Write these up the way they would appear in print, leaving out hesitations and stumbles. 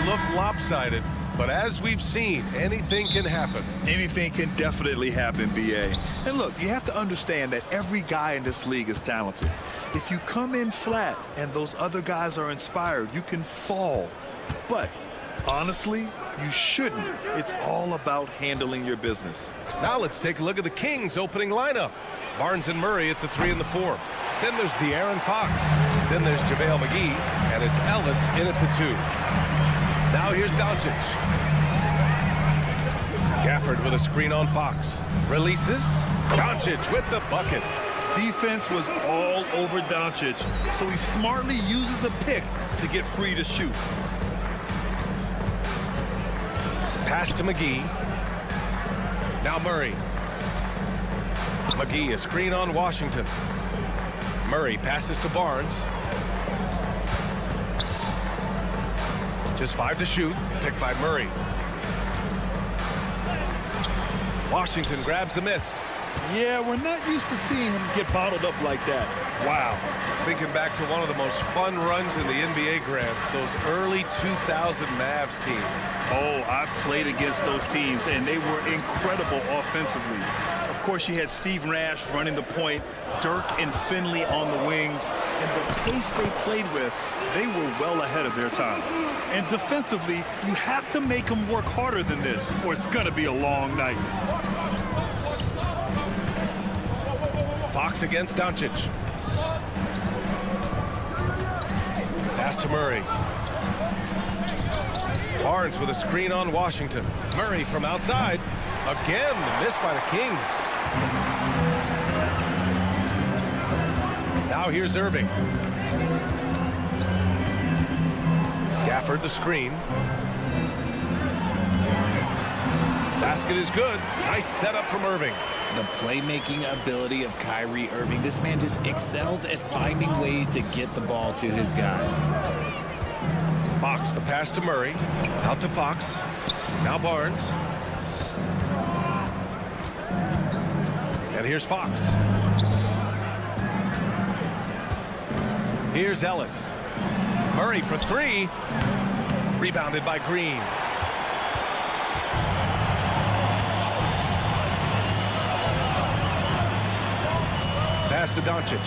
look lopsided, but as we've seen, anything can happen. Anything can definitely happen, B.A. And look, you have to understand that every guy in this league is talented. If you come in flat and those other guys are inspired, you can fall. But honestly, you shouldn't. It's all about handling your business. Now let's take a look at the Kings' opening lineup. Barnes and Murray at the 3 and the 4. Then there's De'Aaron Fox. Then there's JaVale McGee, and it's Ellis in at the 2. Now here's Doncic. Gafford with a screen on Fox. Releases. Doncic with the bucket. Defense was all over Doncic, so he smartly uses a pick to get free to shoot. Pass to McGee. Now Murray. McGee, a screen on Washington. Murray passes to Barnes. Just 5 to shoot. Picked by Murray. Washington grabs the miss. Yeah, we're not used to seeing him get bottled up like that. Wow. Thinking back to one of the most fun runs in the NBA, Grant, those early 2000 Mavs teams. Oh, I played against those teams, and they were incredible offensively. Of course, you had Steve Nash running the point, Dirk and Finley on the wings, and the pace they played with, they were well ahead of their time. And defensively, you have to make them work harder than this, or it's going to be a long night. Fox against Doncic. Pass to Murray. Barnes with a screen on Washington. Murray from outside. Again, the miss by the Kings. Now here's Irving. Gafford the screen. Basket is good. Nice setup from Irving. The playmaking ability of Kyrie Irving. This man just excels at finding ways to get the ball to his guys. Fox, the pass to Murray. Out to Fox. Now Barnes. And here's Fox. Here's Ellis. Murray for 3. Rebounded by Green. Pass to Doncic.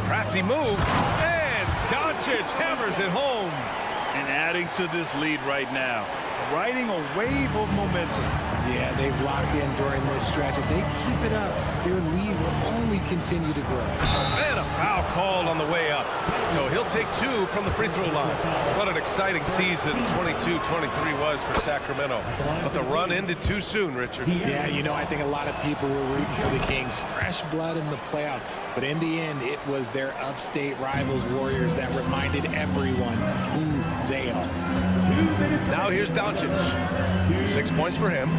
Crafty move. And Doncic hammers it home. And adding to this lead right now, riding a wave of momentum. Yeah, they've locked in during this stretch. If they keep it up, their lead will only continue to grow. And a foul called on the way up. So he'll take 2 from the free throw line. What an exciting season 22-23 was for Sacramento. But the run ended too soon, Richard. Yeah, you know, I think a lot of people were rooting for the Kings. Fresh blood in the playoffs. But in the end, it was their upstate rivals, Warriors, that reminded everyone who they are. Now here's Doncic. 6 points for him.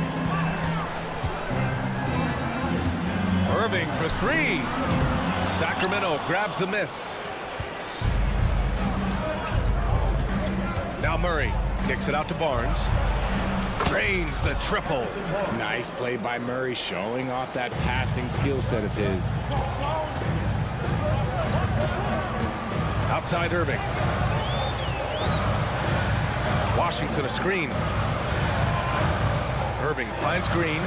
Irving for 3. Sacramento grabs the miss. Now Murray kicks it out to Barnes. Drains the triple. Nice play by Murray, showing off that passing skill set of his. Outside Irving. Washington a screen. Irving finds Green.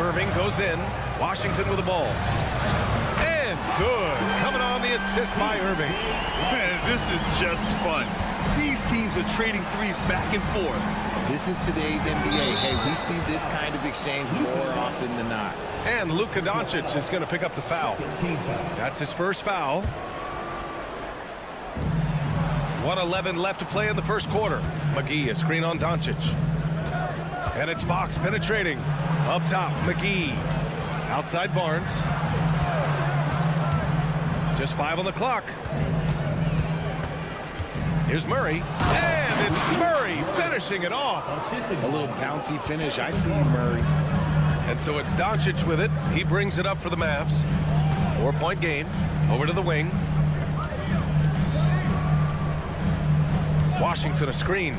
Irving goes in. Washington with the ball. And good. Coming on the assist by Irving. Man, this is just fun. These teams are trading threes back and forth. This is today's NBA. Hey, we see this kind of exchange more often than not. And Luka Doncic is going to pick up the foul. That's his first foul. 1:11 left to play in the first quarter. McGee, a screen on Doncic. And it's Fox penetrating. Up top, McGee. Outside Barnes. Just 5 on the clock. Here's Murray. And it's Murray finishing it off. A little bouncy finish. I see you, Murray. And so it's Doncic with it. He brings it up for the Mavs. 4-point game. Over to the wing. Washington a screen.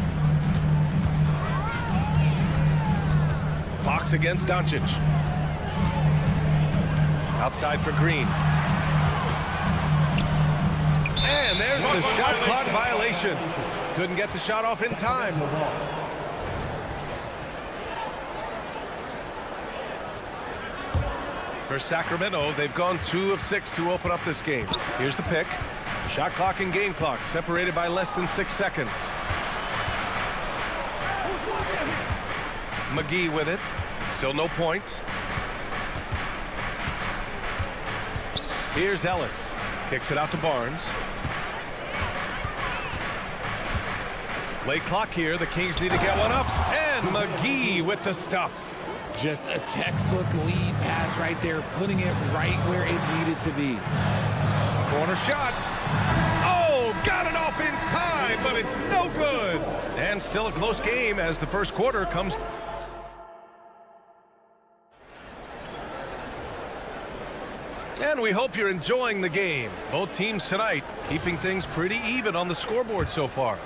Fox against Doncic. Outside for Green. And there's the shot clock violation. Couldn't get the shot off in time. For Sacramento, they've gone 2 of 6 to open up this game. Here's the pick. Shot clock and game clock separated by less than 6 seconds. McGee with it. Still no points. Here's Ellis. Kicks it out to Barnes. Late clock here. The Kings need to get one up. And McGee with the stuff. Just a textbook lead pass right there, putting it right where it needed to be. Corner shot. Oh, got it off in time, but it's no good. And still a close game as the first quarter comes. And we hope you're enjoying the game. Both teams tonight keeping things pretty even on the scoreboard so far.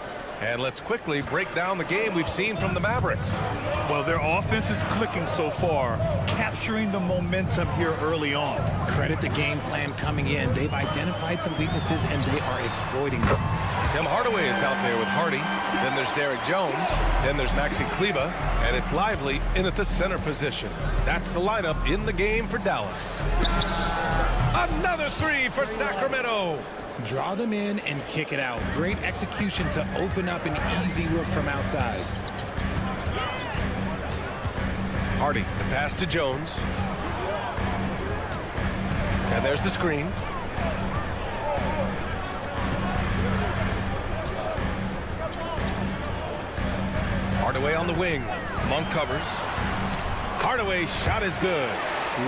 And let's quickly break down the game we've seen from the Mavericks. Well, their offense is clicking so far, capturing the momentum here early on. Credit the game plan coming in. They've identified some weaknesses, and they are exploiting them. Tim Hardaway is out there with Hardy. Then there's Derek Jones. Then there's Maxi Kleber. And it's Lively in at the center position. That's the lineup in the game for Dallas. Another 3 for Sacramento. Draw them in and kick it out. Great execution to open up an easy look from outside. Hardy, the pass to Jones. And there's the screen. Hardaway on the wing. Monk covers. Hardaway's shot is good.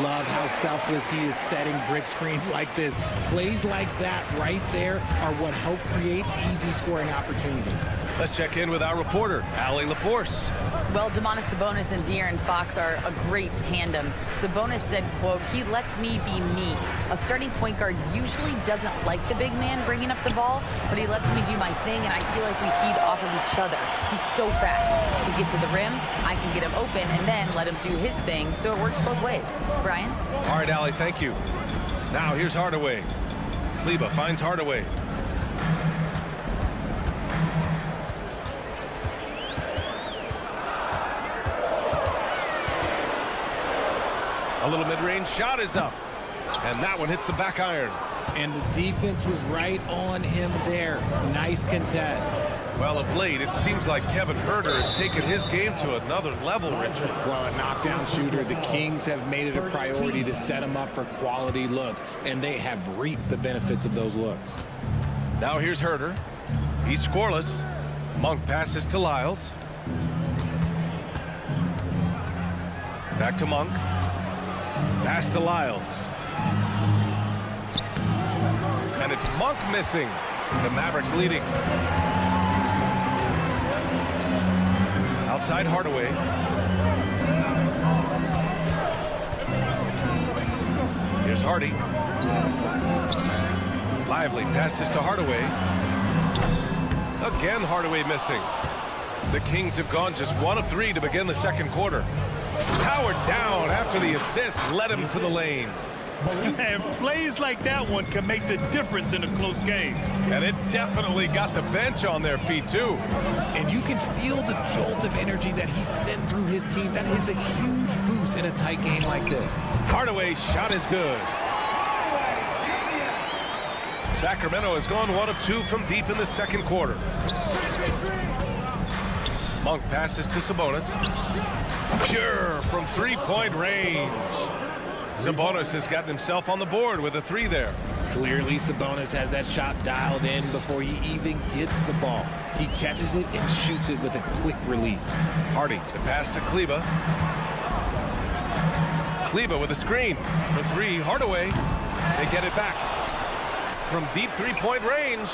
Love how selfless he is setting brick screens like this. Plays like that right there are what help create easy scoring opportunities. Let's check in with our reporter, Allie LaForce. Well, Domantas Sabonis and De'Aaron Fox are a great tandem. Sabonis said, quote, "He lets me be me." A starting point guard usually doesn't like the big man bringing up the ball, but he lets me do my thing, and I feel like we feed off of each other. He's so fast. He gets to the rim, I can get him open, and then let him do his thing, so it works both ways. Brian? All right, Allie, thank you. Now here's Hardaway. Kleber finds Hardaway. A little mid-range shot is up. And that one hits the back iron. And the defense was right on him there. Nice contest. Well, of late, it seems like Kevin Huerter has taken his game to another level, Richard. Well, a knockdown shooter, the Kings have made it a priority to set him up for quality looks, and they have reaped the benefits of those looks. Now here's Huerter. He's scoreless. Monk passes to Lyles. Back to Monk. Pass to Lyles. And it's Monk missing. The Mavericks leading. Outside Hardaway. Here's Hardy. Lively passes to Hardaway. Again, Hardaway missing. The Kings have gone just 1 of 3 to begin the second quarter. Powered down after the assist led him to the lane. And plays like that one can make the difference in a close game. And it definitely got the bench on their feet, too. And you can feel the jolt of energy that he sent through his team. That is a huge boost in a tight game like this. Hardaway's shot is good. Sacramento has gone 1 of 2 from deep in the second quarter. Monk passes to Sabonis. Pure from three-point range. Sabonis has gotten himself on the board with a 3 there. Clearly, Sabonis has that shot dialed in before he even gets the ball. He catches it and shoots it with a quick release. Hardy, the pass to Kleber. Kleber with a screen for 3. Hardaway, they get it back. From deep three-point range.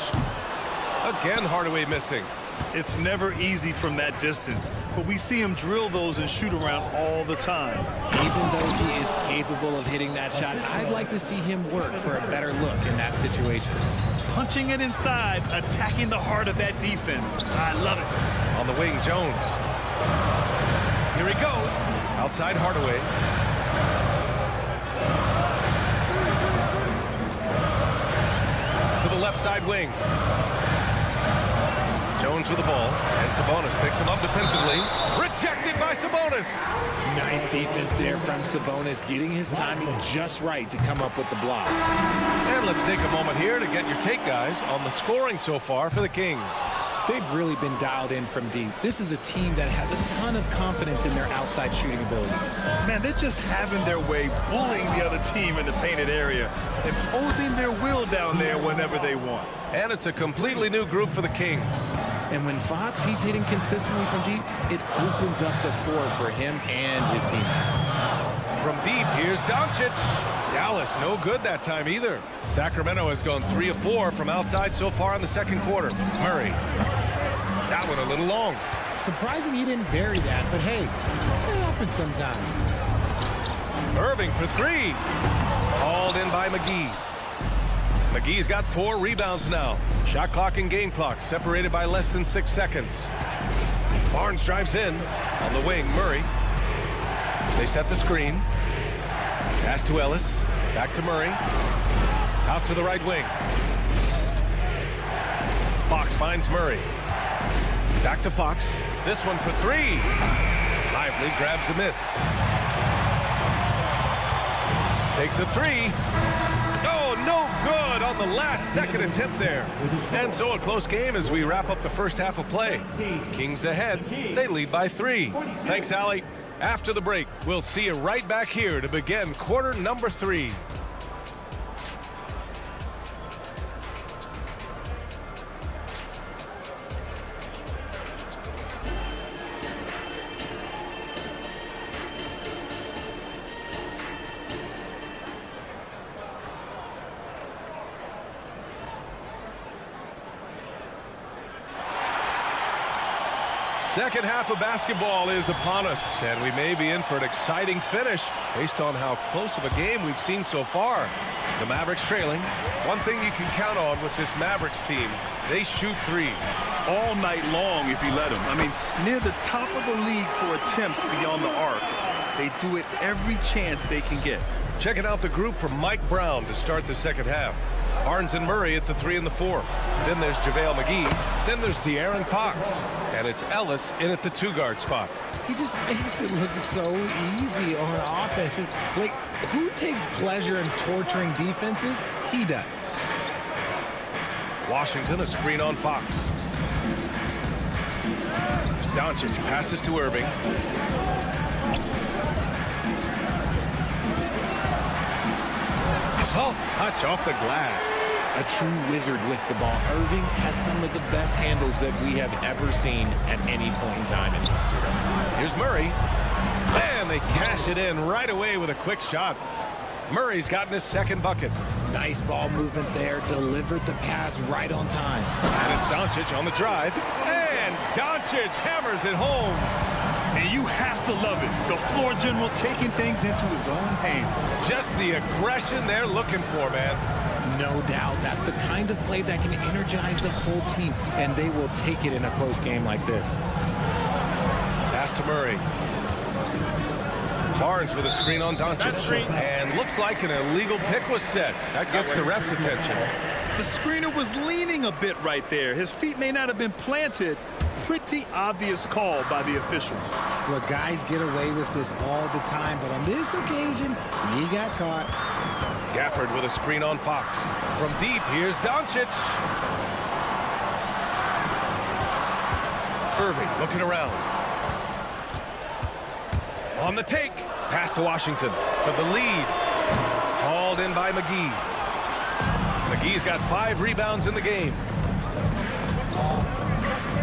Again, Hardaway missing. It's never easy from that distance, but we see him drill those and shoot around all the time. Even though he is capable of hitting that shot, I'd like to see him work for a better look in that situation. Punching it inside, attacking the heart of that defense. I love it. On the wing, Jones. Here he goes. Outside Hardaway. to the left side wing. Jones with the ball, and Sabonis picks him up defensively. Rejected by Sabonis. Nice defense there from Sabonis, getting his timing just right to come up with the block. And let's take a moment here to get your take, guys, on the scoring so far for the Kings. They've really been dialed in from deep. This is a team that has a ton of confidence in their outside shooting ability. Man, they're just having their way, bullying the other team in the painted area, imposing their will down there whenever they want. And it's a completely new group for the Kings. And when Fox, he's hitting consistently from deep, it opens up the floor for him and his teammates. From deep, here's Doncic. Dallas, no good that time either. Sacramento has gone 3 of 4 from outside so far in the second quarter. Murray. That one a little long. Surprising he didn't bury that, but hey, it happens sometimes. Irving for 3. Hauled in by McGee. McGee's got 4 rebounds now. Shot clock and game clock separated by less than 6 seconds. Barnes drives in. On the wing, Murray. They set the screen. Pass to Ellis. Back to Murray. Out to the right wing. Fox finds Murray. Back to Fox. This one for 3. Lively grabs a miss. Takes a 3. Oh, no good on the last second attempt there. And so a close game as we wrap up the first half of play. Kings ahead. They lead by 3. Thanks, Allie. After the break, we'll see you right back here to begin quarter number 3. Second half of basketball is upon us, and we may be in for an exciting finish based on how close of a game we've seen so far. The Mavericks trailing. One thing you can count on with this Mavericks team, they shoot threes. All night long if you let them. I mean, near the top of the league for attempts beyond the arc. They do it every chance they can get. Checking out the group from Mike Brown to start the second half. Barnes and Murray at the 3 and the 4. Then there's JaVale McGee. Then there's De'Aaron Fox. And it's Ellis in at the 2-guard spot. He just makes it look so easy on offense. Like, who takes pleasure in torturing defenses? He does. Washington, a screen on Fox. Doncic passes to Irving. Soft touch off the glass. A true wizard with the ball. Irving has some of the best handles that we have ever seen at any point in time in history. Here's Murray. And they cash it in right away with a quick shot. Murray's gotten his second bucket. Nice ball movement there. Delivered the pass right on time. And it's Doncic on the drive. And Doncic hammers it home. And you have to love it. The floor general taking things into his own hands. Just the aggression they're looking for, man. No doubt. That's the kind of play that can energize the whole team, and they will take it in a close game like this. Pass to Murray. Barnes with a screen on Doncic. And looks like an illegal pick was set. That gets the ref's attention. The screener was leaning a bit right there. His feet may not have been planted. Pretty obvious call by the officials. Look, guys get away with this all the time, but on this occasion, he got caught. Gafford with a screen on Fox. From deep, here's Doncic. Irving looking around. On the take. Pass to Washington for the lead. Hauled in by McGee. McGee's got 5 rebounds in the game.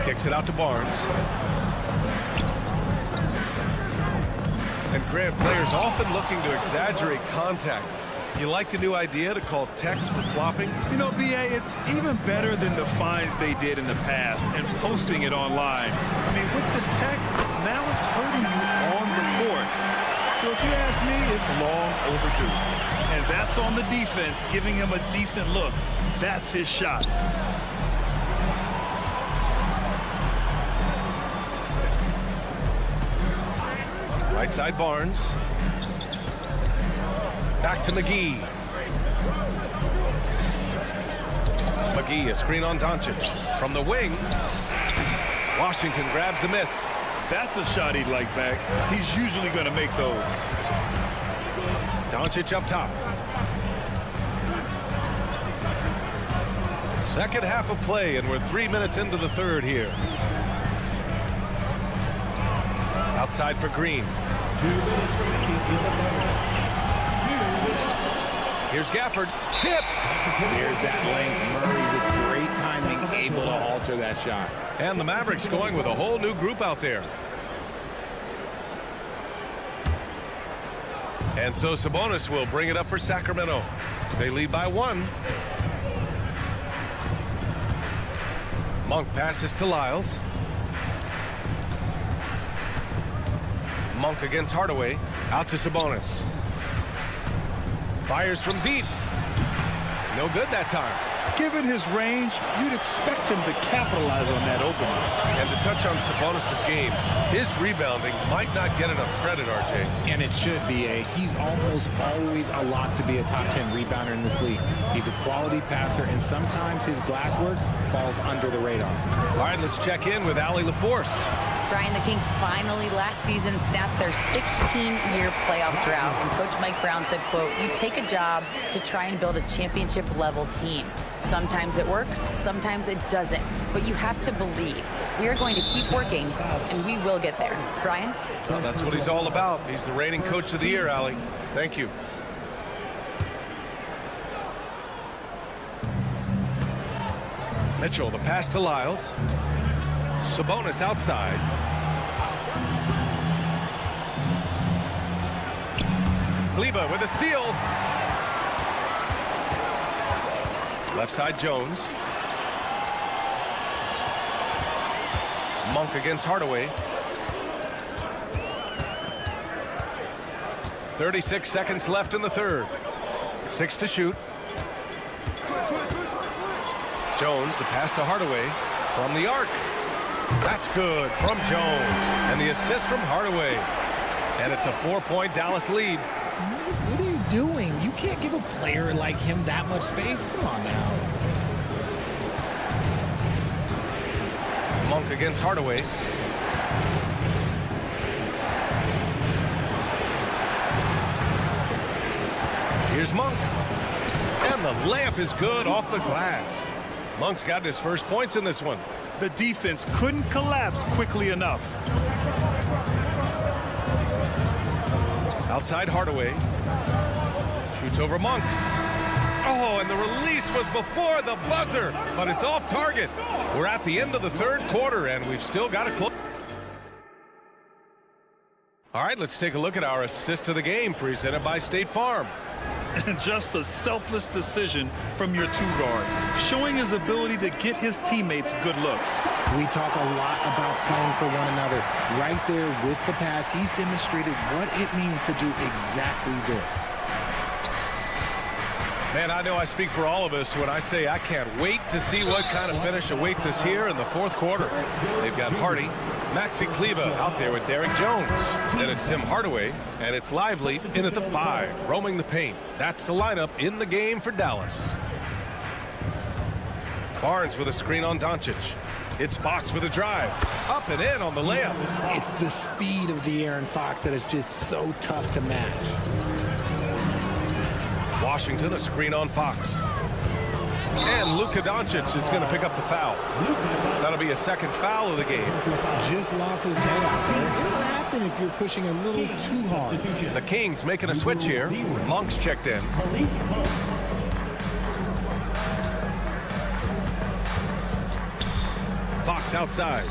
Kicks it out to Barnes. And Grant, players often looking to exaggerate contact. You like the new idea to call techs for flopping? You know, B.A., it's even better than the fines they did in the past and posting it online. I mean, with the tech, now it's hurting you on the court. So if you ask me, it's long overdue. And that's on the defense, giving him a decent look. That's his shot. Right side Barnes. Back to McGee. McGee, a screen on Doncic. From the wing, Washington grabs the miss. That's a shot he'd like back. He's usually going to make those. Doncic up top. Second half of play, and we're 3 minutes into the third here. Outside for Green. Here's Gafford. Tipped. There's that length. Murray with great timing, able to alter that shot. And the Mavericks going with a whole new group out there. And so Sabonis will bring it up for Sacramento. They lead by 1. Monk passes to Lyles. Monk against Hardaway. Out to Sabonis. Fires from deep. No good that time. Given his range, you'd expect him to capitalize on that opening. And to touch on Sabonis' game, his rebounding might not get enough credit, RJ. And it should be. He's almost always a lock to be a top 10 rebounder in this league. He's a quality passer, and sometimes his glass work falls under the radar. All right, let's check in with Allie LaForce. Brian, the Kings finally last season snapped their 16-year playoff drought, and Coach Mike Brown said, quote, "You take a job to try and build a championship-level team. Sometimes it works, sometimes it doesn't, but you have to believe. We are going to keep working, and we will get there." Brian? Well, that's what he's all about. He's the reigning Coach of the Year, Allie. Thank you. Mitchell, the pass to Lyles. Sabonis outside. Kleber with a steal. Left side Jones. Monk against Hardaway. 36 seconds left in the third. 6 to shoot. Jones, the pass to Hardaway from the arc. That's good from Jones. And the assist from Hardaway. And it's a 4-point Dallas lead. What are you doing? You can't give a player like him that much space. Come on now. Monk against Hardaway. Here's Monk. And the layup is good off the glass. Monk's got his first points in this one. The defense couldn't collapse quickly enough. Outside Hardaway. Shoots over Monk. Oh, and the release was before the buzzer, but it's off target. We're at the end of the third quarter, and we've still got a close. All right, let's take a look at our assist of the game presented by State Farm. Just a selfless decision from your two-guard, showing his ability to get his teammates good looks. We talk a lot about playing for one another. Right there with the pass, he's demonstrated what it means to do exactly this. Man, I know I speak for all of us when I say I can't wait to see what kind of finish awaits us here in the fourth quarter. They've got Hardy, Maxi Kleber out there with Derek Jones. Then it's Tim Hardaway, and it's Lively in at the 5, roaming the paint. That's the lineup in the game for Dallas. Barnes with a screen on Doncic. It's Fox with a drive. Up and in on the layup. It's the speed of the Aaron Fox that is just so tough to match. Washington, a screen on Fox. And Luka Doncic is going to pick up the foul. That'll be a second foul of the game. Just lost his head out there. It'll happen if you're pushing a little too hard. The Kings making a switch here. Monk's checked in. Fox outside.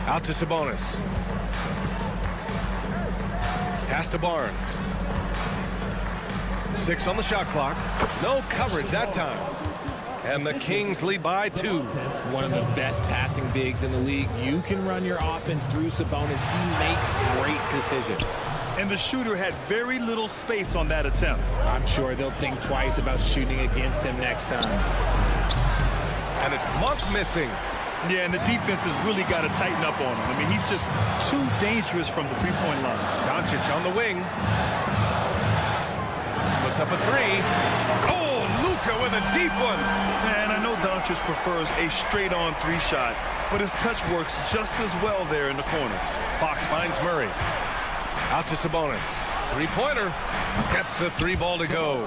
Out to Sabonis. Pass to Barnes. 6 on the shot clock. No coverage that time. And the Kings lead by 2. One of the best passing bigs in the league. You can run your offense through Sabonis. He makes great decisions. And the shooter had very little space on that attempt. I'm sure they'll think twice about shooting against him next time. And it's Monk missing. Yeah, and the defense has really got to tighten up on him. I mean, he's just too dangerous from the three-point line. Doncic on the wing. Puts up a 3. Oh! Luka with a deep one. And I know Doncic prefers a straight-on three-shot, but his touch works just as well there in the corners. Fox finds Murray. Out to Sabonis. Three-pointer. Gets the three ball to go.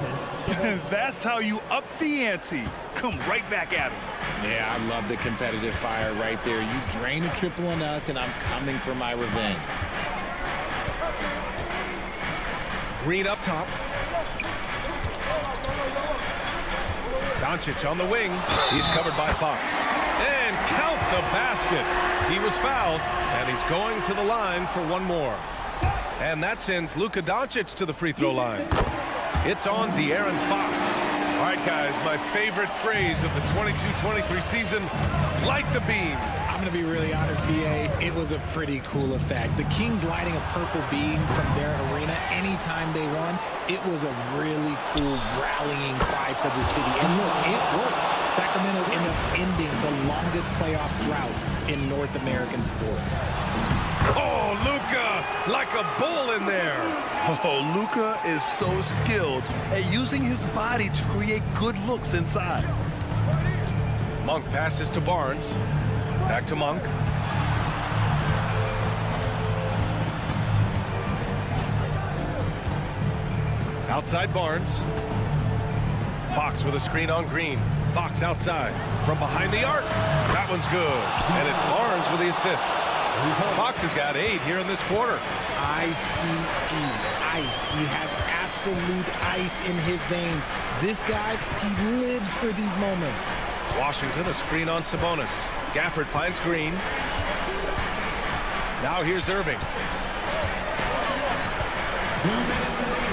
That's how you up the ante. Come right back at him. Yeah, I love the competitive fire right there. You drain a triple on us, and I'm coming for my revenge. Green up top. Doncic on the wing. He's covered by Fox. And count the basket. He was fouled, and he's going to the line for one more. And that sends Luka Doncic to the free throw line. It's on De'Aaron Fox. All right, guys, my favorite phrase of the 22-23 season, light the beam. I'm going to be really honest, B.A. It was a pretty cool effect. The Kings lighting a purple beam from their arena anytime they won. It was a really cool rallying cry for the city. And look, it worked. Sacramento ended up ending the longest playoff drought in North American sports. Oh, Luka, like a bull in there. Oh, Luka is so skilled at using his body to create good looks inside. Monk passes to Barnes. Back to Monk. Outside Barnes. Fox with a screen on Green. Fox outside. From behind the arc. That one's good. And it's Barnes with the assist. Fox has got 8 here in this quarter. I-C-E, ice. He has absolute ice in his veins. This guy, he lives for these moments. Washington, a screen on Sabonis. Gafford finds Green. Now here's Irving.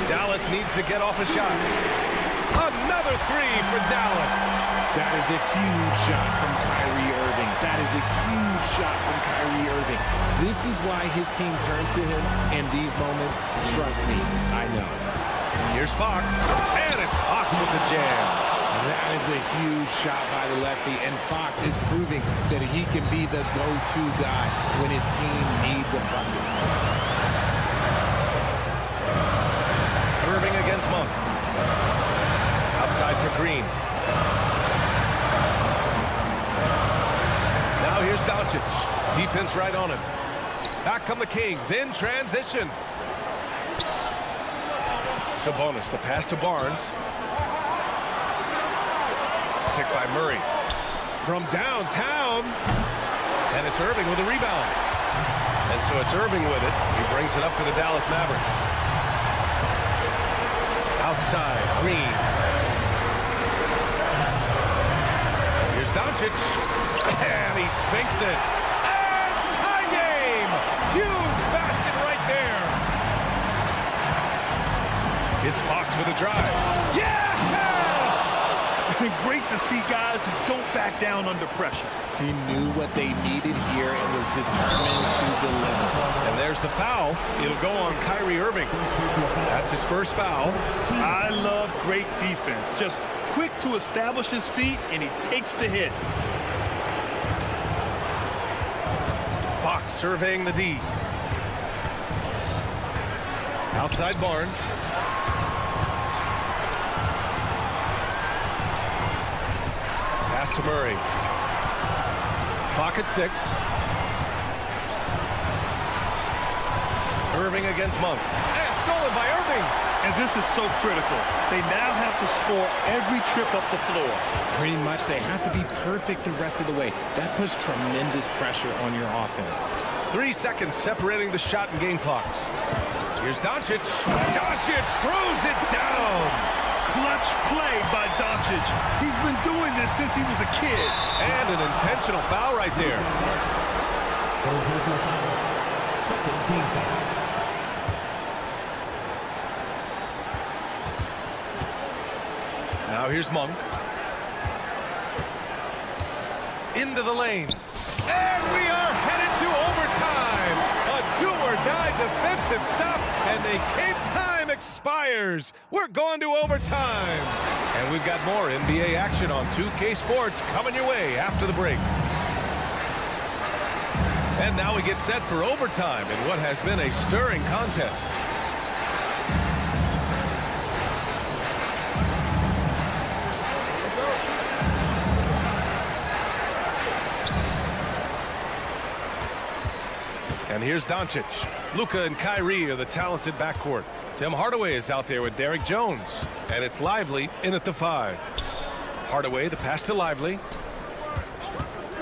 Dallas needs to get off a shot. Another three for Dallas. That is a huge shot from Kyrie Irving. That is a huge shot from Kyrie Irving. This is why his team turns to him in these moments. Trust me, I know. Here's Fox, and it's Fox with the jam. That is a huge shot by the lefty, and Fox is proving that he can be the go-to guy when his team needs a bucket. Irving against Monk. Outside for Green. Now here's Doncic. Defense right on him. Back come the Kings in transition. Sabonis, the pass to Barnes. Picked by Murray. From downtown. And it's Irving with a rebound. And so it's Irving with it. He brings it up for the Dallas Mavericks. Outside, Green. Here's Doncic. And he sinks it. And tie game! Huge basket right there. It's Fox with a drive. Yes! Great to see guys who don't back down under pressure. He knew what they needed here and was determined to deliver. And there's the foul. It'll go on Kyrie Irving. That's his first foul. I love great defense. Just quick to establish his feet, and he takes the hit. Fox surveying the D. Outside Barnes. Pass to Murray. Clock at 6. Irving against Monk. And stolen by Irving. And this is so critical. They now have to score every trip up the floor. Pretty much they have to be perfect the rest of the way. That puts tremendous pressure on your offense. 3 seconds separating the shot and game clocks. Here's Doncic. Doncic throws it down. Clutch play by Doncic. He's been doing this since he was a kid. And an intentional foul right there. Now here's Monk. Into the lane. And we are headed to overtime. A do-or-die defensive stop. And the time expires. We're going to overtime. And we've got more NBA action on 2K Sports coming your way after the break. And now we get set for overtime in what has been a stirring contest. And here's Doncic. Luka and Kyrie are the talented backcourt. Tim Hardaway is out there with Derrick Jones. And it's Lively in at the 5. Hardaway, the pass to Lively.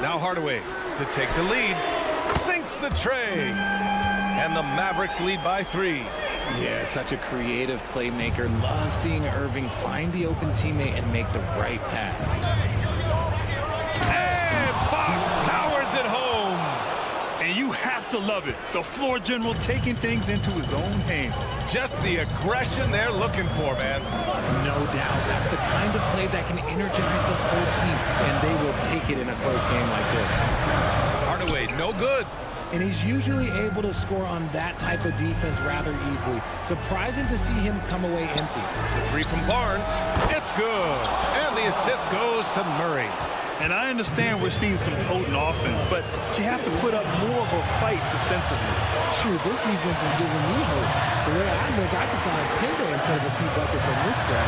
Now Hardaway to take the lead. Sinks the tray. And the Mavericks lead by 3. Yeah, such a creative playmaker. Love seeing Irving find the open teammate and make the right pass. And Fox powers it home. And you have to love it. The floor general taking things into his own hands. Just the aggression they're looking for, man. No doubt. That's the kind of play that can energize the whole team, and they will take it in a close game like this. Hardaway, no good. And he's usually able to score on that type of defense rather easily. Surprising to see him come away empty. The 3 from Barnes. It's good. And the assist goes to Murray. And I understand we're seeing some potent offense, but you have to put up more of a fight defensively. Shoot, this defense is giving me hope. The way I look, I can sign a 10-day and put up a few buckets on this guy.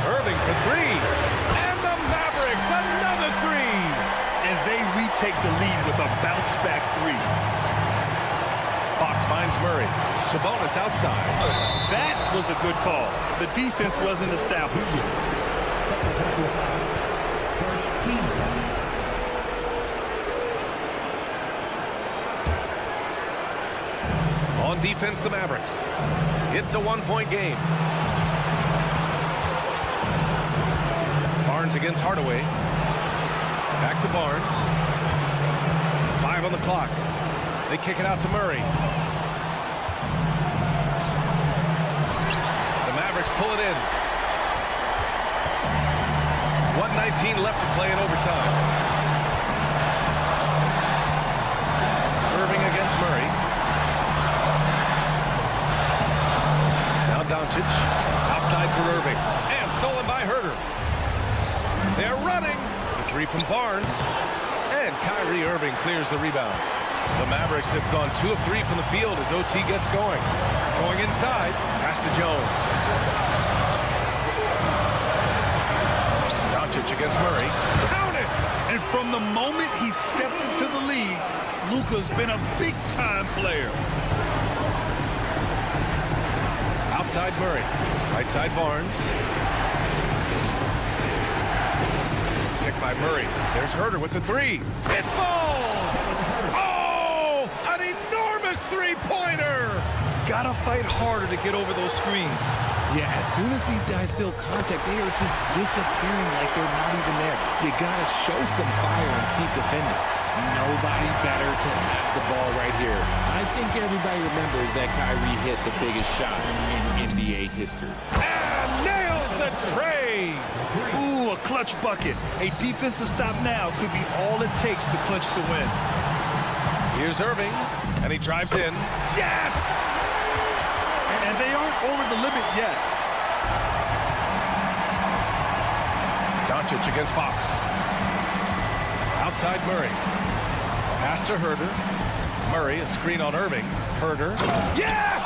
Irving for 3. And the Mavericks, another 3. And they retake the lead with a bounce-back 3. Fox finds Murray. Sabonis outside. That was a good call. The defense wasn't established. On defense, the Mavericks. It's a 1-point game. Barnes against Hardaway. Back to Barnes. 5 on the clock. They kick it out to Murray. The Mavericks pull it in. 1:19 left to play in overtime. Irving against Murray. Now Doncic. Outside for Irving. And stolen by Herter. They're running. The 3 from Barnes. And Kyrie Irving clears the rebound. The Mavericks have gone 2 of 3 from the field as OT gets going. Going inside. Pass to Jones. Doncic against Murray. Count it! And from the moment he stepped into the league, Luka's been a big-time player. Outside Murray. Right side Barnes. Kick by Murray. There's Herter with the 3. It falls! Oh! An enormous three-pointer! Gotta fight harder to get over those screens. Yeah, as soon as these guys feel contact, they are just disappearing like they're not even there. You gotta show some fire and keep defending. Nobody better to have the ball right here. I think everybody remembers that Kyrie hit the biggest shot in NBA history. And nails the tray! Ooh, a clutch bucket. A defensive stop now could be all it takes to clinch the win. Here's Irving, and he drives in. Yes! And they aren't over the limit yet. Doncic against Fox. Outside Murray. Pass to Herter. Murray, a screen on Irving. Herter. Yes!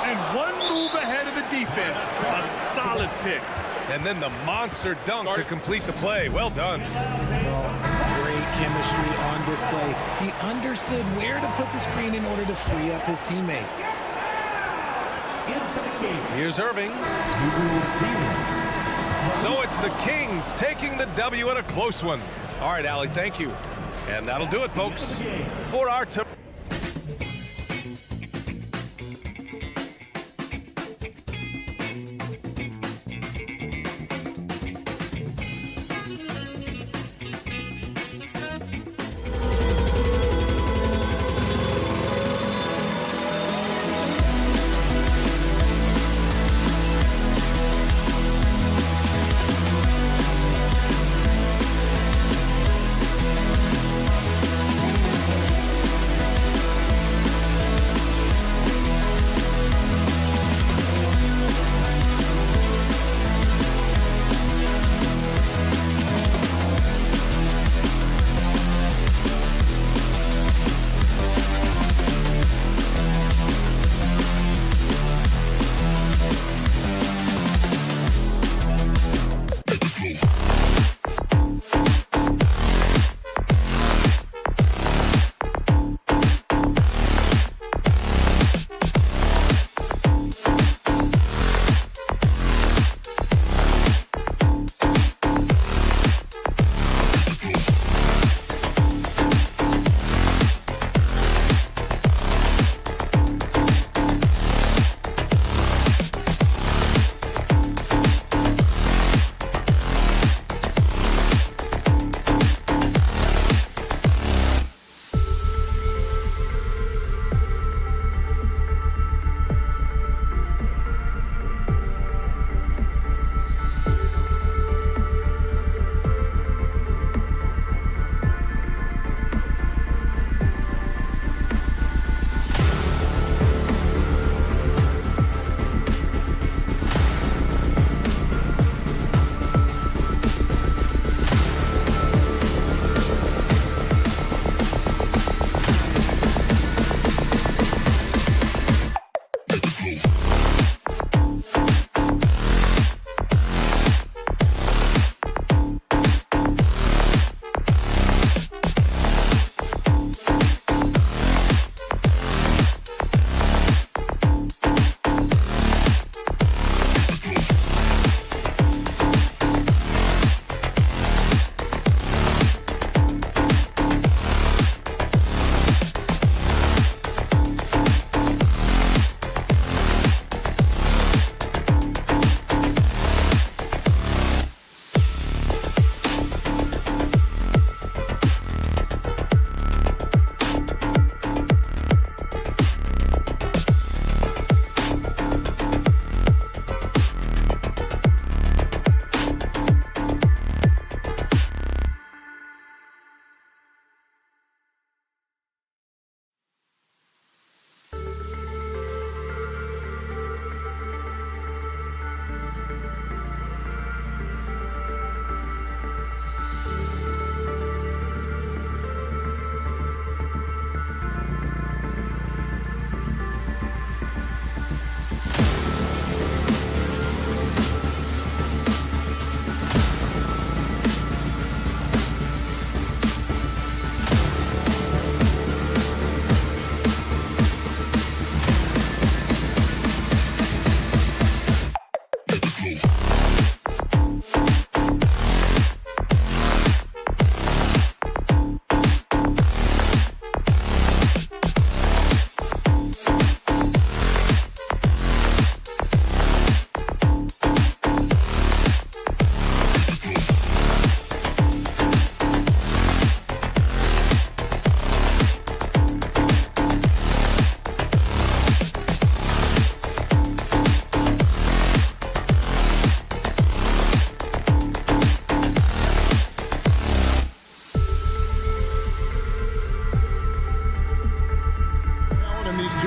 And one move ahead of the defense. A solid pick. And then the monster dunk to complete the play. Well done. Great chemistry on display. He understood where to put the screen in order to free up his teammate. Here's Irving. So it's the Kings taking the W in a close one. All right, Allie, thank you. And that'll do it, folks, for our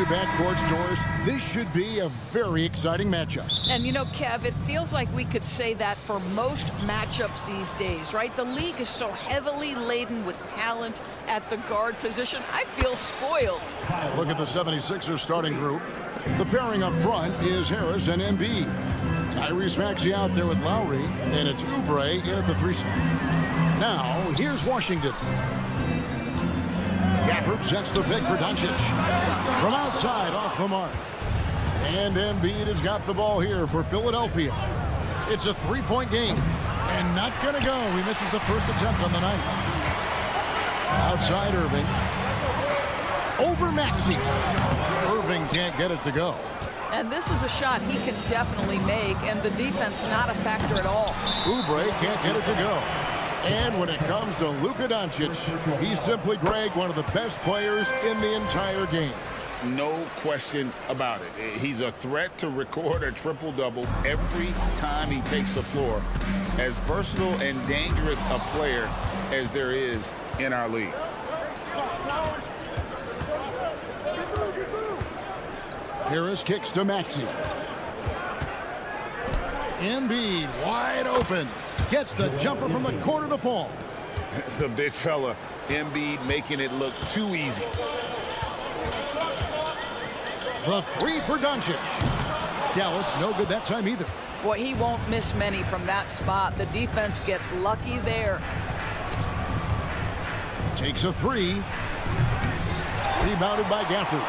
backcourts, Doris. This should be a very exciting matchup. And you know, Kev, it feels like we could say that for most matchups these days, right? The league is so heavily laden with talent at the guard position. I feel spoiled. Look at the 76ers starting group. The pairing up front is Harris and Embiid. Tyrese Maxey out there with Lowry, and it's Oubre in at the 3 slot. Now, here's Washington. Gafford sets the pick for Doncic. From outside, off the mark. And Embiid has got the ball here for Philadelphia. It's a 3-point game, and not going to go. He misses the first attempt on the night. Outside Irving. Over Maxey. Irving can't get it to go. And this is a shot he can definitely make, and the defense not a factor at all. Oubre can't get it to go. And when it comes to Luka Doncic, he's simply, Greg, one of the best players in the entire game. No question about it. He's a threat to record a triple-double every time he takes the floor. As versatile and dangerous a player as there is in our league. Harris kicks to Maxey. Embiid wide open. Gets the jumper from the corner to fall. The big fella, Embiid, making it look too easy. The 3 for Doncic. Dallas no good that time either. Boy, he won't miss many from that spot. The defense gets lucky there. Takes a 3. Rebounded by Gafford.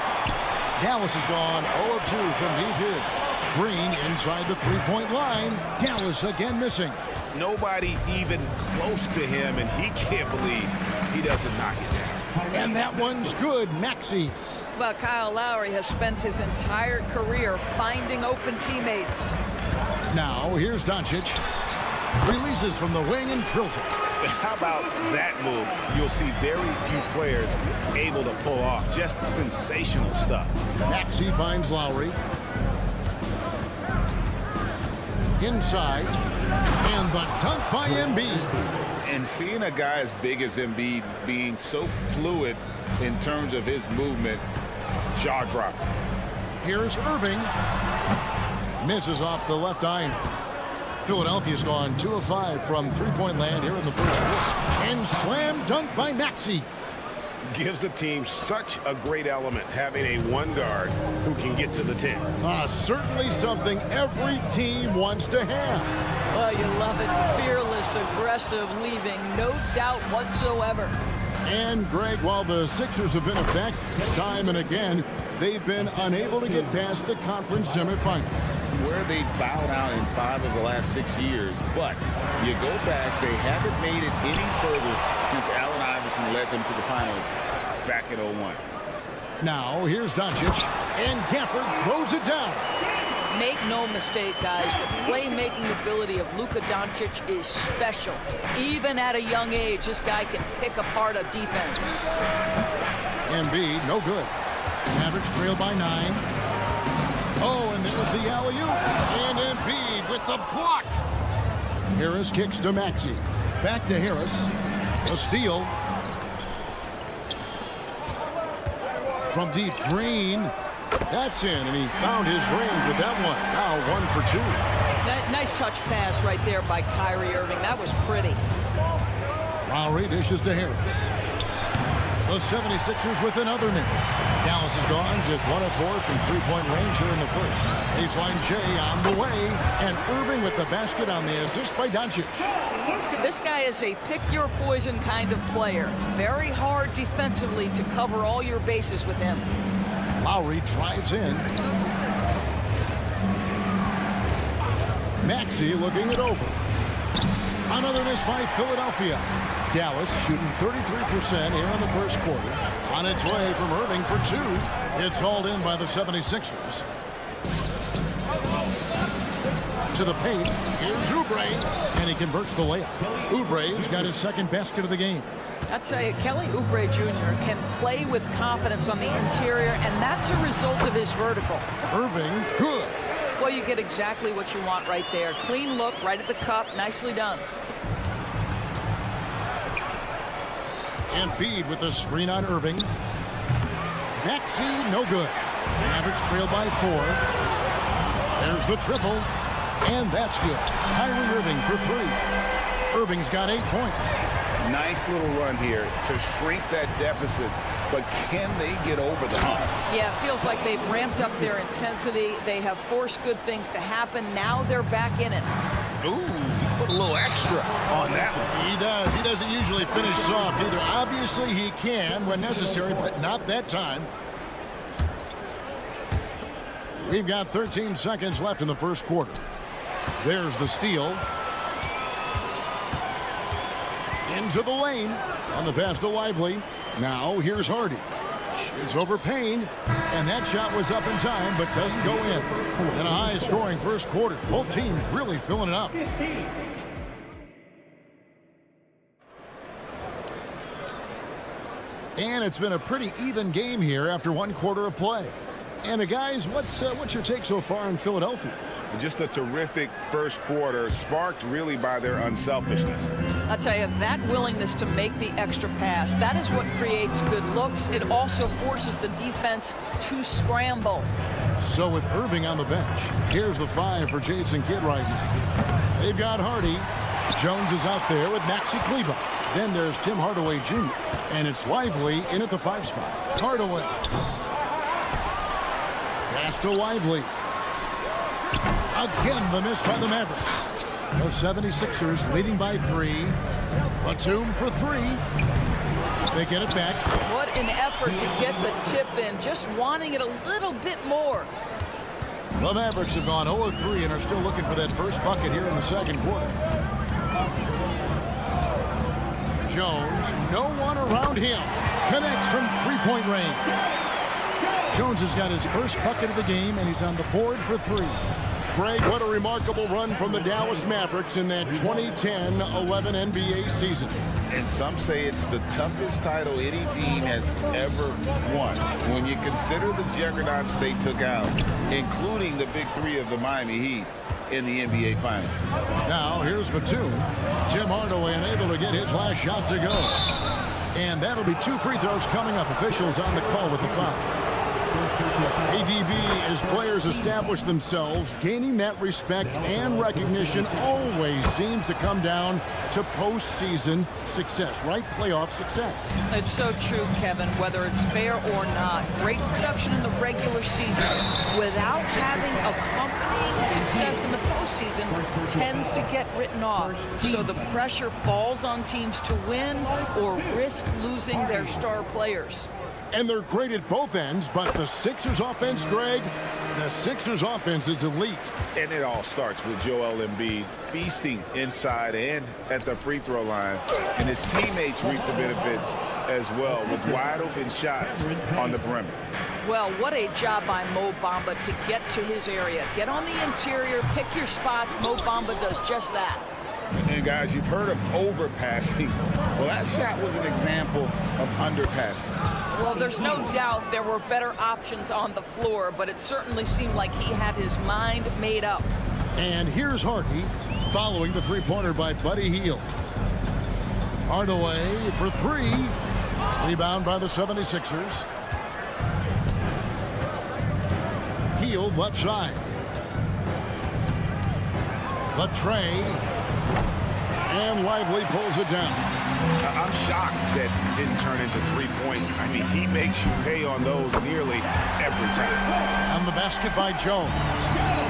Dallas is gone 0 of 2 from deep here. Green inside the 3-point line. Dallas again missing. Nobody even close to him, and he can't believe he doesn't knock it down. And that one's good. Maxey. Well, Kyle Lowry has spent his entire career finding open teammates. Now, here's Doncic. Releases from the wing and drills it. How about that move? You'll see very few players able to pull off just sensational stuff. Maxey finds Lowry. Inside. And the dunk by Embiid. And seeing a guy as big as Embiid being so fluid in terms of his movement, jaw-dropping. Here's Irving. Misses off the left iron. Philadelphia's gone 2 of 5 from 3-point land here in the first quarter. And slam dunk by Maxey. Gives the team such a great element having a one guard who can get to the 10. Certainly something every team wants to have. Well, you love it. Fearless, aggressive, leaving no doubt whatsoever. And, Greg, while the Sixers have been effective time and again, they've been unable to get past the conference semifinal. Where they bowed out in 5 of the last 6 years. But you go back, they haven't made it any further since Allen Iverson led them to the finals back in 01. Now, here's Doncic, and Gafford throws it down. Make no mistake, guys, the playmaking ability of Luka Doncic is special. Even at a young age, this guy can pick apart a defense. Embiid, no good. Mavericks trail by 9. Oh, and there's the alley-oop. And Embiid with the block. Harris kicks to Maxey. Back to Harris. A steal. From deep, Green. That's in, and he found his range with that one. Now 1 for 2. Nice touch pass right there by Kyrie Irving. That was pretty. Lowry dishes to Harris. The 76ers with another miss. Dallas is gone just 1 of 4 from 3-point range here in the first. Baseline J on the way, and Irving with the basket on the assist by Doncic. This guy is a pick-your-poison kind of player. Very hard defensively to cover all your bases with him. Lowry drives in. Maxey looking it over. Another miss by Philadelphia. Dallas shooting 33% here in the first quarter. On its way from Irving for 2. It's hauled in by the 76ers. To the paint. Here's Oubre. And he converts the layup. Oubre's got his second basket of the game. I tell you, Kelly Oubre Jr. can play with confidence on the interior, and that's a result of his vertical. Irving, good. Well, you get exactly what you want right there. Clean look, right at the cup. Nicely done. Embiid with a screen on Irving. Maxey, no good. Mavericks trail by 4. There's the triple, and that's good. Kyrie Irving for 3. Irving's got 8 points. Nice little run here to shrink that deficit, but can they get over the hump? Yeah, it feels like they've ramped up their intensity. They have forced good things to happen. Now they're back in it. Ooh, put a little extra on that one. He does. He doesn't usually finish soft either. Obviously, he can when necessary, but not that time. We've got 13 seconds left in the first quarter. There's the steal. Into the lane. On the pass to Lively. Now here's Hardy. It's over Payne. And that shot was up in time, but doesn't go in. In a high-scoring first quarter. Both teams really filling it up. And it's been a pretty even game here after one quarter of play. And guys, what's your take so far in Philadelphia? Just a terrific first quarter, sparked really by their unselfishness. I'll tell you, that willingness to make the extra pass, that is what creates good looks. It also forces the defense to scramble. So with Irving on the bench, here's the 5 for Jason Kidd right now. They've got Hardy. Jones is out there with Maxi Kleber. Then there's Tim Hardaway Jr. And it's Lively in at the 5 spot. Hardaway. Pass to Lively. Again, the miss by the Mavericks. The 76ers leading by 3. Batum for 3. They get it back. What an effort to get the tip in, just wanting it a little bit more. The Mavericks have gone 0-3 and are still looking for that first bucket here in the second quarter. Jones, no one around him. Connects from three-point range. Jones has got his first bucket of the game, and he's on the board for 3. Greg, what a remarkable run from the Dallas Mavericks in that 2010-11 NBA season. And some say it's the toughest title any team has ever won. When you consider the juggernauts they took out, including the big 3 of the Miami Heat in the NBA Finals. Now, here's Batum. Tim Hardaway unable to get his last shot to go. And that'll be 2 free throws coming up. Officials on the call with the foul. ADB, as players establish themselves, gaining that respect and recognition always seems to come down to postseason success, right? Playoff success. It's so true, Kevin, whether it's fair or not. Great production in the regular season without having accompanying success in the postseason tends to get written off. So the pressure falls on teams to win or risk losing their star players. And they're great at both ends, but the Sixers offense, Greg, the Sixers offense is elite. And it all starts with Joel Embiid feasting inside and at the free throw line. And his teammates reap the benefits as well with wide open shots on the perimeter. Well, what a job by Mo Bamba to get to his area. Get on the interior, pick your spots. Mo Bamba does just that. And guys, you've heard of overpassing. Well, that shot was an example of underpassing. Well, there's no doubt there were better options on the floor, but it certainly seemed like he had his mind made up. And here's Hardy following the three-pointer by Buddy Hield. Hardaway for 3. Rebound by the 76ers. Hield left side. Latrey. And Lively pulls it down. I'm shocked that it didn't turn into 3 points. I mean, he makes you pay on those nearly every time. On the basket by Jones.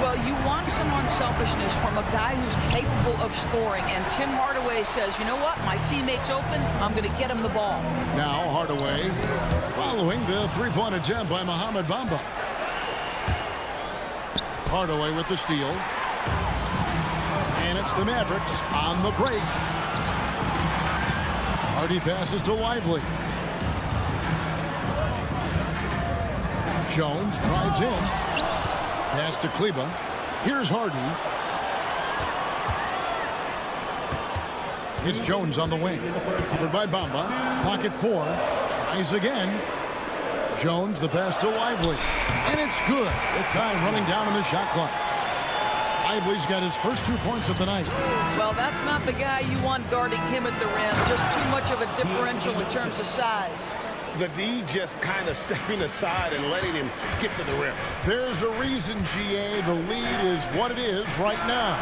Well, you want some unselfishness from a guy who's capable of scoring. And Tim Hardaway says, you know what? My teammate's open. I'm going to get him the ball. Now Hardaway following the three-point attempt by Mohamed Bamba. Hardaway with the steal. And it's the Mavericks on the break. Hardy passes to Lively. Jones drives in. Pass to Kleber. Here's Hardy. It's Jones on the wing. Covered by Bamba. Clock at 4. Tries again. Jones, the pass to Lively. And it's good. The time running down on the shot clock. Lively's got his first 2 points of the night. Well, that's not the guy you want guarding him at the rim. Just too much of a differential in terms of size. The D just kind of stepping aside and letting him get to the rim. There's a reason, GA, the lead is what it is right now.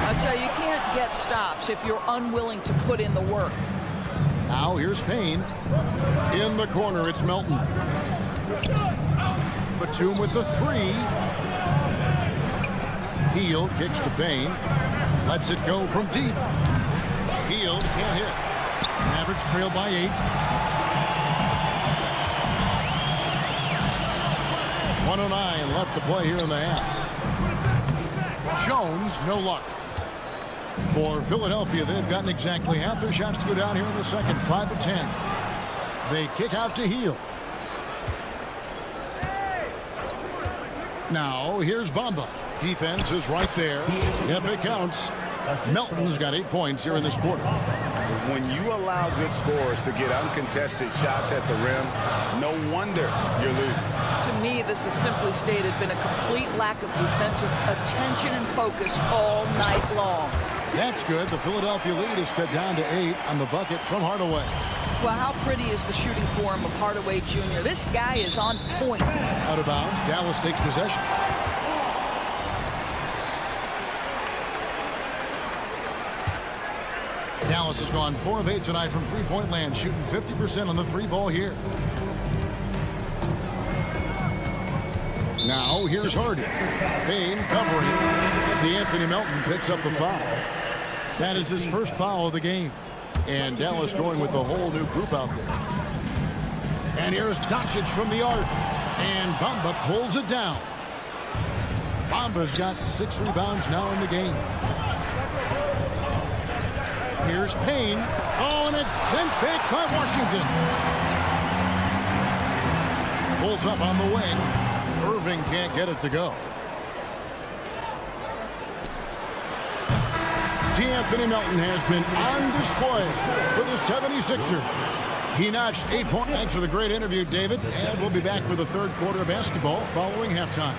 I tell you, you can't get stops if you're unwilling to put in the work. Now here's Payne. In the corner, it's Melton. Batum with the three. Hield kicks to Payne. Lets it go from deep. Hield can't hit. Mavericks trail by 8. 1:09 left to play here in the half. Jones, no luck. For Philadelphia, they've gotten exactly half their shots to go down here in the second, 5 of 10. They kick out to Hield. Now, here's Bamba. Defense is right there. Yep, it counts. Melton's got 8 points here in this quarter. When you allow good scorers to get uncontested shots at the rim, no wonder you're losing. To me, this has simply stated been a complete lack of defensive attention and focus all night long. That's good. The Philadelphia lead is cut down to 8 on the bucket from Hardaway. Well, how pretty is the shooting form of Hardaway Jr.? This guy is on point. Out of bounds. Dallas takes possession. Dallas has gone 4 of 8 tonight from three-point land, shooting 50% on the 3-ball here. Now, here's Harden. Payne covering. D'Anthony Melton picks up the foul. That is his first foul of the game. And Dallas going with a whole new group out there. And here's Doncic from the arc. And Bamba pulls it down. Bamba's got 6 rebounds now in the game. Here's Payne. Oh, and it's sent back by Washington. Pulls up on the wing. Irving can't get it to go. D'Anthony Melton has been on display for the 76ers. He notched 8 points. Thanks for the great interview, David. And we'll be back for the third quarter of basketball following halftime.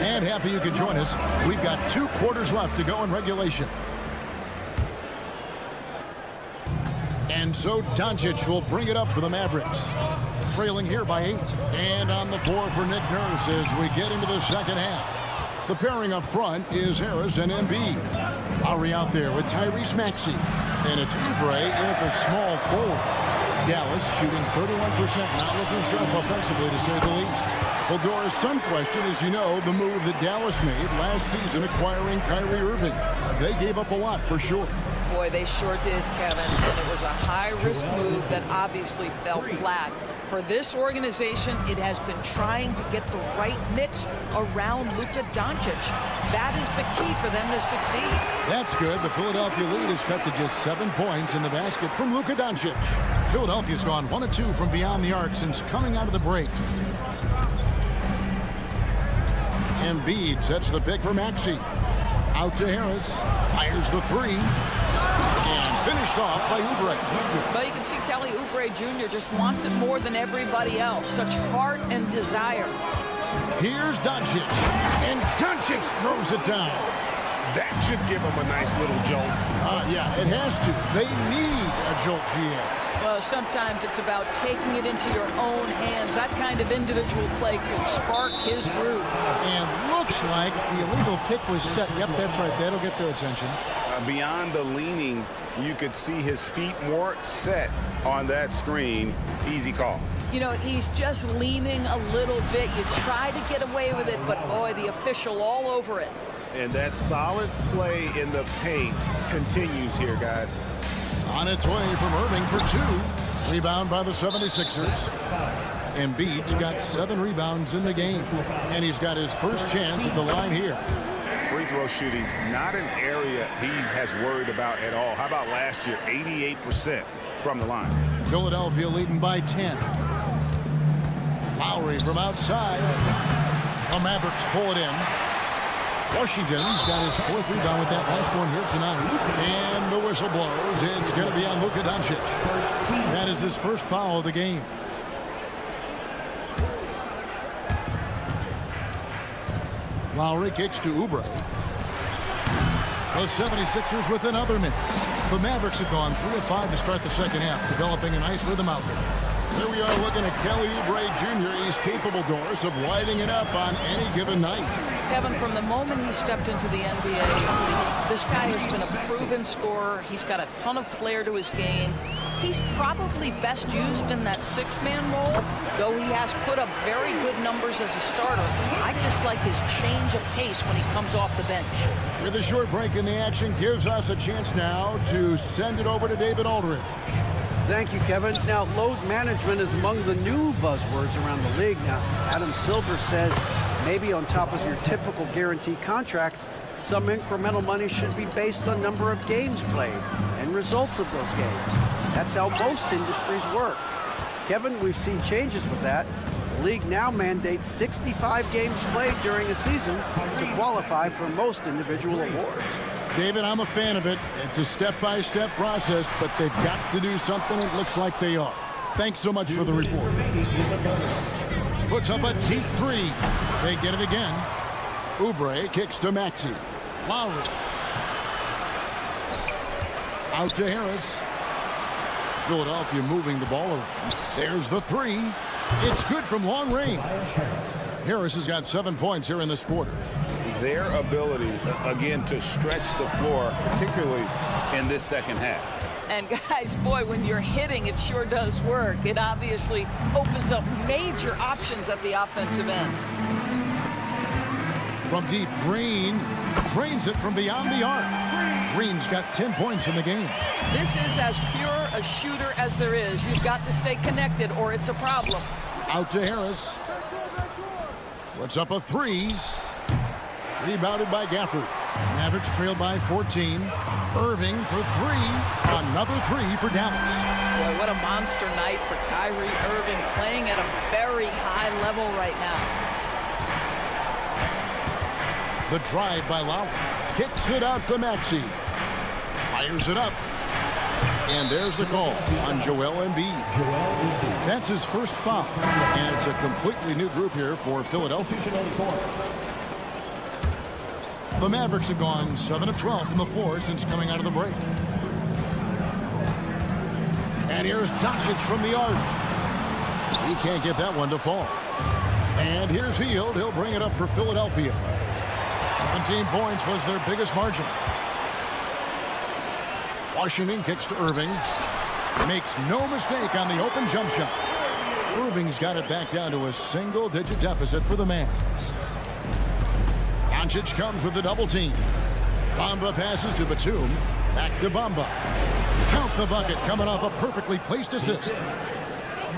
And happy you could join us. We've got 2 quarters left to go in regulation. And so Doncic will bring it up for the Mavericks. Trailing here by 8. And on the floor for Nick Nurse as we get into the second half. The pairing up front is Harris and Embiid. Lowry out there with Tyrese Maxey. And it's Oubre in at the small forward. Dallas shooting 31%, not looking sharp offensively to say the least. Well, Doris, some question, as you know, the move that Dallas made last season acquiring Kyrie Irving. They gave up a lot for sure. Boy, they sure did, Kevin. And it was a high-risk move that obviously fell flat. For this organization, it has been trying to get the right mix around Luka Doncic. That is the key for them to succeed. That's good. The Philadelphia lead is cut to just 7 points in the basket from Luka Doncic. Philadelphia's gone 1 of 2 from beyond the arc since coming out of the break. Embiid sets the pick for Maxey. Out to Harris. Fires the 3. And finished off by Oubre. Well, you can see Kelly Oubre Jr. just wants it more than everybody else. Such heart and desire. Here's Doncic. And Doncic throws it down. That should give him a nice little jolt. Yeah, it has to. They need a jolt, GM. Well, sometimes it's about taking it into your own hands. That kind of individual play could spark his groove. And looks like the illegal kick was set. Yep, that's right. That'll get their attention. Beyond the leaning, you could see his feet more set on that screen. Easy call. You know, he's just leaning a little bit. You try to get away with it, but boy, the official all over it. And that solid play in the paint continues here, guys. On its way from Irving for 2. Rebound by the 76ers. Embiid's got 7 rebounds in the game. And he's got his first chance at the line here. Free throw shooting, not an area he has worried about at all. How about last year? 88% from the line. Philadelphia leading by 10. Lowry from outside. The Mavericks pull it in. Washington's got his 4th rebound with that last one here tonight. And the whistle blows. It's going to be on Luka Doncic. That is his first foul of the game. Lowry kicks to Oubre. The 76ers with another miss. The Mavericks have gone 3 of 5 to start the second half, developing a nice rhythm out there. Here we are looking at Kelly Oubre Jr. He's capable, Doris, of lighting it up on any given night. Kevin, from the moment he stepped into the NBA, this guy has been a proven scorer. He's got a ton of flair to his game. He's probably best used in that 6-man role, though he has put up very good numbers as a starter. I just like his change of pace when he comes off the bench. With a short break in the action, gives us a chance now to send it over to David Aldridge. Thank you, Kevin. Now, load management is among the new buzzwords around the league. Now, Adam Silver says maybe on top of your typical guaranteed contracts, some incremental money should be based on number of games played and results of those games. That's how most industries work. Kevin, we've seen changes with that. The league now mandates 65 games played during a season to qualify for most individual awards. David, I'm a fan of it. It's a step-by-step process, but they've got to do something. It looks like they are. Thanks so much for the report. Puts up a deep 3. They get it again. Oubre kicks to Maxey. Lowry. Out to Harris. Philadelphia moving the ball around. There's the 3. It's good from long range. Harris has got 7 points here in this quarter. Their ability, again, to stretch the floor, particularly in this second half. And guys, boy, when you're hitting, it sure does work. It obviously opens up major options at the offensive end. From deep, Green drains it from beyond the arc. Green's got 10 points in the game. This is as pure a shooter as there is. You've got to stay connected or it's a problem. Out to Harris. Puts up a 3. Rebounded by Gafford. Mavericks trailed by 14. Irving for 3. Another 3 for Dallas. Boy, what a monster night for Kyrie Irving, playing at a very high level right now. The drive by Lowry. Kicks it out to Maxey. Fires it up. And there's the call on Joel Embiid. That's his first foul. And it's a completely new group here for Philadelphia. The Mavericks have gone 7 of 12 from the floor since coming out of the break. And here's Doncic from the arc. He can't get that one to fall. And here's Hield. He'll bring it up for Philadelphia. 17 points was their biggest margin. Washington kicks to Irving. Makes no mistake on the open jump shot. Irving's got it back down to a single-digit deficit for the Mavs. Doncic comes with the double team. Bamba passes to Batum. Back to Bamba. Count the bucket coming off a perfectly placed assist.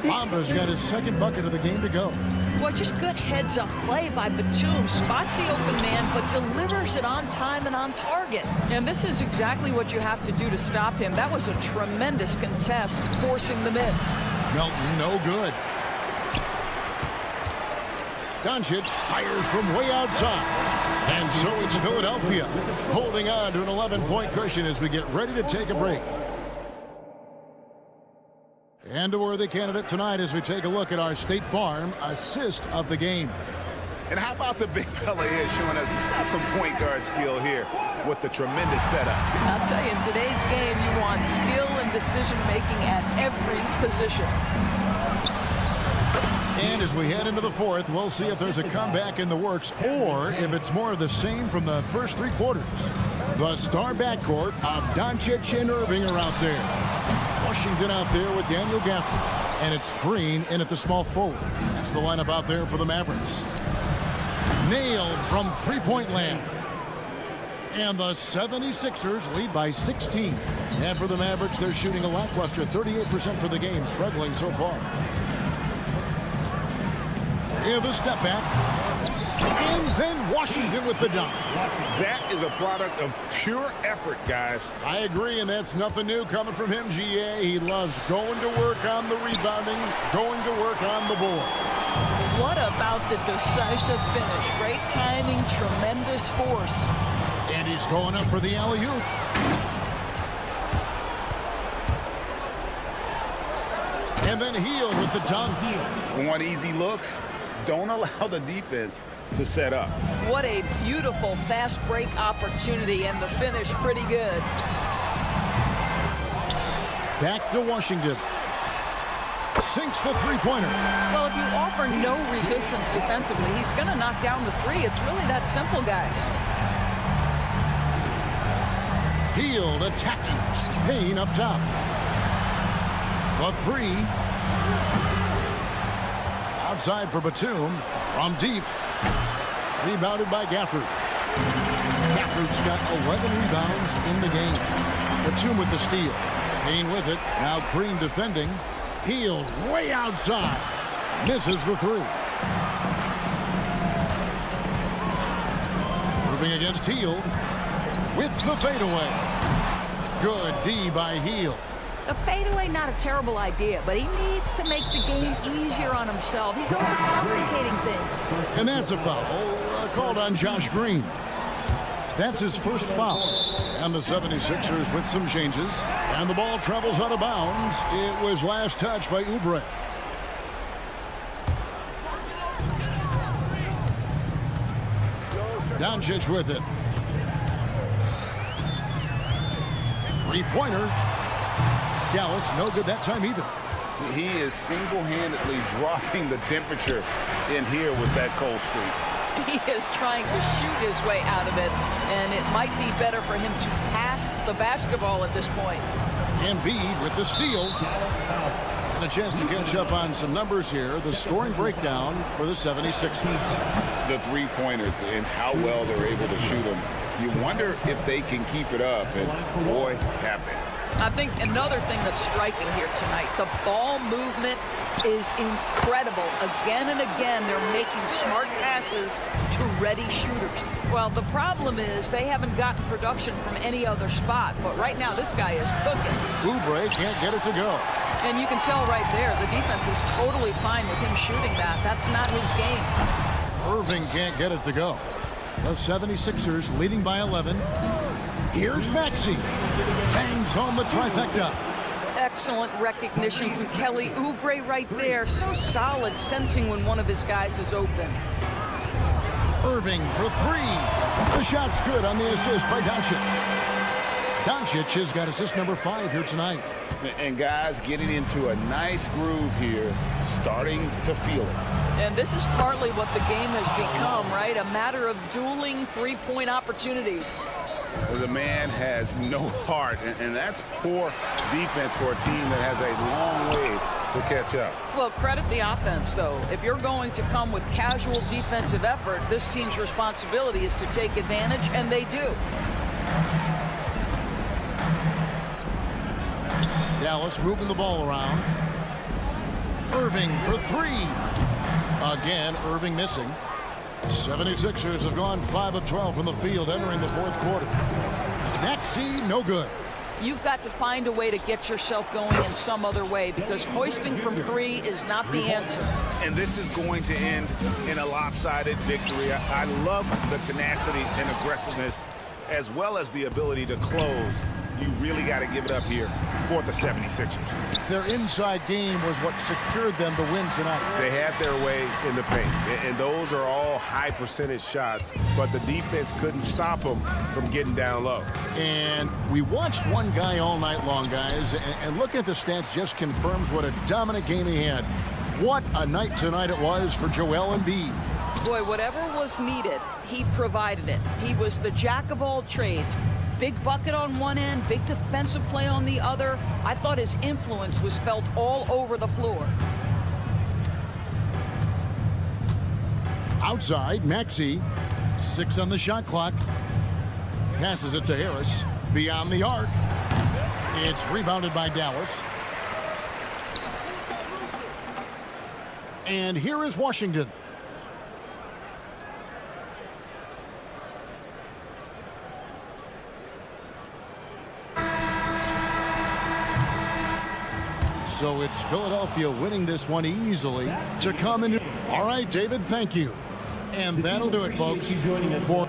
Bamba's got his second bucket of the game to go. Boy, just good heads-up play by Batum. Spots the open man, but delivers it on time and on target. And this is exactly what you have to do to stop him. That was a tremendous contest, forcing the miss. Melton, no good. Doncic fires from way outside. And so it's Philadelphia holding on to an 11-point cushion as we get ready to take a break. And a worthy candidate tonight as we take a look at our State Farm assist of the game. And how about the big fella here showing us he's got some point guard skill here with the tremendous setup. I'll tell you, in today's game, you want skill and decision-making at every position. And as we head into the fourth, we'll see if there's a comeback in the works or if it's more of the same from the first 3 quarters. The star backcourt of Doncic and Irving are out there. Washington out there with Daniel Gafford. And it's Green in at the small forward. That's the lineup out there for the Mavericks. Nailed from three-point land. And the 76ers lead by 16. And for the Mavericks, they're shooting a lackluster 38% for the game, struggling so far. Yeah, the step back. And then Washington with the dunk. That is a product of pure effort, guys. I agree, and that's nothing new coming from him, GA. He loves going to work on the rebounding, going to work on the board. what about the decisive finish? Great timing, tremendous force. And he's going up for the alley-oop. And then Heel with the dunk. Want easy looks? Don't allow the defense to set up. What a beautiful fast break opportunity, and the finish pretty good. Back to Washington. Sinks the three-pointer. Well, if you offer no resistance defensively, he's going to knock down the three. It's really that simple, guys. Heel attacking. Payne up top. The three. Outside for Batum. From deep. Rebounded by Gafford. Gafford's got 11 rebounds in the game. Batum with the steal. Payne with it. Now Green defending. Heel way outside. Misses the three. Moving against Heel. With the fadeaway. Good D by Heel. The fadeaway, not a terrible idea, but he needs to make the game easier on himself. He's overcomplicating things. And that's a foul called on Josh Green. That's his first foul. And the 76ers with some changes. And the ball travels out of bounds. It was last touched by Oubre. Doncic with it. Three-pointer. Dallas, no good that time either. He is single-handedly dropping the temperature in here with that cold streak. He is trying to shoot his way out of it, and it might be better for him to pass the basketball at this point. Embiid with the steal. And a chance to catch up on some numbers here. The scoring breakdown for the 76ers. The three-pointers and how well they're able to shoot them. You wonder if they can keep it up, and boy, have they. I think another thing that's striking here tonight, the ball movement is incredible. Again and again, they're making smart passes to ready shooters. Well, the problem is they haven't gotten production from any other spot, but right now this guy is cooking. Oubre can't get it to go. And you can tell right there, the defense is totally fine with him shooting that. That's not his game. Irving can't get it to go. The 76ers leading by 11. Here's Maxey. Bangs home the trifecta. Excellent recognition from Kelly Oubre right there. So solid, sensing when one of his guys is open. Irving for three. The shot's good on the assist by Doncic. Doncic has got assist number 5 here tonight. And guys getting into a nice groove here, starting to feel it. And this is partly what the game has become, right? A matter of dueling three-point opportunities. The man has no heart, and that's poor defense for a team that has a long way to catch up. Well, credit the offense, though. If you're going to come with casual defensive effort, this team's responsibility is to take advantage, and they do. Dallas moving the ball around. Irving for three. Again, Irving missing. 76ers have gone 5 of 12 from the field entering the fourth quarter. Maxey, no good. You've got to find a way to get yourself going in some other way, because hoisting from three is not the answer. And this is going to end in a lopsided victory. I love the tenacity and aggressiveness, as well as the ability to close. You really got to give it up here for the 76ers. Their inside game was what secured them to win tonight. They had their way in the paint, and those are all high percentage shots, but the defense couldn't stop them from getting down low. And we watched one guy all night long, guys, and looking at the stats just confirms what a dominant game he had. What a night tonight it was for Joel Embiid. Boy, whatever was needed, he provided it. He was the jack of all trades. Big bucket on one end, big defensive play on the other. I thought his influence was felt all over the floor. Outside, Maxey. 6 on the shot clock. Passes it to Harris. Beyond the arc. It's rebounded by Dallas. And here is Washington. So it's Philadelphia winning this one easily to come in All right, David, thank you. And that'll do it, folks. For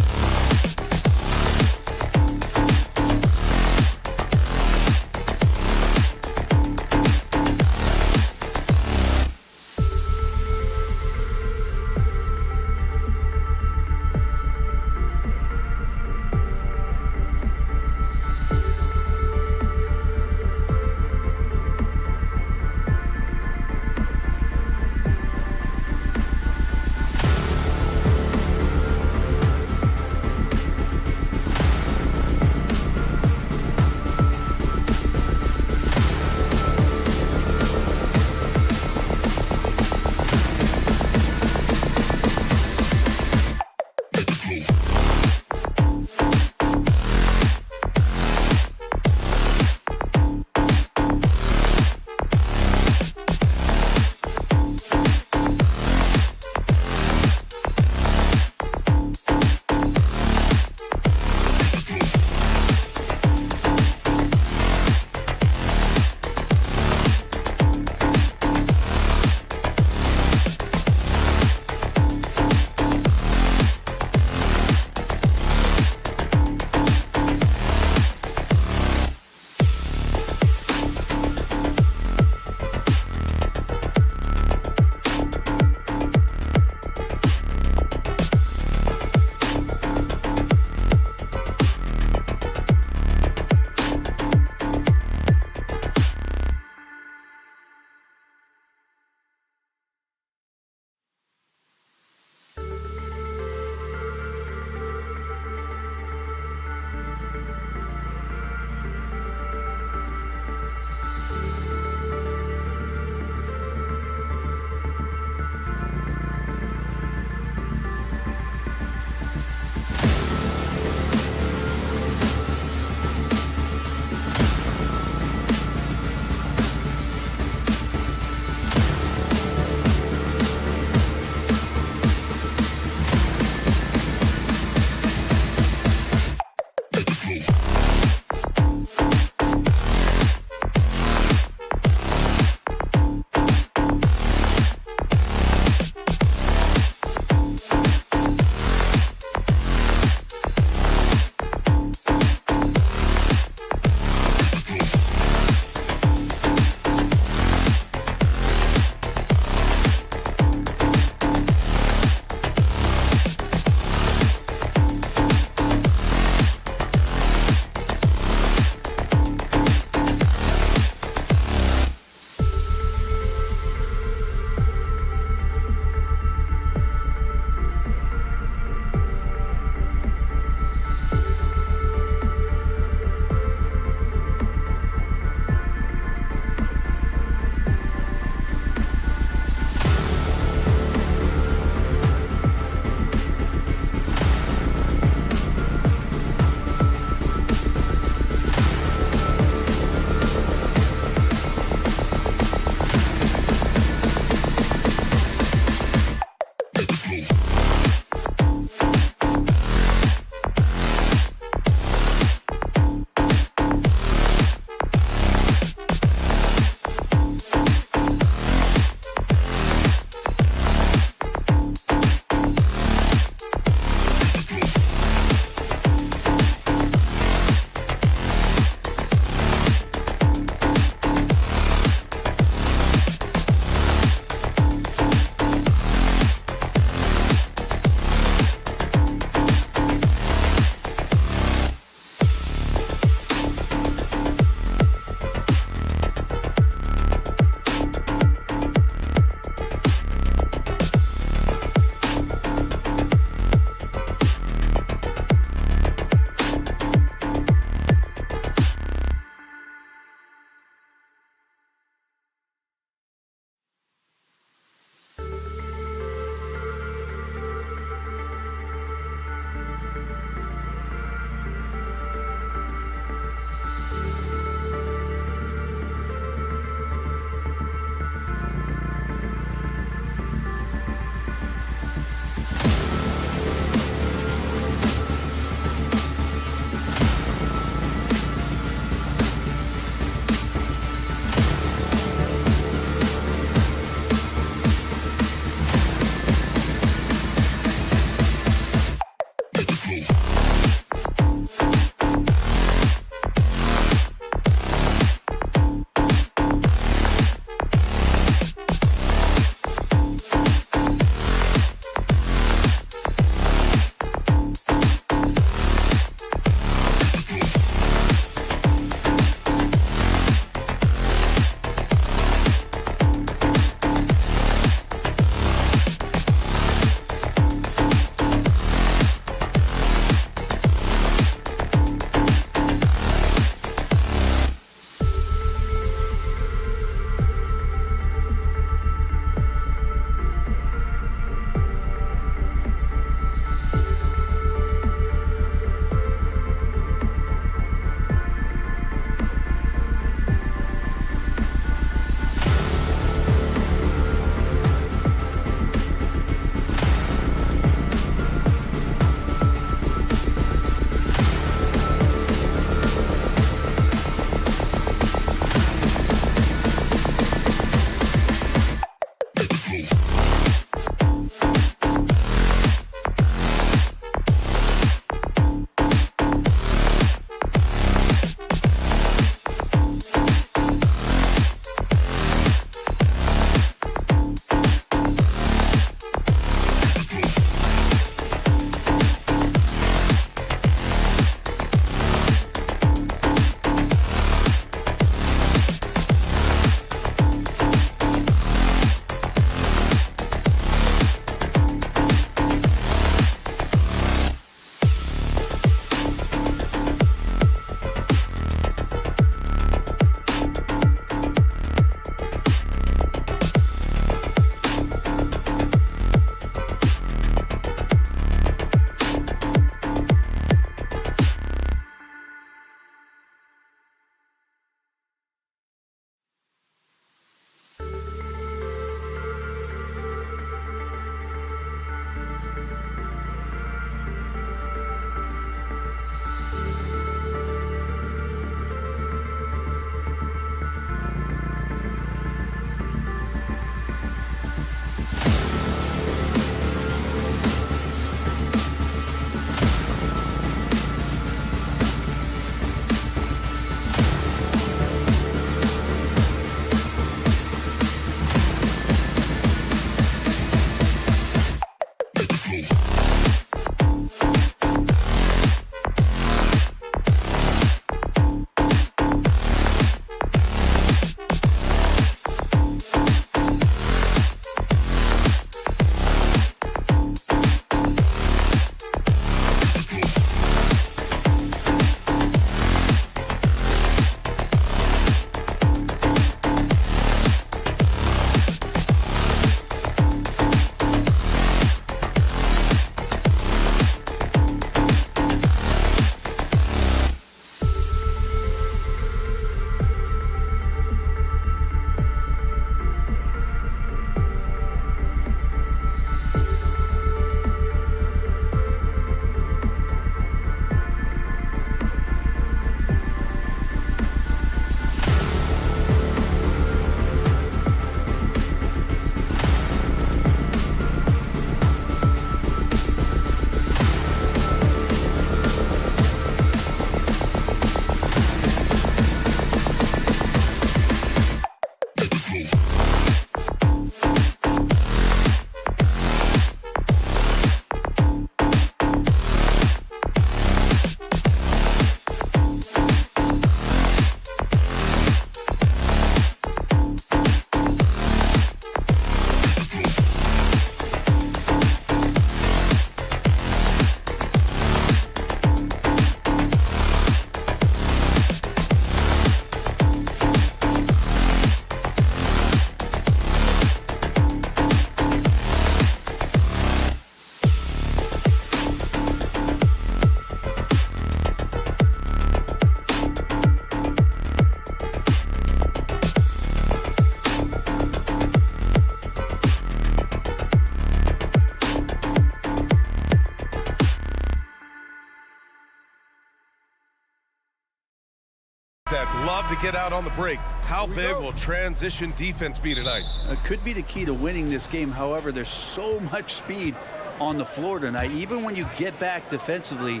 that love to get out on the break. How big will transition defense be tonight? It could be the key to winning this game. However, there's so much speed on the floor tonight. Even when you get back defensively,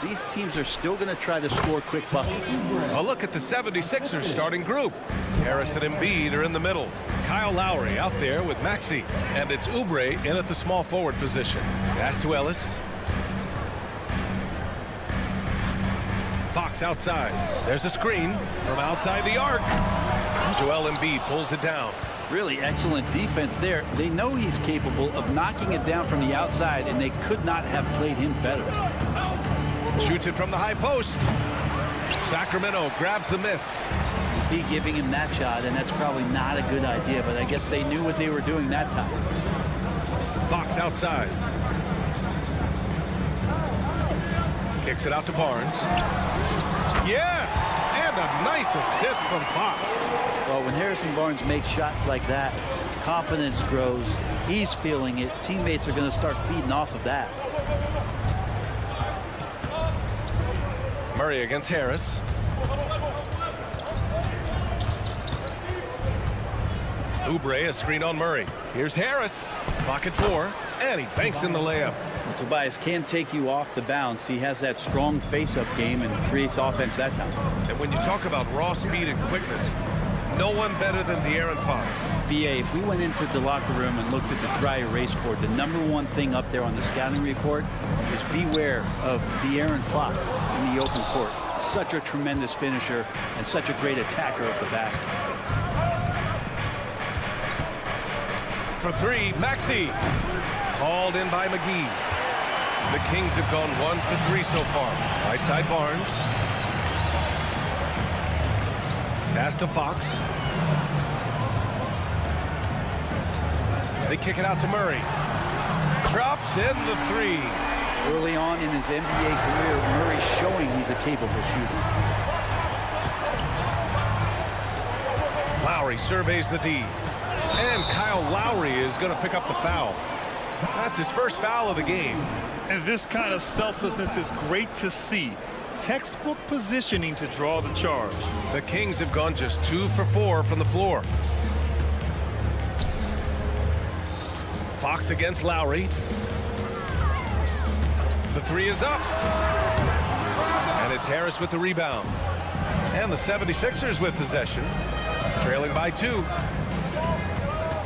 these teams are still going to try to score quick buckets. A look at the 76ers starting group. Harris and Embiid are in the middle. Kyle Lowry out there with Maxey. And it's Oubre in at the small forward position. Pass to Ellis. Fox outside. There's a screen from outside the arc. Joel Embiid pulls it down. Really excellent defense there. They know he's capable of knocking it down from the outside, and they could not have played him better. Shoots it from the high post. Sacramento grabs the miss. D giving him that shot, and that's probably not a good idea, but I guess they knew what they were doing that time. Fox outside. Kicks it out to Barnes. Yes! And a nice assist from Fox. Well, when Harrison Barnes makes shots like that, confidence grows. He's feeling it. Teammates are going to start feeding off of that. Murray against Harris. Oubre, a screen on Murray. Here's Harris. Clock at 4. And he banks in the layup. Tobias can't take you off the bounce. He has that strong face-up game and creates offense that time. And when you talk about raw speed and quickness, no one better than De'Aaron Fox. BA, if we went into the locker room and looked at the dry erase board, the #1 thing up there on the scouting report is beware of De'Aaron Fox in the open court. Such a tremendous finisher and such a great attacker of the basket. For 3, Maxey. Called in by McGee. The Kings have gone 1 for 3 so far. Right side Barnes. Pass to Fox. They kick it out to Murray. Drops in the 3. Early on in his NBA career, Murray's showing he's a capable shooter. Lowry surveys the D. And Kyle Lowry is going to pick up the foul. That's his first foul of the game. And this kind of selflessness is great to see. Textbook positioning to draw the charge. The Kings have gone just 2 for 4 from the floor. Fox against Lowry. The 3 is up. And it's Harris with the rebound. And the 76ers with possession. Trailing by 2.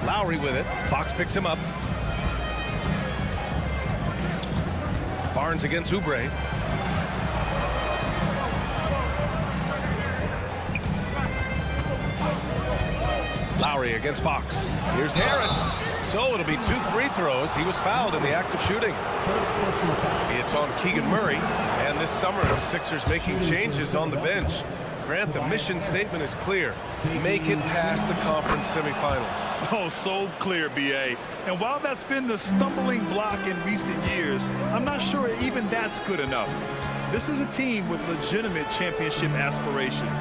Lowry with it. Fox picks him up. Barnes against Oubre. Lowry against Fox. Here's Harris. So it'll be 2 free throws. He was fouled in the act of shooting. It's on Keegan Murray. And this summer, the Sixers making changes on the bench. Grant, the mission statement is clear. Make it past the conference semifinals. Oh, so clear, BA. And while that's been the stumbling block in recent years, I'm not sure even that's good enough. This is a team with legitimate championship aspirations.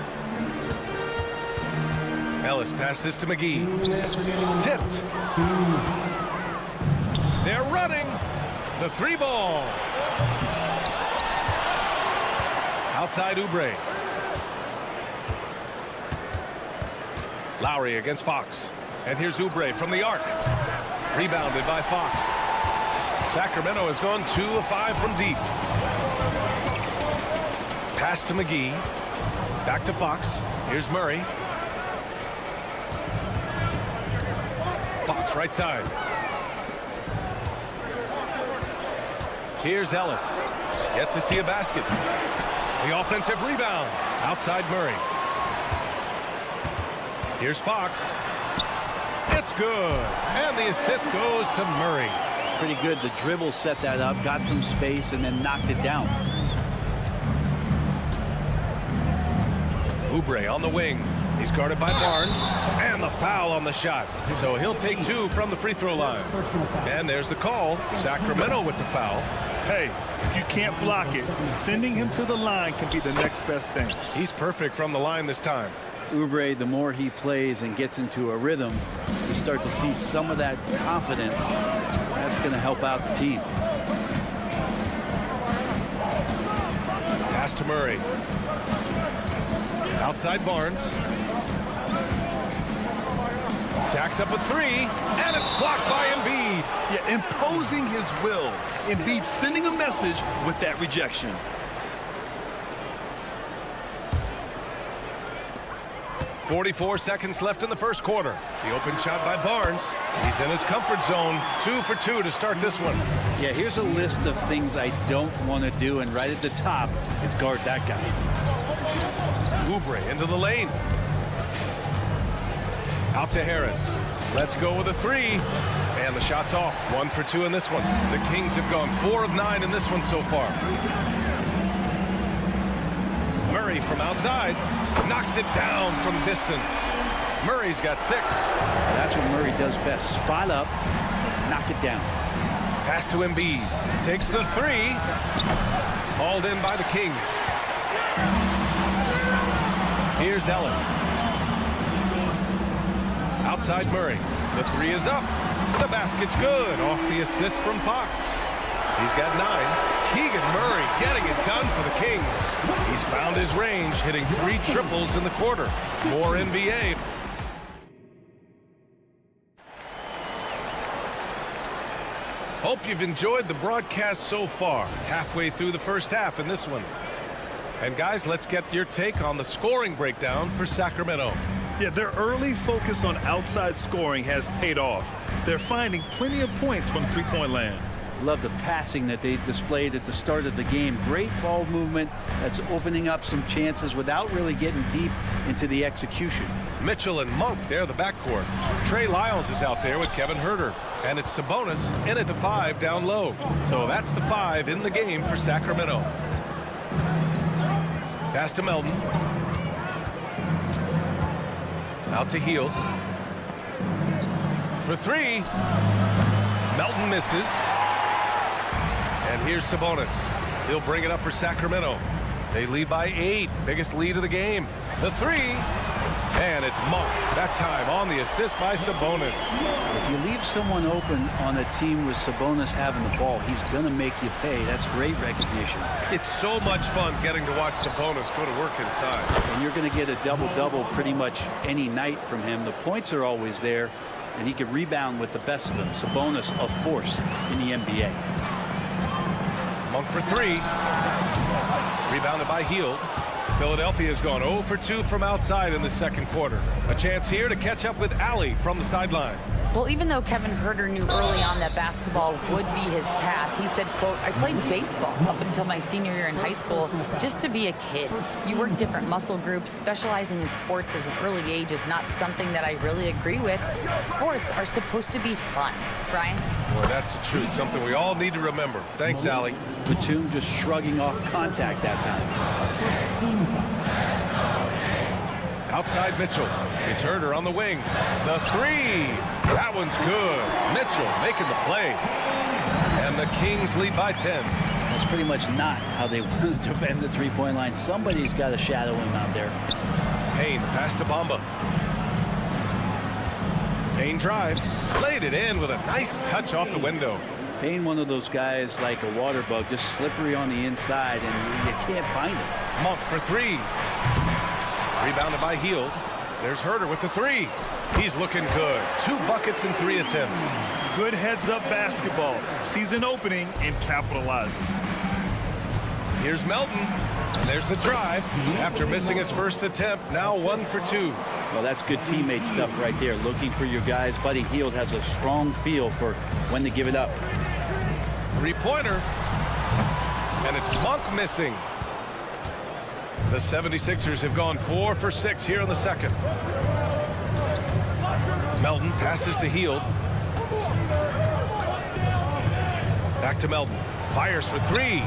Ellis passes to McGee. Tipped. They're running. The 3 ball. Outside Oubre. Lowry against Fox. And here's Oubre from the arc. Rebounded by Fox. Sacramento has gone 2 of 5 from deep. Pass to McGee. Back to Fox. Here's Murray. Fox right side. Here's Ellis. Yet to see a basket. The offensive rebound. Outside Murray. Here's Fox. It's good. And the assist goes to Murray. Pretty good. The dribble set that up, got some space, and then knocked it down. Oubre on the wing. He's guarded by Barnes. And the foul on the shot. So he'll take 2 from the free throw line. And there's the call. Sacramento with the foul. Hey, if you can't block it, sending him to the line can be the next best thing. He's perfect from the line this time. Oubre, the more he plays and gets into a rhythm, you start to see some of that confidence. That's going to help out the team. Pass to Murray. Outside Barnes. Jacks up a 3, and it's blocked by Embiid. Yeah, imposing his will. Embiid sending a message with that rejection. .44 seconds left in the first quarter. The open shot by Barnes. He's in his comfort zone. 2 for 2 to start this one. Yeah, here's a list of things I don't want to do, and right at the top is guard that guy. Oubre into the lane. Out to Harris. Let's go with a 3. And the shot's off. 1 for 2 in this one. The Kings have gone 4 of 9 in this one so far. Murray from outside. Knocks it down from distance. Murray's got 6. That's what Murray does best. Spot up and knock it down. Pass to Embiid. Takes the 3. Hauled in by the Kings. Here's Ellis. Outside Murray. The 3 is up. The basket's good. Off the assist from Fox. He's got 9. Keegan Murray getting it done for the Kings. He's found his range, hitting 3 triples in the quarter. More NBA. Hope you've enjoyed the broadcast so far. Halfway through the first half in this one. And guys, let's get your take on the scoring breakdown for Sacramento. Yeah, their early focus on outside scoring has paid off. They're finding plenty of points from three-point land. Love the passing that they displayed at the start of the game. Great ball movement that's opening up some chances without really getting deep into the execution. Mitchell and Monk, they're the backcourt. Trey Lyles is out there with Kevin Huerter. And it's Sabonis in at the 5 down low. So that's the 5 in the game for Sacramento. Pass to Melton. Out to Hield. For 3. Melton misses. And here's Sabonis. He'll bring it up for Sacramento. They lead by 8. Biggest lead of the game. The 3. And it's Monk. That time on the assist by Sabonis. If you leave someone open on a team with Sabonis having the ball, he's going to make you pay. That's great recognition. It's so much fun getting to watch Sabonis go to work inside. And you're going to get a double-double pretty much any night from him. The points are always there, and he can rebound with the best of them. Sabonis, a force in the NBA. Monk for 3. Rebounded by Hield. Philadelphia's gone 0 for 2 from outside in the second quarter. A chance here to catch up with Allie from the sideline. Well, even though Kevin Huerter knew early on that basketball would be his path, he said, quote, I played baseball up until my senior year in high school just to be a kid. You work different muscle groups. Specializing in sports as an early age is not something that I really agree with. Sports are supposed to be fun. Brian? Boy, that's the truth. Something we all need to remember. Thanks, Allie. Batum just shrugging off contact that time. Outside Mitchell. It's Huerter on the wing. The 3. That one's good. Mitchell making the play. And the Kings lead by 10. That's pretty much not how they want to defend the three-point line. Somebody's got to shadow him out there. Payne pass to Bamba. Payne drives. Laid it in with a nice touch off the window. Payne, one of those guys like a water bug, just slippery on the inside, and you can't find him. Monk for 3. Rebounded by Hield. There's Huerter with the 3. He's looking good. 2 buckets in 3 attempts. Good heads-up basketball. Season opening and capitalizes. Here's Melton. And there's the drive. After missing his first attempt, now 1 for 2. Well, that's good teammate stuff right there. Looking for your guys. Buddy Hield has a strong feel for when to give it up. 3-pointer. And it's Monk missing. The 76ers have gone 4 for 6 here in the second. Melton passes to Hield. Back to Melton. Fires for 3.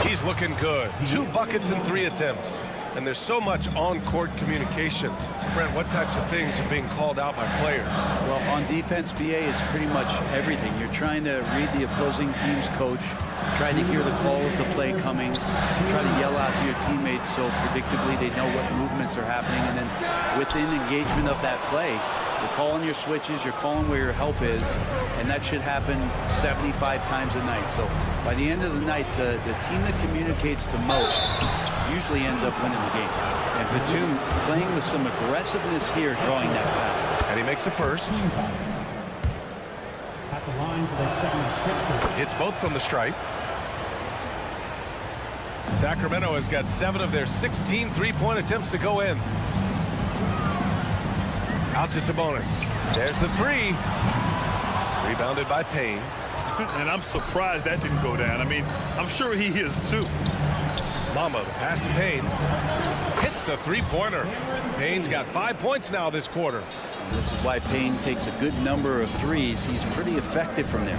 He's looking good. 2 buckets in 3 attempts. And there's so much on-court communication. Brent, what types of things are being called out by players? Well, on defense, BA is pretty much everything. You're trying to read the opposing team's coach, trying to hear the call of the play coming, try to yell out to your teammates so predictably they know what movements are happening. And then within engagement of that play, you're calling your switches, you're calling where your help is, and that should happen 75 times a night. So by the end of the night, the team that communicates the most usually ends up winning the game. And Batum playing with some aggressiveness here, drawing that foul. And he makes the first. At the line for the 76ers. Hits both from the stripe. Sacramento has got 7 of their 16 three-point attempts to go in. Out to Sabonis. There's the 3. Rebounded by Payne. And I'm surprised that didn't go down. I mean, I'm sure he is too. Mamba, the pass to Payne. Hits the 3-pointer. Payne's got 5 points now this quarter. And this is why Payne takes a good number of threes. He's pretty effective from there.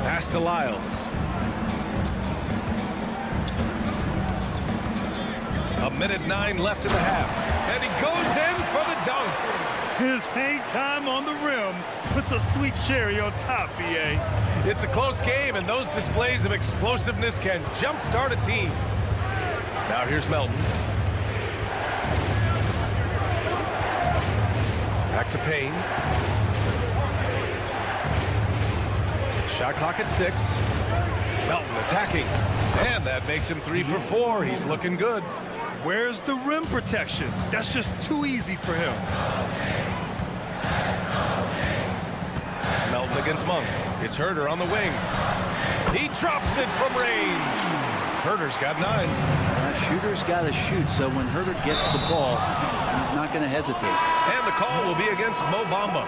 Pass to Lyles. A minute 9 left in the half. And he goes in for the dunk. His hang time on the rim puts a sweet cherry on top, BA. It's a close game, and those displays of explosiveness can jumpstart a team. Now here's Melton. Back to Payne. Shot clock at 6. Melton attacking. And that makes him 3 for 4. He's looking good. Where's the rim protection? That's just too easy for him. Melton against Monk. It's Herder on the wing. He drops it from range. Herder's got 9. Shooter's got to shoot, so when Herder gets the ball, he's not going to hesitate. And the call will be against Mo Bamba.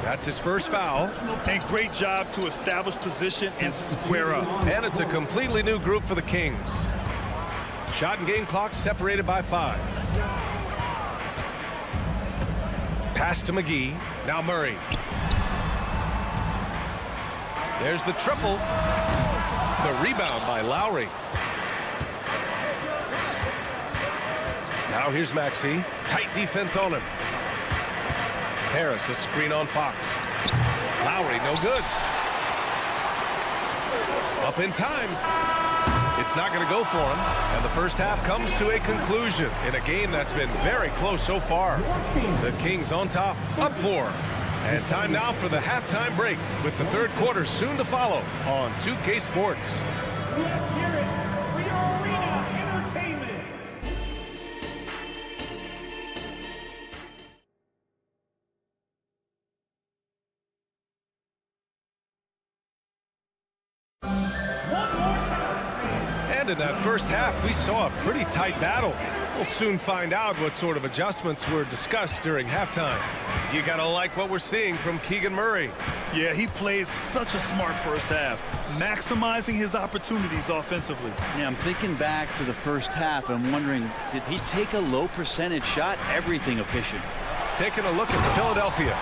That's his first foul. And great job to establish position and square up. And it's a completely new group for the Kings. Shot and game clock separated by 5. Pass to McGee. Now Murray. There's the triple. The rebound by Lowry. Now here's Maxey. Tight defense on him. Harris, a screen on Fox. Lowry, no good. Up in time. It's not going to go for him. And the first half comes to a conclusion in a game that's been very close so far. The Kings on top, up 4. And time now for the halftime break with the third quarter soon to follow on 2K Sports. Let's hear it for your arena entertainment. And in that first half, we saw a pretty tight battle. We'll soon find out what sort of adjustments were discussed during halftime. You gotta like what we're seeing from Keegan Murray. Yeah, he played such a smart first half, maximizing his opportunities offensively. Yeah, I'm thinking back to the first half. I'm wondering, did he take a low percentage shot? Everything efficient. Taking a look at Philadelphia.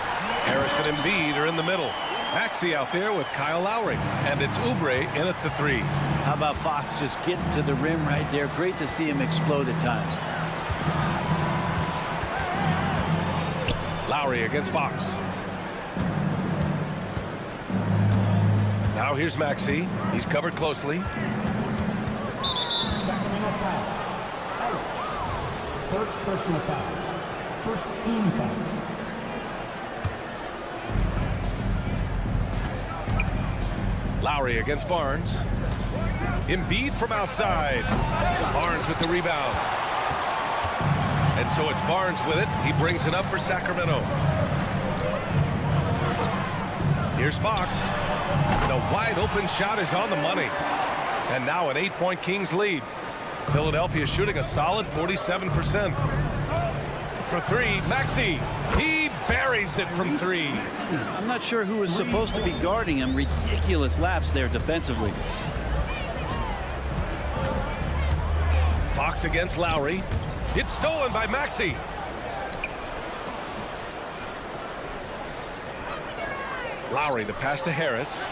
Harris and Embiid are in the middle. Maxey out there with Kyle Lowry. And it's Oubre in at the 3. How about Fox just getting to the rim right there? Great to see him explode at times. Lowry against Fox. Now here's Maxey. He's covered closely. Sacramento foul. Ellis. First personal foul. First team foul. Lowry against Barnes. Embiid from outside. Barnes with the rebound. And so it's Barnes with it. He brings it up for Sacramento. Here's Fox. The wide open shot is on the money. And now an 8-point Kings lead. Philadelphia shooting a solid 47%. For 3, Maxey. He buries it from 3. I'm not sure who was supposed to be guarding him. Ridiculous lapse there defensively. Fox against Lowry. It's stolen by Maxey. Lowry, the pass to Harris.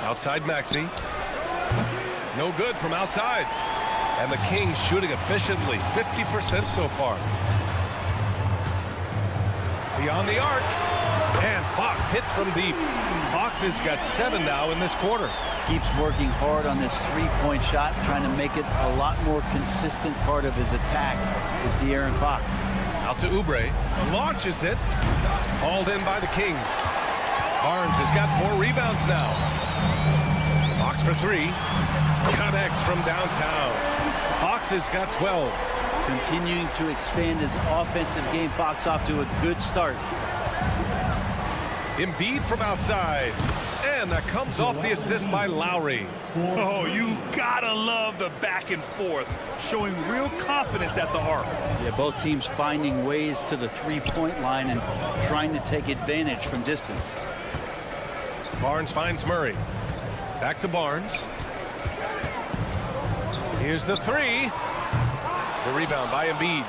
Outside Maxey. No good from outside. And the Kings shooting efficiently, 50% so far. Beyond the arc. And Fox hits from deep. Fox has got 7 now in this quarter. Keeps working hard on this three-point shot, trying to make it a lot more consistent part of his attack is De'Aaron Fox. Out to Oubre. Launches it. Hauled in by the Kings. Barnes has got 4 rebounds now. Fox for 3. Connects from downtown. Fox has got 12. Continuing to expand his offensive game. Fox off to a good start. Embiid from outside. And that comes off the assist by Lowry. Oh, you gotta love the back and forth, showing real confidence at the arc. Yeah, both teams finding ways to the three-point line and trying to take advantage from distance. Barnes finds Murray. Back to Barnes. Here's the 3. The rebound by Embiid.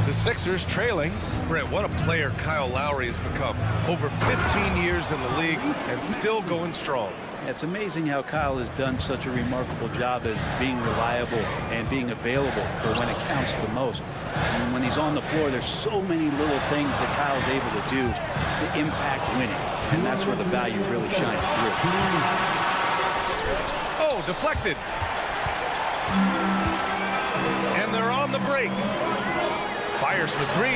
The Sixers trailing. Brent, what a player Kyle Lowry has become. Over 15 years in the league and still going strong. It's amazing how Kyle has done such a remarkable job as being reliable and being available for when it counts the most. And when he's on the floor, there's so many little things that Kyle's able to do to impact winning. And that's where the value really shines through. Oh, deflected. And they're on the break. Fires for 3.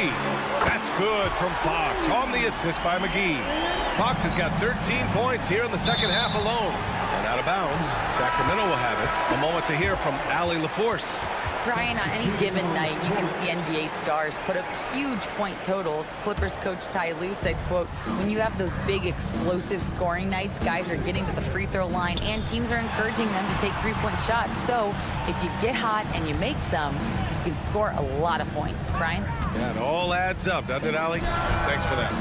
That's good from Fox on the assist by McGee. Fox has got 13 points here in the second half alone. And out of bounds, Sacramento will have it. A moment to hear from Allie LaForce. Brian, on any given night, you can see NBA stars put up huge point totals. Clippers coach Ty Lue said, quote, when you have those big explosive scoring nights, guys are getting to the free throw line and teams are encouraging them to take three-point shots. So if you get hot and you make some, you can score a lot of points. Brian? Yeah, it all adds up, doesn't it, Allie? Thanks for that.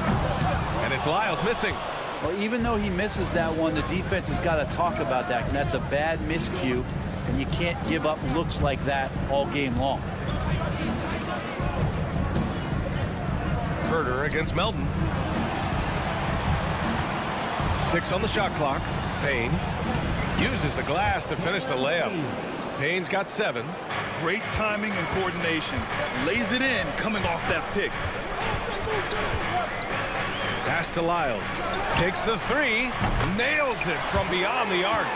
And it's Lyles missing. Well, even though he misses that one, the defense has got to talk about that, and that's a bad miscue, and you can't give up looks like that all game long. Herder against Melton. 6 on the shot clock. Payne uses the glass to finish the layup. Payne's got 7. Great timing and coordination. Lays it in coming off that pick. Pass to Lyles. Takes the 3. Nails it from beyond the arc.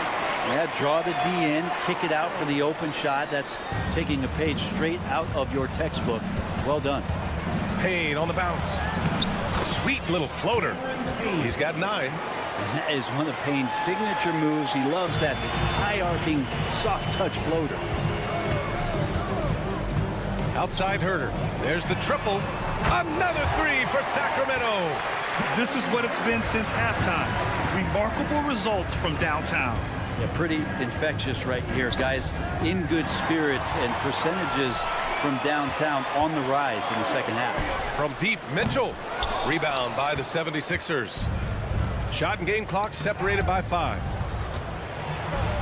Yeah, draw the D in, kick it out for the open shot. That's taking a page straight out of your textbook. Well done. Payne on the bounce. Sweet little floater. He's got 9. And that is one of Payne's signature moves. He loves that high-arcing, soft-touch floater. Outside Herder. There's the triple. Another 3 for Sacramento. This is what it's been since halftime. Remarkable results from downtown. Yeah, pretty infectious right here, guys. In good spirits and percentages from downtown on the rise in the second half. From deep, Mitchell. Rebound by the 76ers. Shot and game clock separated by 5.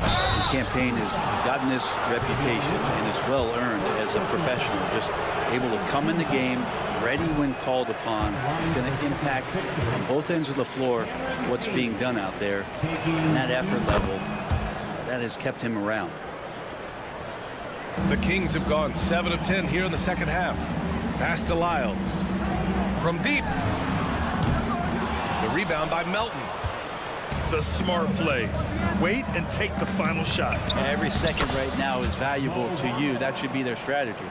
The campaign has gotten this reputation, and it's well earned as a professional. Just able to come in the game, ready when called upon. It's going to impact on both ends of the floor what's being done out there. And that effort level, that has kept him around. The Kings have gone 7 of 10 here in the second half. Pass to Lyles. From deep. The rebound by Melton. The smart play. Wait and take the final shot. Every second right now is valuable to you. That should be their strategy.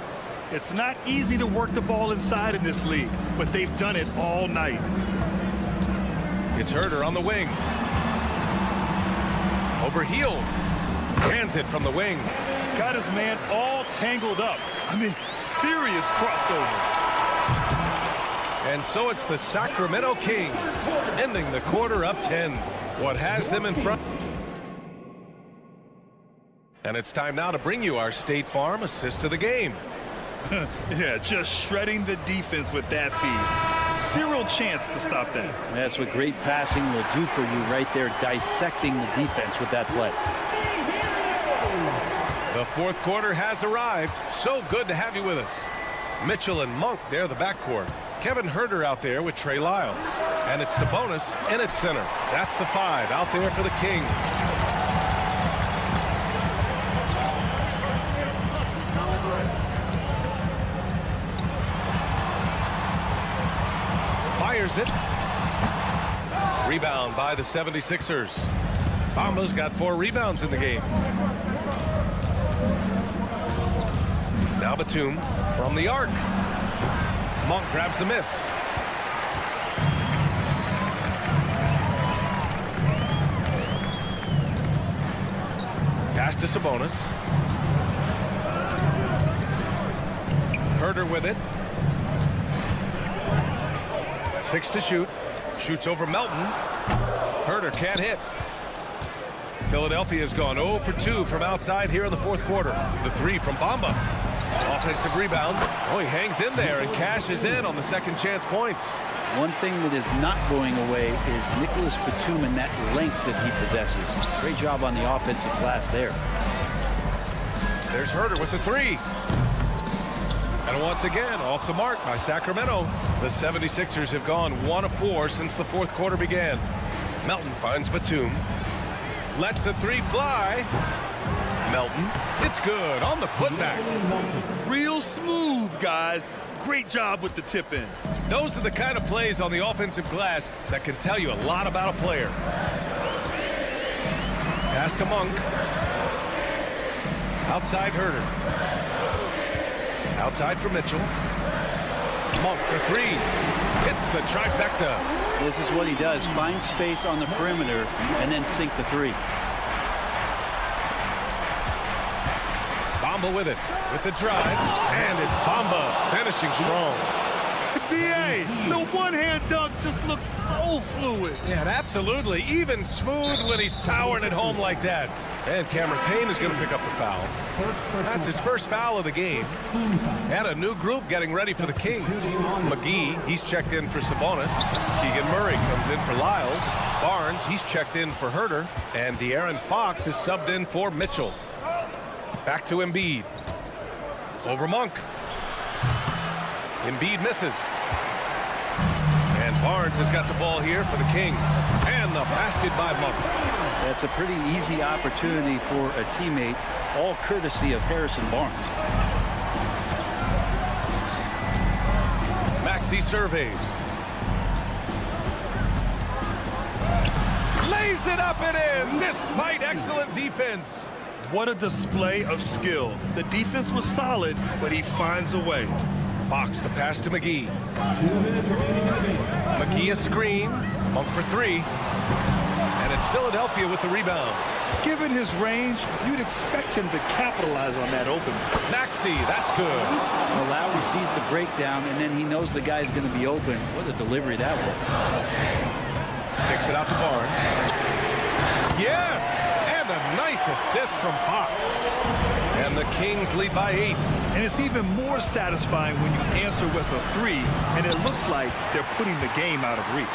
It's not easy to work the ball inside in this league, but they've done it all night. It's Herder on the wing. Over heel. Hands it from the wing. Got his man all tangled up. I mean, serious crossover. And so it's the Sacramento Kings ending the quarter up 10. What has them in front? And it's time now to bring you our State Farm assist of the game. Yeah, just shredding the defense with that feed. Zero chance to stop that. That's what great passing will do for you right there, dissecting the defense with that play. The fourth quarter has arrived. So good to have you with us. Mitchell and Monk, they're the backcourt. Kevin Herder out there with Trey Lyles. And it's Sabonis in its center. That's the 5 out there for the Kings. Fires it. Rebound by the 76ers. Bamba's got 4 rebounds in the game. Now Batum from the arc. Monk grabs the miss. Pass to Sabonis. Herder with it. 6 to shoot. Shoots over Melton. Herder can't hit. Philadelphia's gone 0 for 2 from outside here in the fourth quarter. The 3 from Bamba. Offensive rebound. Oh, he hangs in there and cashes in on the second chance points. One thing that is not going away is Nicholas Batum and that length that he possesses. Great job on the offensive glass there. There's Herder with the 3. And once again, off the mark by Sacramento. The 76ers have gone 1 of 4 since the fourth quarter began. Melton finds Batum. Lets the 3 fly. Melton, it's good on the putback. Real smooth, guys. Great job with the tip in. Those are the kind of plays on the offensive glass that can tell you a lot about a player. Pass to Monk. Outside Herder. Outside for Mitchell. Monk for 3. Hits the trifecta. This is what he does. Find space on the perimeter and then sink the 3. Bamba with it, with the drive, and it's Bamba finishing strong. B.A., the one-hand dunk just looks so fluid. Yeah, absolutely. Even smooth when he's powering it home like that. And Cameron Payne is going to pick up the foul. That's his first foul of the game. And a new group getting ready for the Kings. McGee, he's checked in for Sabonis. Keegan Murray comes in for Lyles. Barnes, he's checked in for Herter. And De'Aaron Fox is subbed in for Mitchell. Back to Embiid. Over Monk. Embiid misses. And Barnes has got the ball here for the Kings. And the basket by Monk. That's a pretty easy opportunity for a teammate, all courtesy of Harrison Barnes. Maxey surveys. Lays it up and in, despite excellent defense. What a display of skill. The defense was solid, but he finds a way. Fox the pass to McGee. McGee a screen. Monk for three. And it's Philadelphia with the rebound. Given his range, you'd expect him to capitalize on that opening. Maxey, that's good. Well, Lowry sees the breakdown, and then he knows the guy's going to be open. What a delivery that was. Kicks it out to Barnes. Yes! And a nice assist from Fox. And the Kings lead by 8. And it's even more satisfying when you answer with a three, and it looks like they're putting the game out of reach.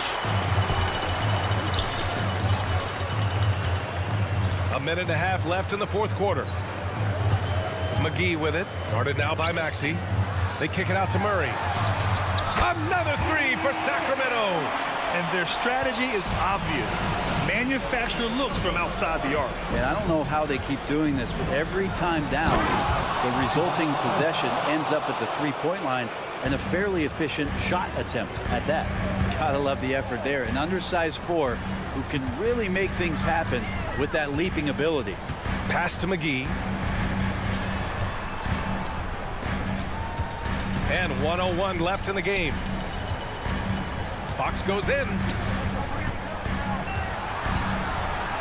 A minute and a half left in the fourth quarter. McGee with it. Guarded now by Maxey. They kick it out to Murray. Another three for Sacramento. And their strategy is obvious. Manufacture looks from outside the arc. And I don't know how they keep doing this, but every time down, the resulting possession ends up at the three-point line and a fairly efficient shot attempt at that. Gotta love the effort there. An undersized four who can really make things happen with that leaping ability. Pass to McGee. And 1:01 left in the game. Fox goes in.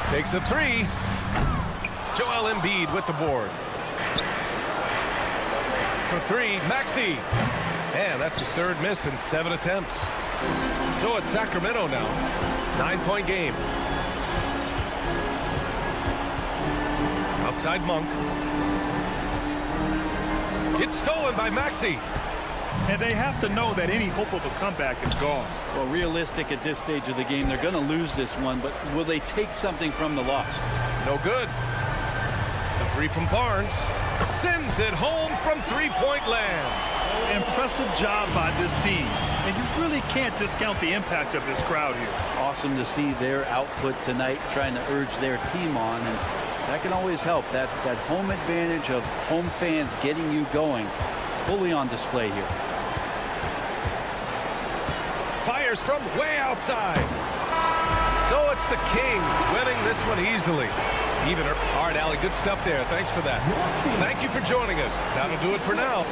Takes a three. Joel Embiid with the board. For three, Maxey. And that's his third miss in 7 attempts. So it's Sacramento now. 9-point game. Outside Monk. It's stolen by Maxey. And they have to know that any hope of a comeback is gone. Well, realistic at this stage of the game, they're going to lose this one, but will they take something from the loss? No good. The three from Barnes. Sends it home from three-point land. Impressive job by this team. And you really can't discount the impact of this crowd here. Awesome to see their output tonight, trying to urge their team on, and that can always help. That home advantage of home fans getting you going, fully on display here. Fires from way outside. So it's the Kings winning this one easily. Even all right, Allie, good stuff there. Thanks for that. Thank you for joining us. That'll do it for now.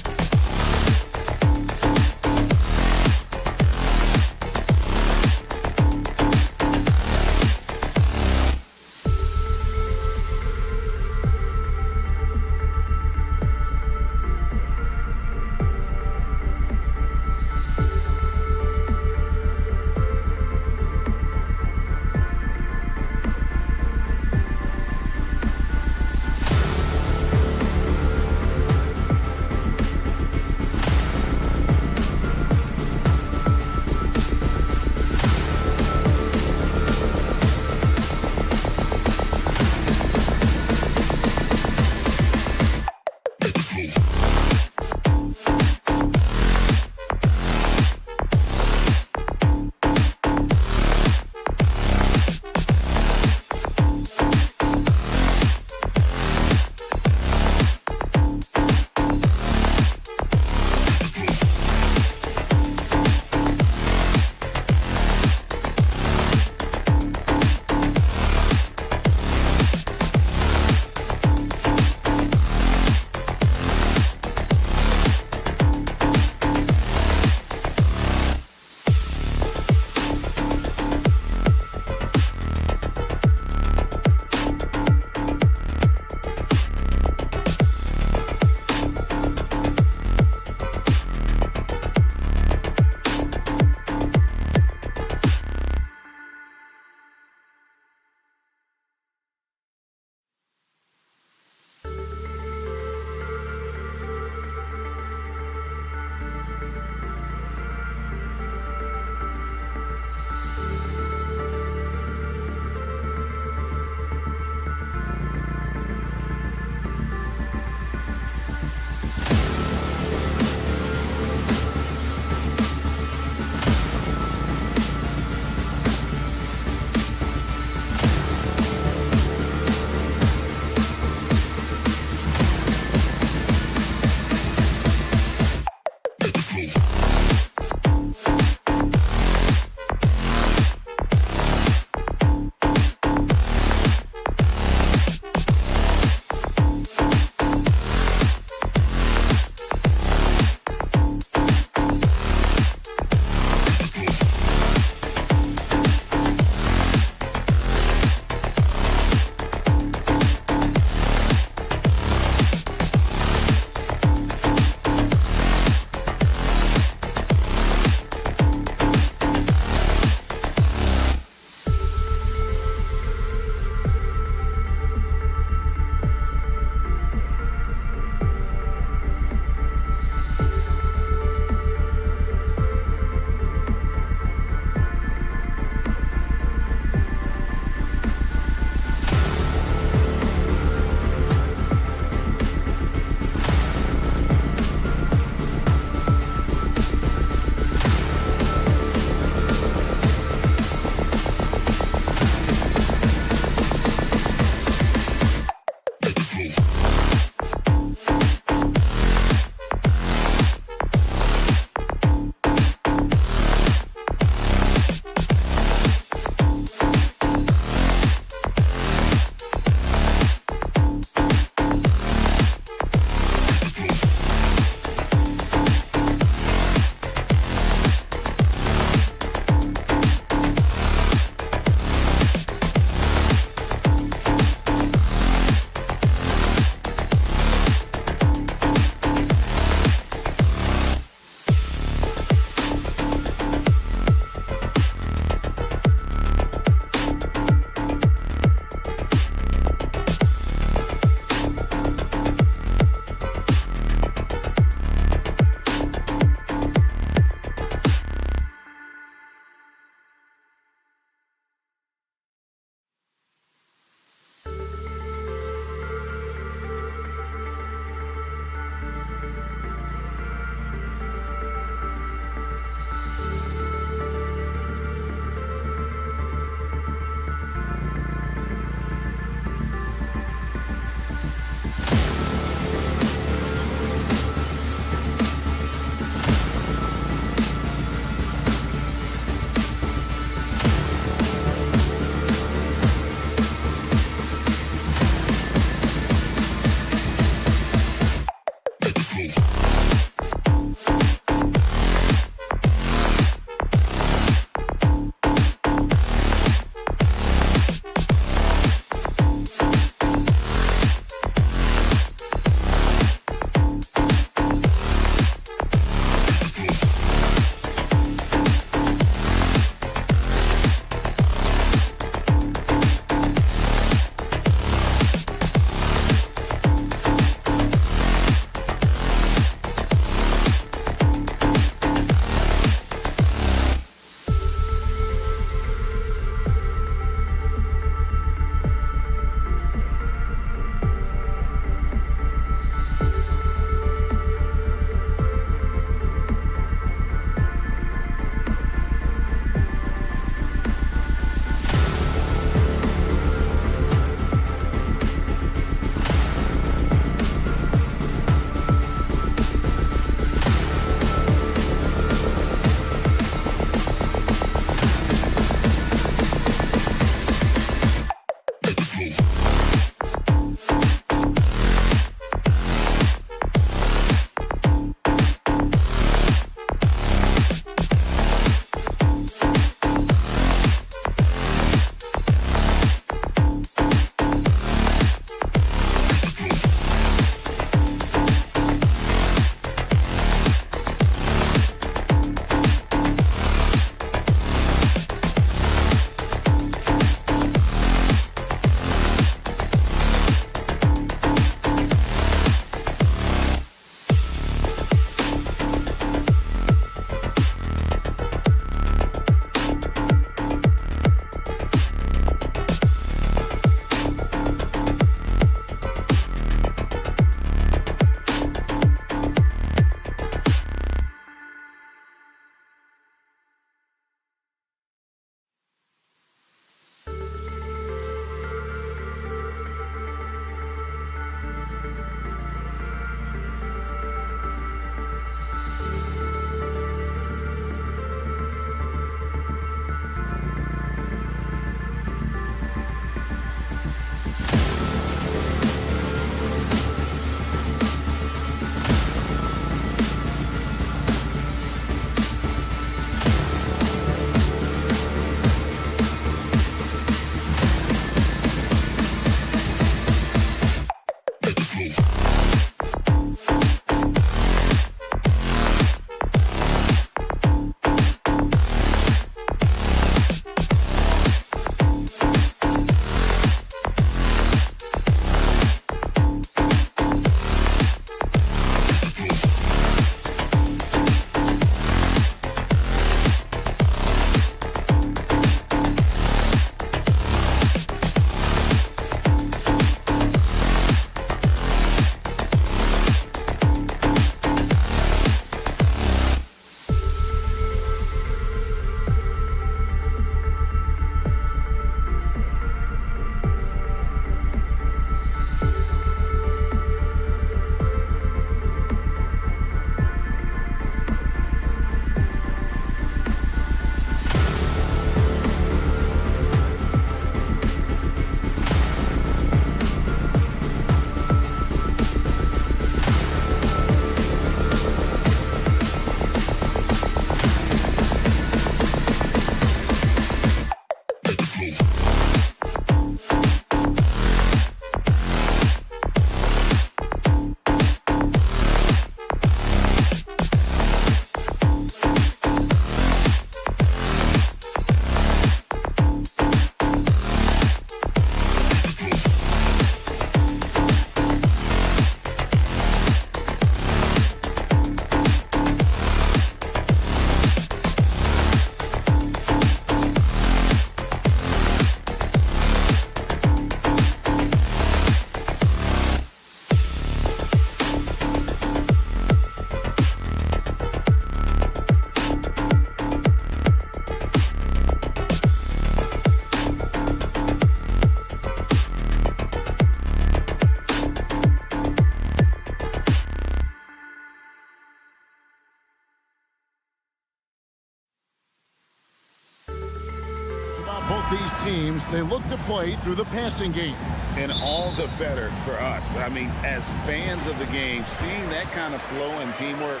teams, they look to play through the passing game. And all the better for us. I mean, as fans of the game, seeing that kind of flow and teamwork,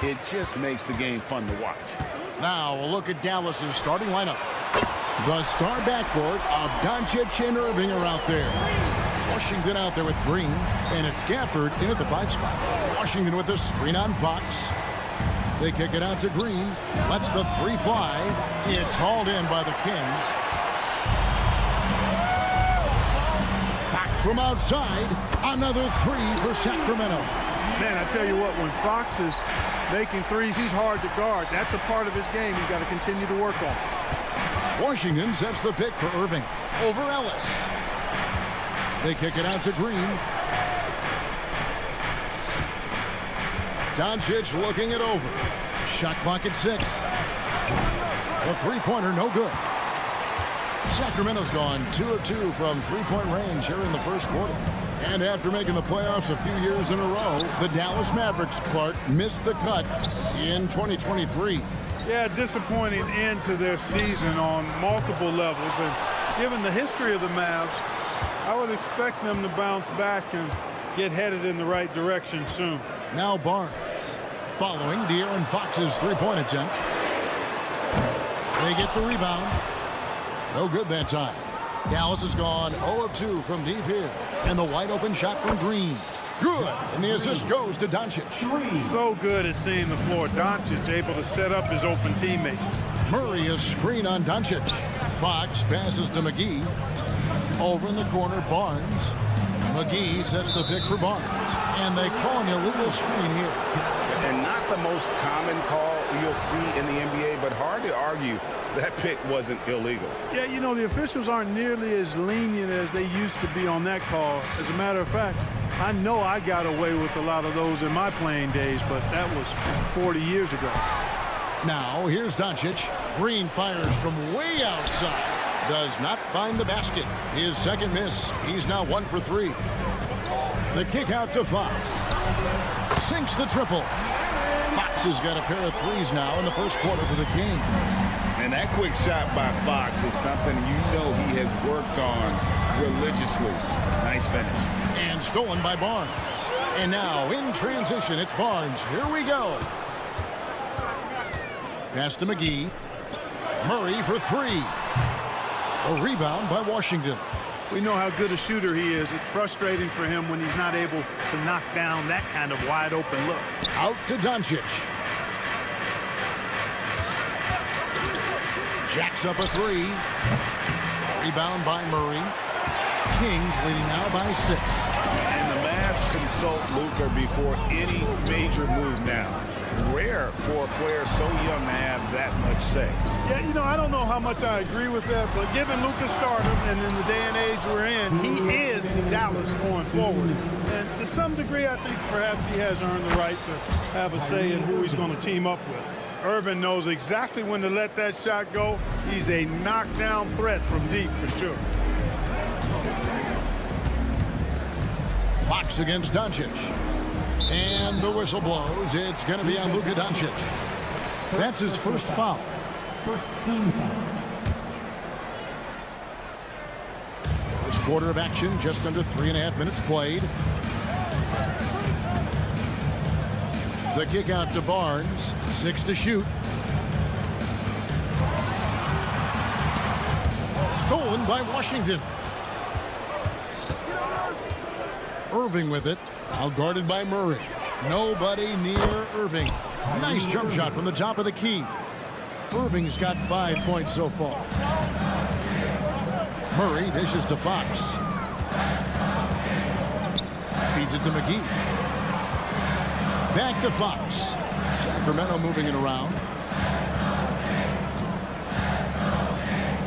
it just makes the game fun to watch. Now a look at Dallas's starting lineup. The star backcourt of Doncic and Irving are out there. Washington out there with Green, and it's Gafford in at the 5 spot. Washington with the screen on Fox. They kick it out to Green. Lets the 3 fly. It's hauled in by the Kings. Fox from outside. Another 3 for Sacramento. Man, I tell you what, when Fox is making threes, he's hard to guard. That's a part of his game he's got to continue to work on. Washington sets the pick for Irving over Ellis. They kick it out to Green. Doncic looking it over. Shot clock at 6. The three-pointer no good. Sacramento's gone 2 of 2 from three-point range here in the first quarter. And after making the playoffs a few years in a row, the Dallas Mavericks, Clark, missed the cut in 2023. Yeah, disappointing end to their season on multiple levels. And given the history of the Mavs, I would expect them to bounce back and get headed in the right direction soon. Now Barnes, following De'Aaron Fox's three-point attempt. They get the rebound. No good that time. Dallas has gone 0 of 2 from deep here. And the wide-open shot from Green. Good. And the assist goes to Doncic. So good at seeing the floor. Doncic able to set up his open teammates. Murray a screen on Doncic. Fox passes to McGee. Over in the corner, Barnes. McGee sets the pick for Barnes. And they call an illegal screen here. And not the most common call you'll see in the NBA, but hard to argue that pick wasn't illegal. Yeah, you know, the officials aren't nearly as lenient as they used to be on that call. As a matter of fact, I know I got away with a lot of those in my playing days, but that was 40 years ago. Now, here's Doncic. Green fires from way outside. Does not find the basket. His second miss. He's now 1 for 3. The kick out to Fox. Sinks the triple. Fox has got a pair of threes now in the first quarter for the Kings. And that quick shot by Fox is something you know he has worked on religiously. Nice finish. And stolen by Barnes. And now in transition, it's Barnes. Here we go. Pass to McGee. Murray for 3. A rebound by Washington. We know how good a shooter he is. It's frustrating for him when he's not able to knock down that kind of wide open look. Out to Doncic. Jacks up a 3. Rebound by Murray. Kings leading now by 6. And the Mavs consult Luka before any major move now. Rare for a player so young to have that much say. Yeah, you know, I don't know how much I agree with that, but given Luka's stardom and in the day and age we're in, he is Dallas going forward. And to some degree, I think perhaps he has earned the right to have a say in who he's going to team up with. Irvin knows exactly when to let that shot go. He's a knockdown threat from deep for sure. Fox against Doncic. And the whistle blows. It's going to be on Luka Doncic. That's his first foul. First team foul. First quarter of action, just under 3.5 minutes played. The kick out to Barnes. 6 to shoot. Stolen by Washington. Irving with it. Out guarded by Murray. Nobody near Irving. Nice jump shot from the top of the key. Irving's got 5 points so far. Murray dishes to Fox. Feeds it to McGee. Back to Fox. Sacramento moving it around.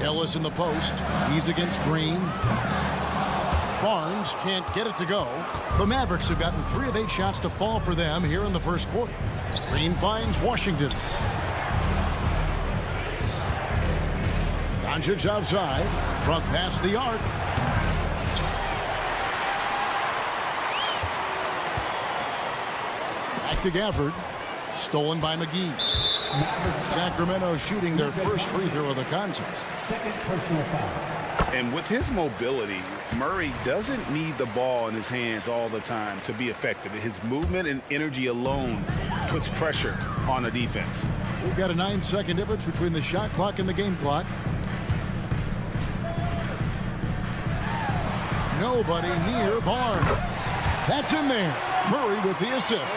Ellis in the post. He's against Green. Barnes can't get it to go. The Mavericks have gotten 3 of 8 shots to fall for them here in the first quarter. Green finds Washington. Doncic outside. Front past the arc. Back to Gafford. Stolen by McGee. Sacramento shooting their first free throw of the contest. Second personal foul. And with his mobility, Murray doesn't need the ball in his hands all the time to be effective. His movement and energy alone puts pressure on the defense. We've got a 9-second difference between the shot clock and the game clock. Nobody near Barnes. That's in there. Murray with the assist.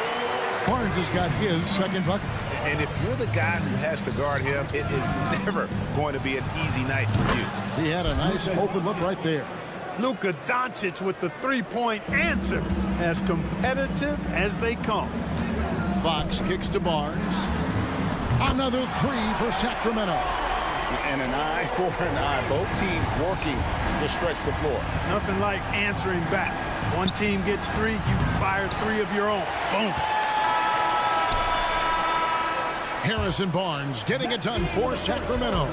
Barnes has got his second bucket. And if you're the guy who has to guard him, it is never going to be an easy night for you. He had a nice open look right there. Luka Doncic with the three-point answer. As competitive as they come. Fox kicks to Barnes. Another three for Sacramento. And an eye for an eye. Both teams working to stretch the floor. Nothing like answering back. One team gets three, you fire three of your own. Boom. Harrison Barnes getting it done for Sacramento.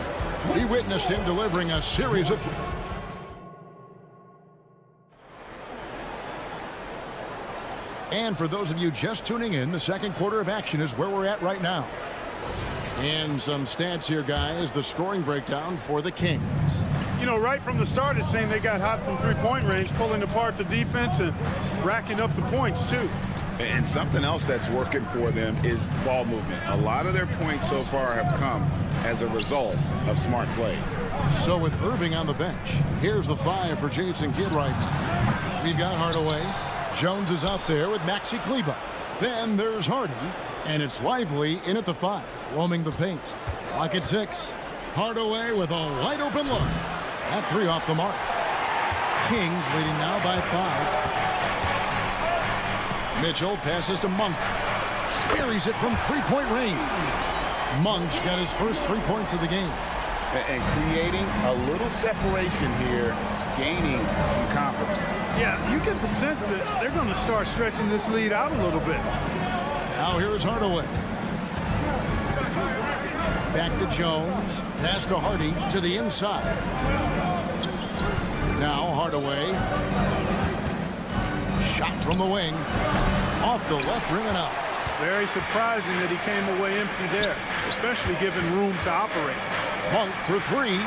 We witnessed him delivering a series of... And for those of you just tuning in, the second quarter of action is where we're at right now. And some stats here, guys. The scoring breakdown for the Kings. You know, right from the start, it seemed they got hot from three-point range, pulling apart the defense and racking up the points, too. And something else that's working for them is ball movement. A lot of their points so far have come as a result of smart plays. So with Irving on the bench, here's the 5 for Jason Kidd right now. We've got Hardaway. Jones is out there with Maxi Kleber. Then there's Hardy. And it's Lively in at the 5, roaming the paint. Clock at 6. Hardaway with a wide open look. That 3 off the mark. Kings leading now by 5. Mitchell passes to Monk. Carries it from three-point range. Monk's got his first 3 points of the game. And creating a little separation here, gaining some confidence. Yeah, you get the sense that they're going to start stretching this lead out a little bit. Now here's Hardaway. Back to Jones. Pass to Hardy to the inside. Now Hardaway. Shot from the wing. Off the left rim and out. Very surprising that he came away empty there, especially given room to operate. Monk for 3.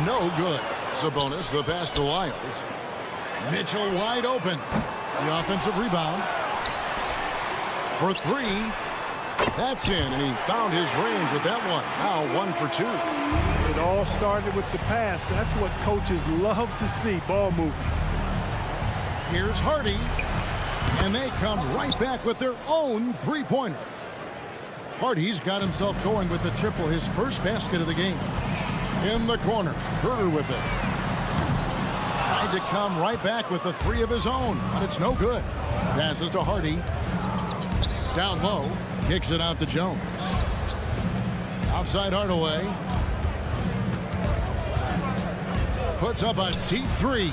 No good. Sabonis, the pass to Lyles. Mitchell wide open. The offensive rebound. For 3. That's in, and he found his range with that one. Now 1 for 2. It all started with the pass. That's what coaches love to see, ball movement. Here's Hardy, and they come right back with their own three-pointer. Hardy's got himself going with the triple, his first basket of the game. In the corner, Herter with it. Tried to come right back with the 3 of his own, but it's no good. Passes to Hardy. Down low, kicks it out to Jones. Outside Hardaway. Puts up a deep 3.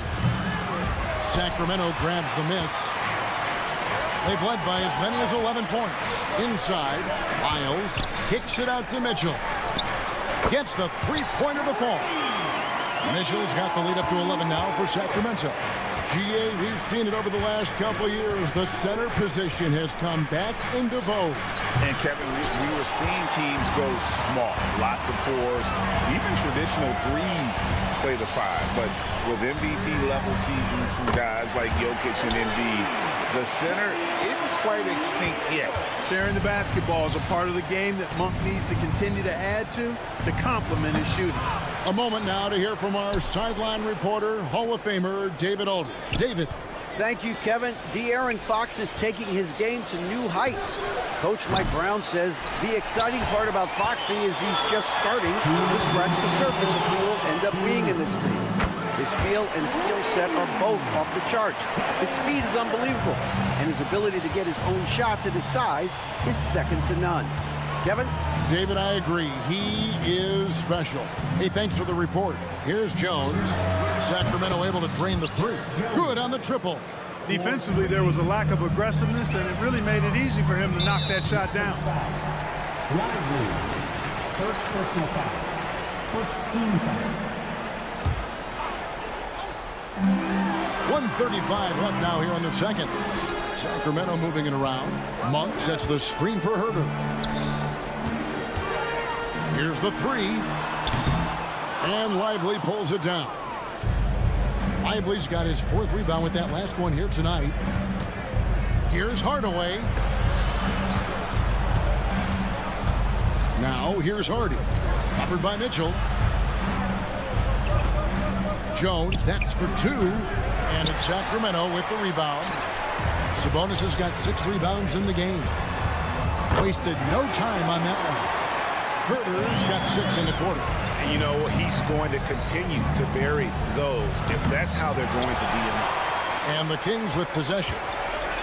Sacramento grabs the miss. They've led by as many as 11 points. Inside, Lyles kicks it out to Mitchell. Gets the three-pointer to fall. Mitchell's got the lead up to 11 now for Sacramento. GA, we've seen it over the last couple of years. The center position has come back into vogue. And Kevin, we were seeing teams go small. Lots of 4s, even traditional 3s play the 5. But with MVP-level seasons from guys like Jokic and Embiid, the center isn't quite extinct yet. Sharing the basketball is a part of the game that Monk needs to continue to add to complement his shooting. A moment now to hear from our sideline reporter, Hall of Famer David Aldridge. David. Thank you, Kevin. De'Aaron Fox is taking his game to new heights. Coach Mike Brown says the exciting part about Foxy is he's just starting to scratch the surface of who will end up being in this league. His feel and skill set are both off the charts. His speed is unbelievable, and his ability to get his own shots at his size is second to none. Kevin? David, I agree. He is special. Hey, thanks for the report. Here's Jones. Sacramento able to drain the 3. Good on the triple. Defensively, there was a lack of aggressiveness, and it really made it easy for him to knock that shot down. Lively. First personal foul. First team foul. 1:35 left now here in the second. Sacramento moving it around. Monk sets the screen for Herter. Here's the three. And Lively pulls it down. Lively's got his 4th rebound with that last one here tonight. Here's Hardaway. Now here's Hardy. Covered by Mitchell. Jones, that's for 2. And it's Sacramento with the rebound. Sabonis has got 6 rebounds in the game. Wasted no time on that one. Herter's got 6 in the quarter. And you know, he's going to continue to bury those if that's how they're going to be in. And the Kings with possession.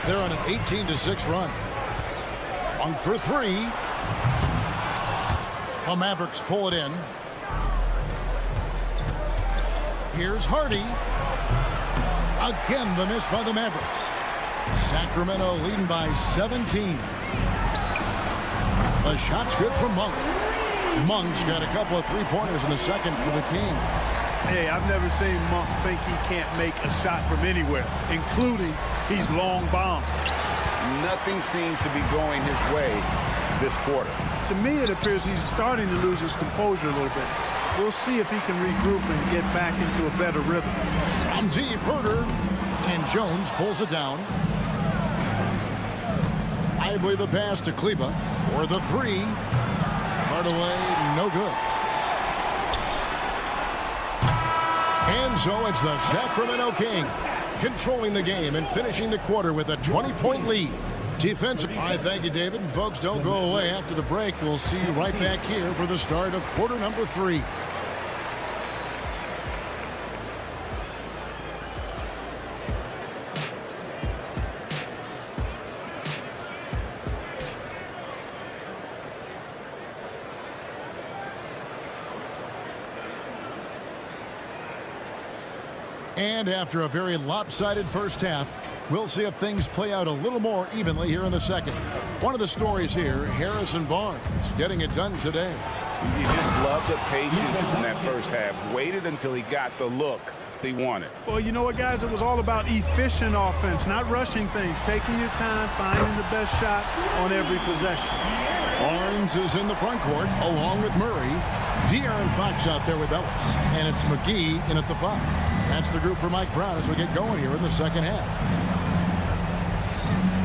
They're on an 18-6 run. 1 for 3. The Mavericks pull it in. Here's Hardy. Again, the miss by the Mavericks. Sacramento leading by 17. The shot's good from Monk. Monk's got a couple of 3-pointers in the second for the Kings. Hey, I've never seen Monk think he can't make a shot from anywhere, including these long bombs. Nothing seems to be going his way this quarter. To me, it appears he's starting to lose his composure a little bit. We'll see if he can regroup and get back into a better rhythm. From deep, Herter. And Jones pulls it down. Lively the pass to Kleba. For the 3. Hardaway, no good. And so it's the Sacramento Kings controlling the game and finishing the quarter with a 20-point lead. Defensive. All right, thank you, David. And folks, don't go away after the break. We'll see you right back here for the start of quarter number 3. And after a very lopsided first half, we'll see if things play out a little more evenly here in the second. One of the stories here, Harrison Barnes getting it done today. You just love the patience in that first half. Waited until he got the look he wanted. Well, you know what, guys? It was all about efficient offense, not rushing things, taking your time, finding the best shot on every possession. Barnes is in the front court along with Murray. De'Aaron Fox out there with Ellis. And it's McGee in at the 5. That's the group for Mike Brown as we get going here in the second half.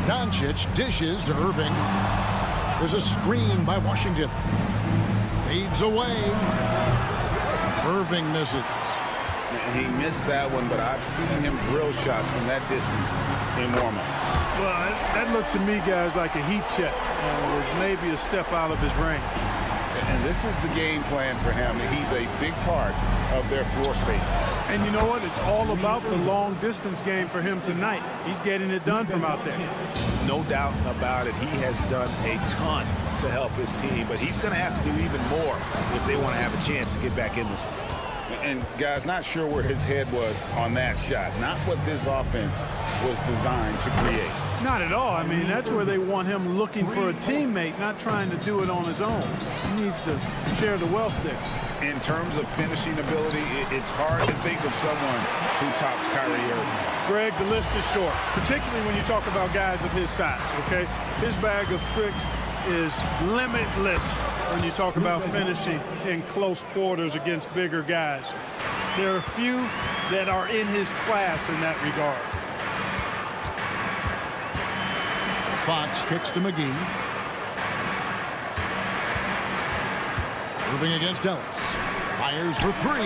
Doncic dishes to Irving. There's a screen by Washington. Fades away. Irving misses. He missed that one, but I've seen him drill shots from that distance in warm-up. Well, that looked to me, guys, like a heat check. With maybe a step out of his range. And this is the game plan for him. He's a big part of their floor space. And you know what? It's all about the long-distance game for him tonight. He's getting it done from out there. No doubt about it. He has done a ton to help his team, but he's going to have to do even more if they want to have a chance to get back in this one. And, guys, not sure where his head was on that shot. Not what this offense was designed to create. Not at all. I mean, that's where they want him looking for a teammate, not trying to do it on his own. He needs to share the wealth there. In terms of finishing ability, it's hard to think of someone who tops Kyrie Irving. Greg, the list is short, particularly when you talk about guys of his size, okay? His bag of tricks is limitless when you talk about finishing in close quarters against bigger guys. There are few that are in his class in that regard. Fox kicks to McGee. Irving against Ellis. Fires for 3.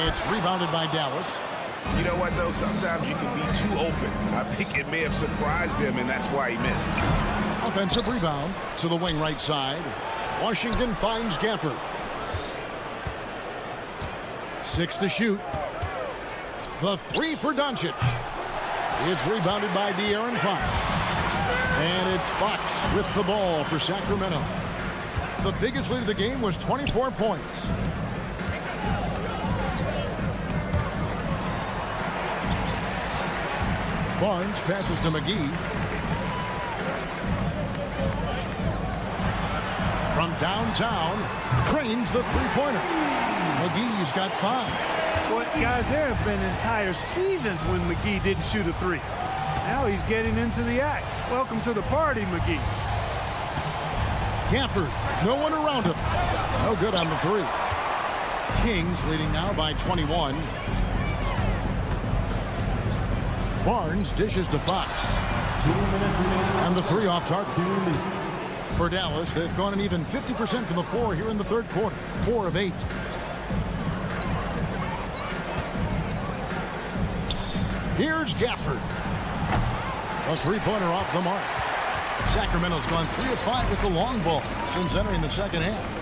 It's rebounded by Dallas. You know what, though? Sometimes you can be too open. I think it may have surprised him, and that's why he missed. Offensive rebound to the wing right side. Washington finds Gafford. 6 to shoot. The 3 for Doncic. It's rebounded by De'Aaron Fox. And it's Fox with the ball for Sacramento. The biggest lead of the game was 24 points. Barnes passes to McGee. From downtown, trains the three-pointer. McGee's got 5. Well, guys, there have been entire seasons when McGee didn't shoot a 3. Now he's getting into the act. Welcome to the party, McGee. Gafford, no one around him. No good on the three. Kings leading now by 21. Barnes dishes to Fox. 2 minutes remaining. And the three off target. 2 minutes. For Dallas, they've gone an even 50% from the floor here in the third quarter. 4 of 8. Here's Gafford. A three-pointer off the mark. Sacramento's gone 3 of 5 with the long ball since entering the second half.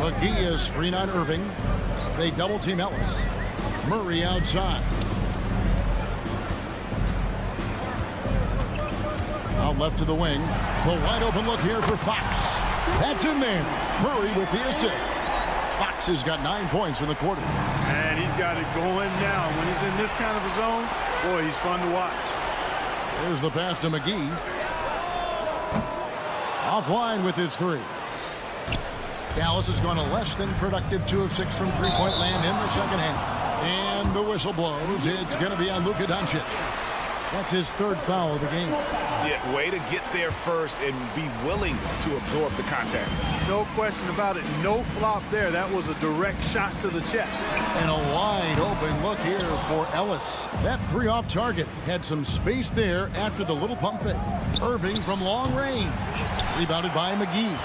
McGee is screen on Irving. They double-team Ellis. Murray outside. Out left to the wing. The wide-open look here for Fox. That's in there. Murray with the assist. Fox has got 9 points in the quarter. And he's got it going now. When he's in this kind of a zone, boy, he's fun to watch. There's the pass to McGee. Offline with his three. Dallas has gone a less than productive 2 of 6 from three-point land in the second half. And the whistle blows. It's going to be on Luka Doncic. That's his third foul of the game. Yeah, way to get there first and be willing to absorb the contact. No question about it. No flop there. That was a direct shot to the chest. And a wide open look here for Ellis. That three off target had some space there after the little pump fake. Irving from long range. Rebounded by McGee.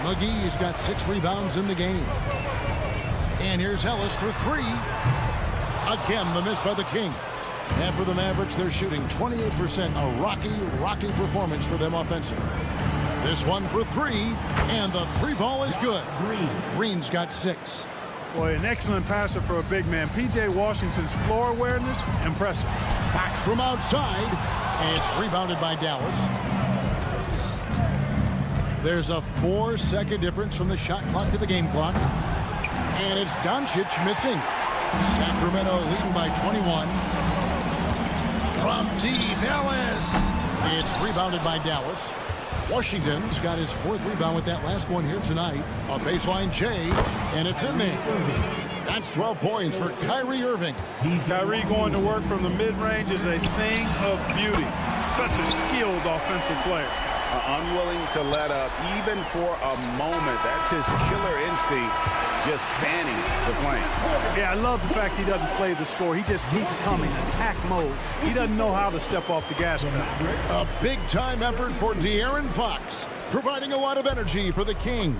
McGee's got 6 rebounds in the game. And here's Ellis for 3. Again, the miss by the Kings. And for the Mavericks, they're shooting 28%. A rocky performance for them offensively. This one for 3, and the 3 ball is good. Green's got 6. Boy, an excellent passer for a big man. P.J. Washington's floor awareness, impressive. Fox from outside, and it's rebounded by Dallas. There's a 4-second difference from the shot clock to the game clock. And it's Doncic missing. Sacramento leading by 21. From deep, Ellis. It's rebounded by Dallas. Washington's got his 4th rebound with that last one here tonight. A baseline J, and it's in there. That's 12 points for Kyrie Irving. Kyrie going to work from the mid-range is a thing of beauty. Such a skilled offensive player. Unwilling to let up even for a moment. That's his killer instinct, just fanning the flame. Yeah, I love the fact he doesn't play the score. He just keeps coming, attack mode. He doesn't know how to step off the gas pedal. A big-time effort for De'Aaron Fox, providing a lot of energy for the King.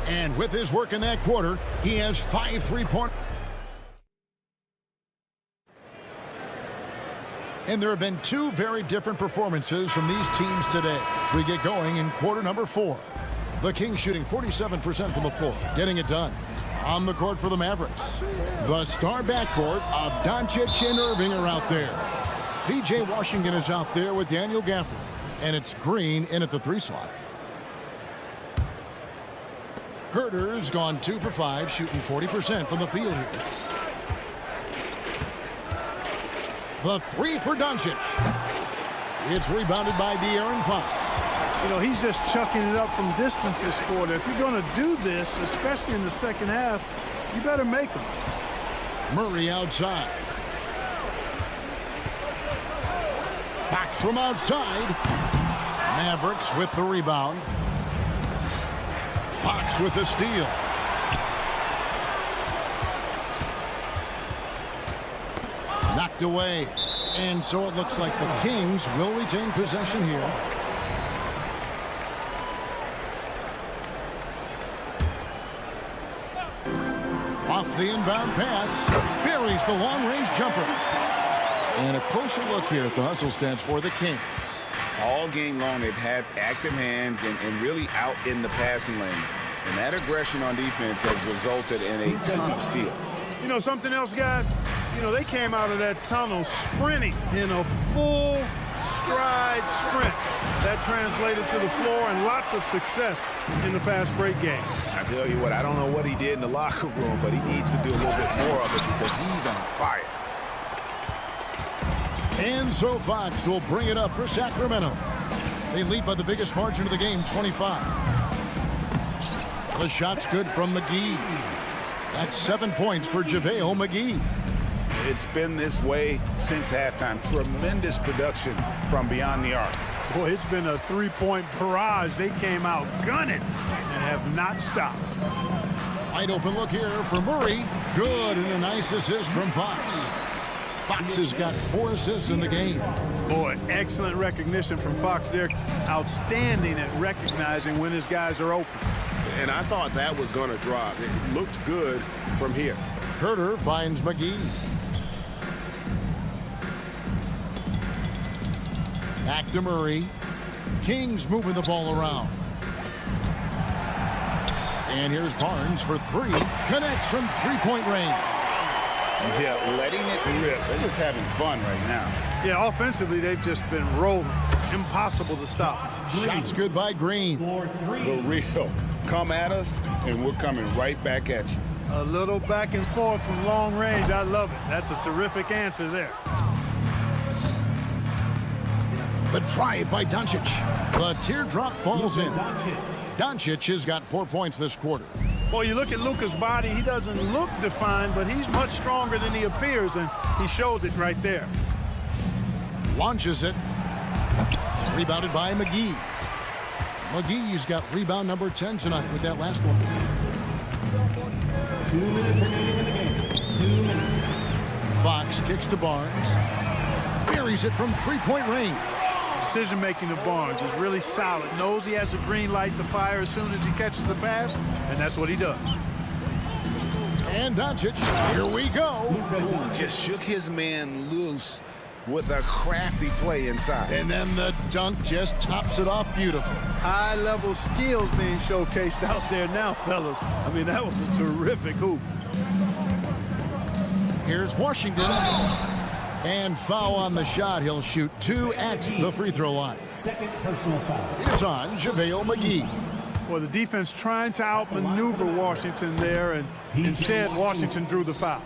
And with his work in that quarter, he has 5 3-point. And there have been 2 very different performances from these teams today as we get going in quarter number 4. The Kings shooting 47% from the floor, getting it done. On the court for the Mavericks, the star backcourt of Doncic and Irving are out there. P.J. Washington is out there with Daniel Gafford, and it's Green in at the 3 slot. Herter's gone 2 for 5, shooting 40% from the field here. The 3 for Doncic. It's rebounded by De'Aaron Fox. You know, he's just chucking it up from distance this quarter. If you're going to do this, especially in the second half, you better make them. Murray outside. Fox from outside. Mavericks with the rebound. Fox with the steal. Knocked away. And so it looks like the Kings will retain possession here. Off the inbound pass. Buries the long-range jumper. And a closer look here at the hustle stats for the Kings. All game long, they've had active hands and really out in the passing lanes. And that aggression on defense has resulted in a ton of steals. You know something else, guys? You know, they came out of that tunnel sprinting in a full stride sprint. That translated to the floor and lots of success in the fast break game. I tell you what, I don't know what he did in the locker room, but he needs to do a little bit more of it because he's on fire. And so Fox will bring it up for Sacramento. They lead by the biggest margin of the game, 25. The shot's good from McGee. That's 7 points for JaVale McGee. It's been this way since halftime. Tremendous production from beyond the arc. Boy, it's been a three-point barrage. They came out gunning and have not stopped. Wide open look here for Murray. Good, and a nice assist from Fox. Fox has got 4 assists in the game. Boy, excellent recognition from Fox there. Outstanding at recognizing when his guys are open. And I thought that was going to drop. It looked good from here. Herter finds McGee. Back to Murray. Kings moving the ball around. And here's Barnes for 3. Connects from three-point range. Yeah, letting it rip. They're just having fun right now. Yeah, offensively, they've just been rolling. Impossible to stop. Shots good by Green. The real. Come at us, and we're coming right back at you. A little back and forth from long range. I love it. That's a terrific answer there. The drive by Doncic. The teardrop falls in. Doncic has got 4 points this quarter. Boy, you look at Luka's body, he doesn't look defined, but he's much stronger than he appears, and he showed it right there. Launches it. Rebounded by McGee. McGee's got rebound number 10 tonight with that last one. 2 minutes remaining in the game. 2 minutes. Fox kicks to Barnes. Buries it from three-point range. Decision-making of Barnes is really solid. Knows he has the green light to fire as soon as he catches the pass, and that's what he does. And Doncic, here we go. He just shook his man loose with a crafty play inside. And then the dunk just tops it off beautiful. High-level skills being showcased out there now, fellas. I mean, that was a terrific hoop. Here's Washington. And foul on the shot. He'll shoot 2 at the free throw line. Second personal foul. It's on JaVale McGee. Well, the defense trying to outmaneuver Washington there, and instead Washington drew the foul.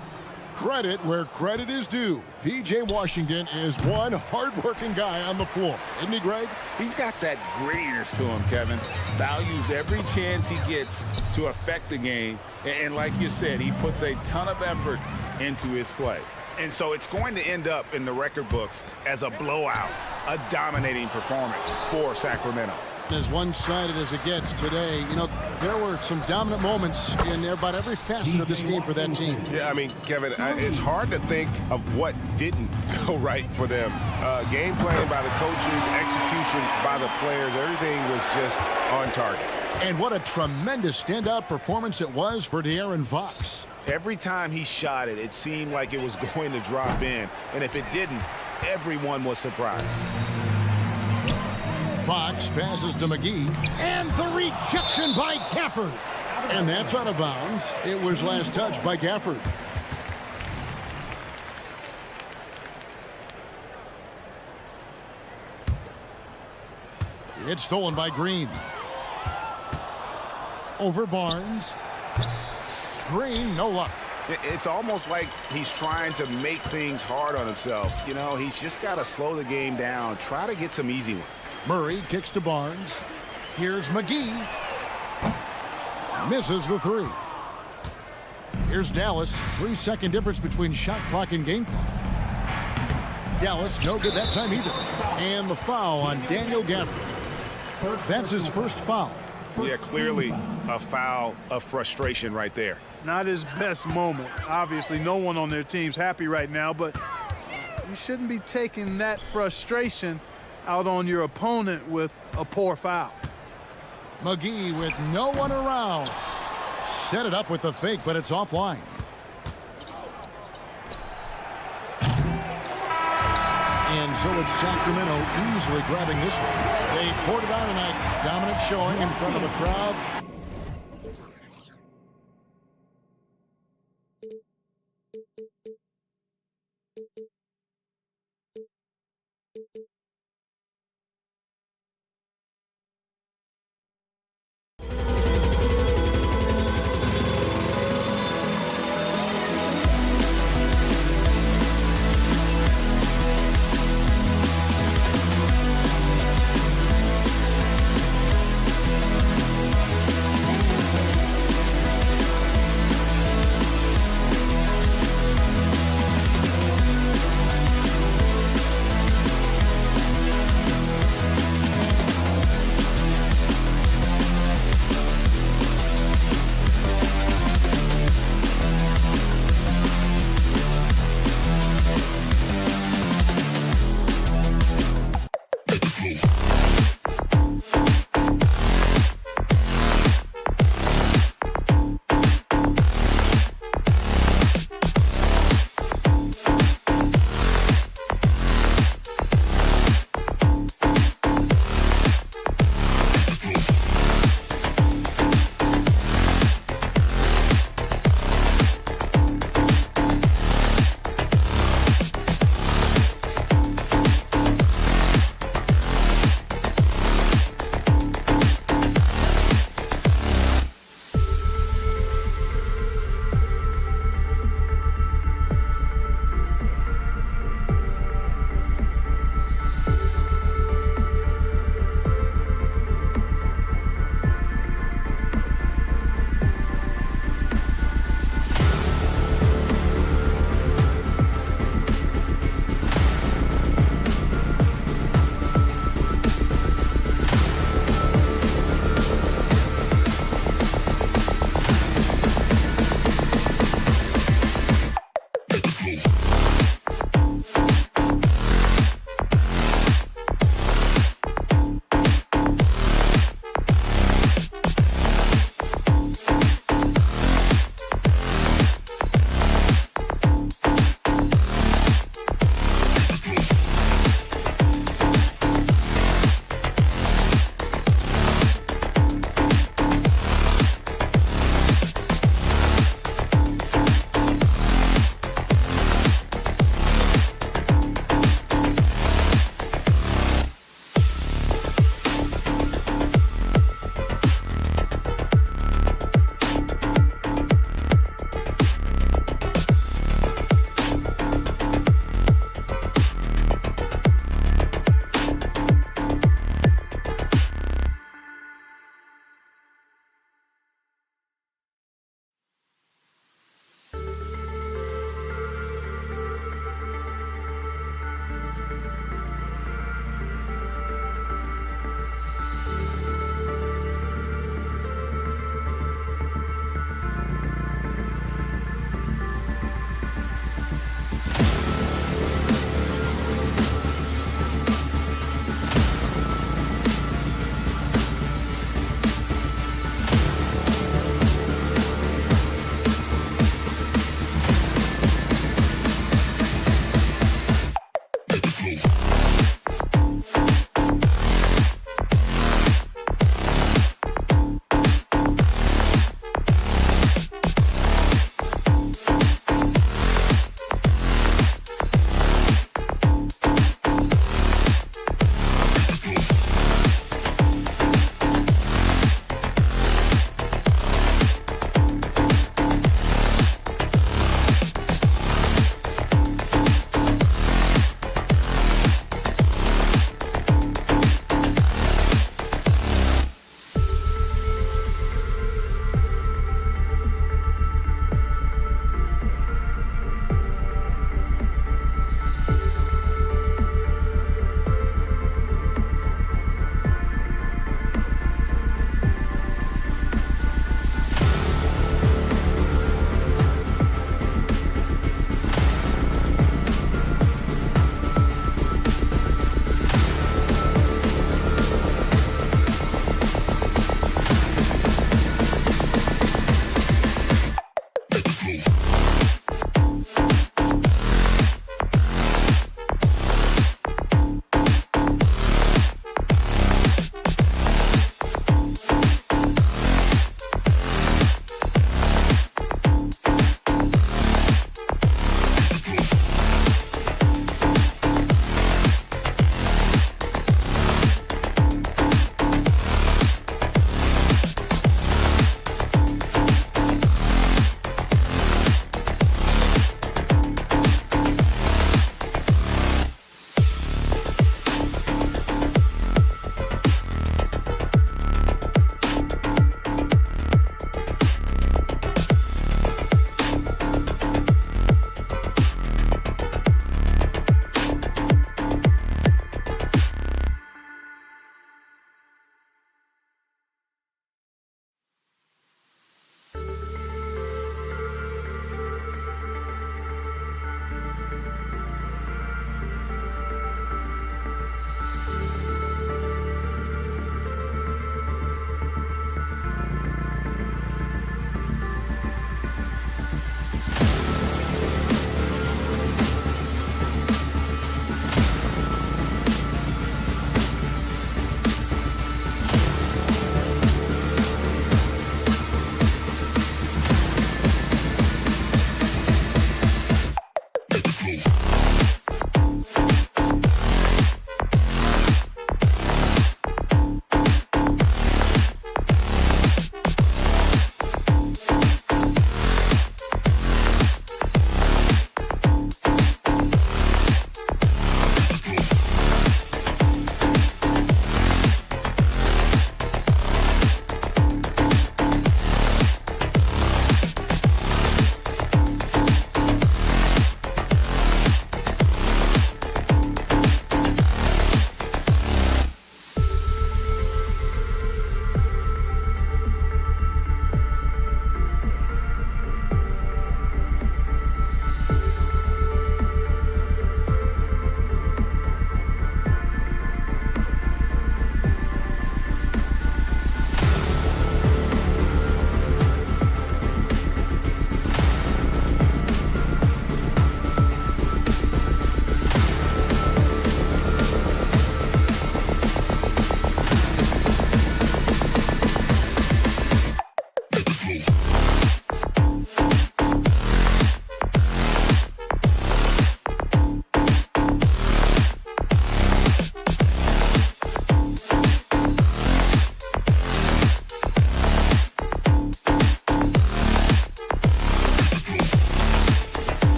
Credit where credit is due. P.J. Washington is one hard-working guy on the floor. Isn't he, Greg? He's got that grittiness to him, Kevin. Values every chance he gets to affect the game. And like you said, he puts a ton of effort into his play. And so it's going to end up in the record books as a blowout, a dominating performance for Sacramento. As one-sided as it gets today, you know, there were some dominant moments in about every facet of this game for that team. Yeah, I mean, Kevin, it's hard to think of what didn't go right for them. Game planning by the coaches, execution by the players, everything was just on target. And what a tremendous standout performance it was for De'Aaron Fox. Every time he shot it, it seemed like it was going to drop in. And if it didn't, everyone was surprised. Fox passes to McGee. And the rejection by Gafford. And that's out of bounds. It was last touched by Gafford. It's stolen by Green. Over Barnes. Green, no luck. It's almost like he's trying to make things hard on himself. You know, he's just got to slow the game down, try to get some easy ones. Murray kicks to Barnes. Here's McGee. Misses the 3. Here's Dallas. 3-second difference between shot clock and game clock. Dallas, no good that time either. And the foul on Daniel Gafford. That's his first foul. Yeah, clearly a foul of frustration right there. Not his best moment. Obviously, no one on their team's happy right now, but you shouldn't be taking that frustration out on your opponent with a poor foul. McGee with no one around. Set it up with the fake, but it's offline. And so it's Sacramento easily grabbing this one. They poured it on tonight. Dominant showing in front of the crowd.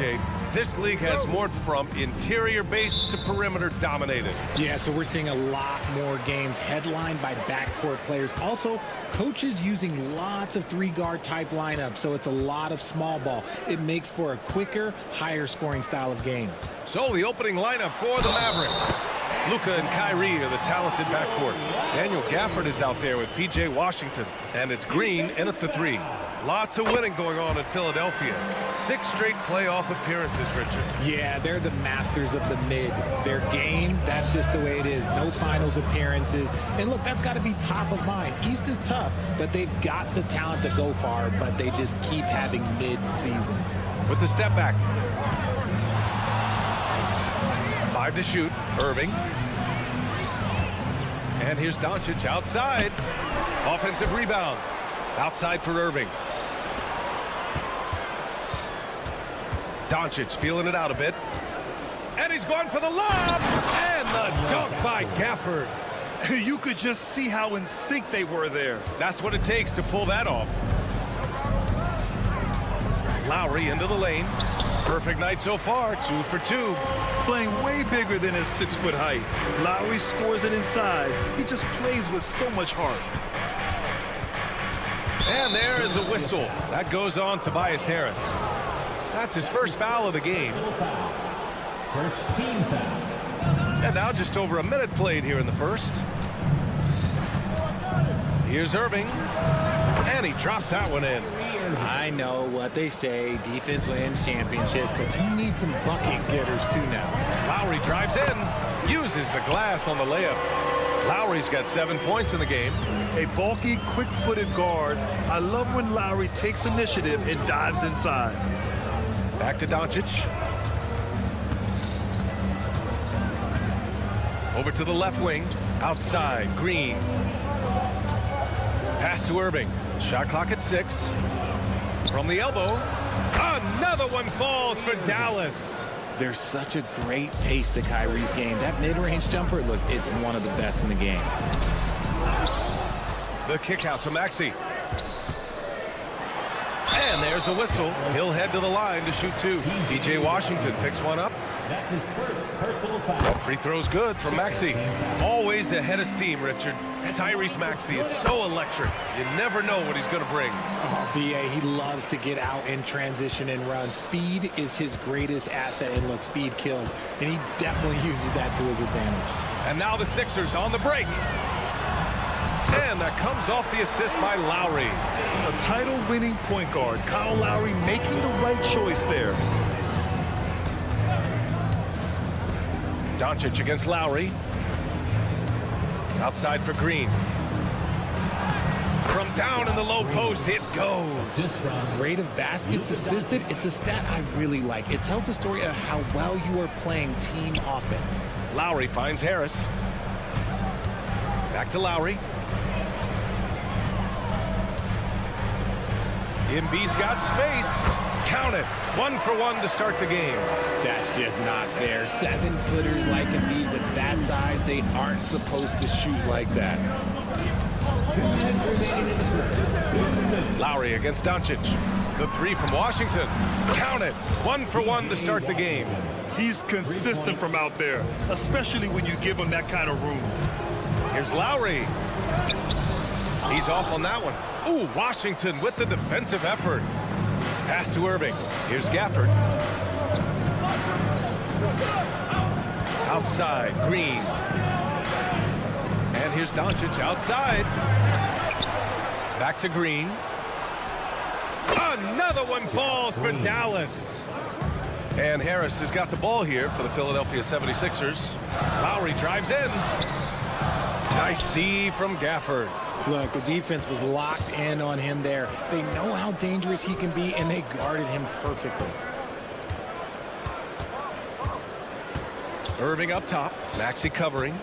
PJ. This league has morphed from interior base to perimeter dominated. Yeah, so we're seeing a lot more games headlined by backcourt players. Also, coaches using lots of three-guard type lineups, so it's a lot of small ball. It makes for a quicker, higher scoring style of game. So the opening lineup for the Mavericks. Luka and Kyrie are the talented backcourt. Daniel Gafford is out there with P.J. Washington. And it's Green in at the 3. Lots of winning going on in Philadelphia. 6 straight playoff appearances, Richard. Yeah, they're the masters of the mid. Their game, that's just the way it is. No finals appearances. And look, that's got to be top of mind. East is tough, but they've got the talent to go far, but they just keep having mid seasons. With the step back. 5 to shoot. Irving. And here's Doncic outside. Offensive rebound. Outside for Irving. Doncic feeling it out a bit. And he's going for the lob. And the dunk by Gafford. You could just see how in sync they were there. That's what it takes to pull that off. Lowry into the lane. Perfect night so far, 2 for 2. Playing way bigger than his 6-foot height. Lowry scores it inside. He just plays with so much heart. And there is a whistle. That goes on Tobias Harris. That's his first foul of the game. First team foul. And now just over a minute played here in the first. Here's Irving. And he drops that one in. I know what they say, defense wins championships, but you need some bucket getters too now. Lowry drives in, uses the glass on the layup. Lowry's got 7 points in the game. A bulky, quick-footed guard. I love when Lowry takes initiative and dives inside. Back to Doncic. Over to the left wing. Outside, Green. Pass to Irving. Shot clock at 6. From the elbow. Another one falls for Dallas. There's such a great pace to Kyrie's game. That mid-range jumper, look, it's one of the best in the game. The kick out to Maxey. And there's a whistle. He'll head to the line to shoot 2. P.J. Washington picks one up. That's his first personal foul. That free throw's good from Maxey. Always ahead of steam, Richard. Tyrese Maxey is so electric. You never know what he's going to bring. Oh, B.A., he loves to get out in transition and run. Speed is his greatest asset, and look, speed kills. And he definitely uses that to his advantage. And now the Sixers on the break. And that comes off the assist by Lowry. A title-winning point guard, Kyle Lowry making the right choice there. Doncic against Lowry. Outside for Green. From down in the low post, it goes. Rate of baskets assisted, it's a stat I really like. It tells the story of how well you are playing team offense. Lowry finds Harris. Back to Lowry. Embiid's got space. Count it. 1 for 1 to start the game. That's just not fair. 7-footers like Embiid with that size, they aren't supposed to shoot like that. 2 minutes remaining in the first. 2 minutes. Lowry against Doncic. The 3 from Washington. Count it. 1 for 1 to start the game. He's consistent from out there, especially when you give him that kind of room. Here's Lowry. He's off on that one. Ooh, Washington with the defensive effort. Pass to Irving. Here's Gafford. Outside, Green. And here's Doncic outside. Back to Green. Another one falls for Dallas. And Harris has got the ball here for the Philadelphia 76ers. Lowry drives in. Nice D from Gafford. Look, the defense was locked in on him there. They know how dangerous he can be, and they guarded him perfectly. Irving up top. Maxey covering.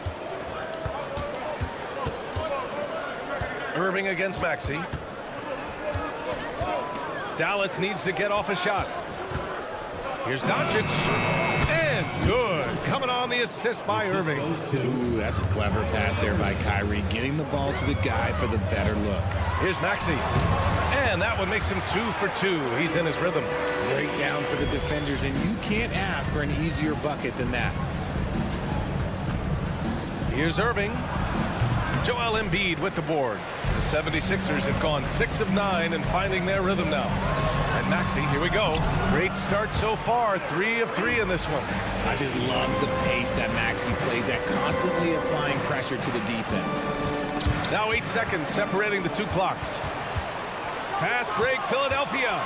Irving against Maxey. Dallas needs to get off a shot. Here's Doncic. And Good. Coming on the assist by Irving. Ooh, that's a clever pass there by Kyrie, getting the ball to the guy for the better look. Here's Maxey. And that one makes him 2 for 2. He's in his rhythm. Breakdown for the defenders, and you can't ask for an easier bucket than that. Here's Irving. Joel Embiid with the board. The 76ers have gone 6 of 9 and finding their rhythm now. And Maxey, here we go. Great start so far. 3 of 3 in this one. I just love the pace that Maxey plays at, constantly applying pressure to the defense. Now 8 seconds separating the two clocks. Fast break, Philadelphia.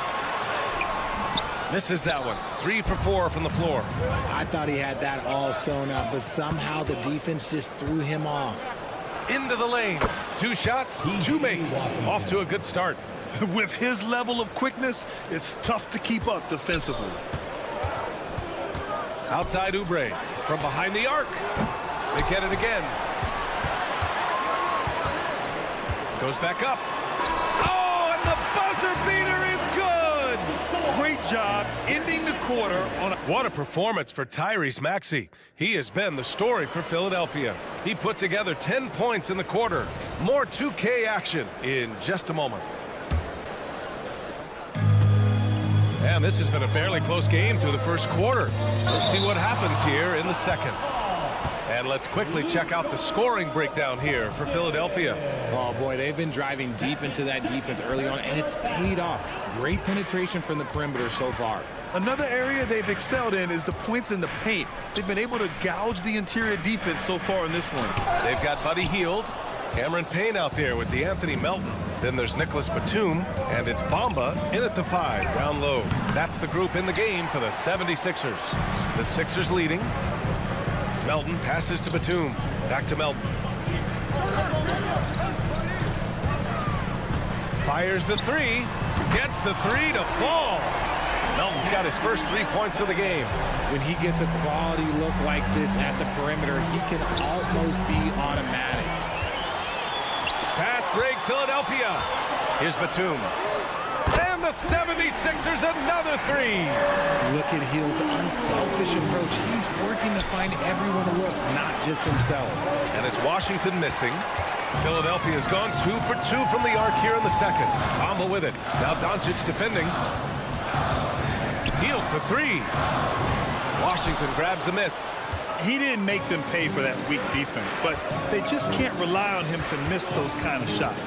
Misses that one. 3 for 4 from the floor. I thought he had that all sewn up, but somehow the defense just threw him off. Into the lane. 2 shots, 2 makes. Off to a good start. With his level of quickness, it's tough to keep up defensively. Outside Oubre. From behind the arc. They get it again. Goes back up. Oh, and the buzzer beater is good! Great job ending the quarter on a... What a performance for Tyrese Maxey. He has been the story for Philadelphia. He put together 10 points in the quarter. More 2K action in just a moment. And this has been a fairly close game through the first quarter. We'll see what happens here in the second. And let's quickly check out the scoring breakdown here for Philadelphia. Oh, boy, they've been driving deep into that defense early on, and it's paid off. Great penetration from the perimeter so far. Another area they've excelled in is the points in the paint. They've been able to gouge the interior defense so far in this one. They've got Buddy Hield, Cameron Payne out there with DeAnthony Melton. Then there's Nicholas Batum, and it's Bamba in at the 5, down low. That's the group in the game for the 76ers. The Sixers leading. Melton passes to Batum. Back to Melton. Fires the 3. Gets the 3 to fall. Melton's got his first 3 points of the game. When he gets a quality look like this at the perimeter, he can almost be automatic. Fast break, Philadelphia. Here's Batum. And the 76ers another 3. Look at Hield's unselfish approach. He's working to find everyone to look, not just himself. And it's Washington missing. Philadelphia's gone 2 for 2 from the arc here in the second. Bamba with it. Now Doncic defending. Hield for 3. Washington grabs the miss. He didn't make them pay for that weak defense, but they just can't rely on him to miss those kind of shots.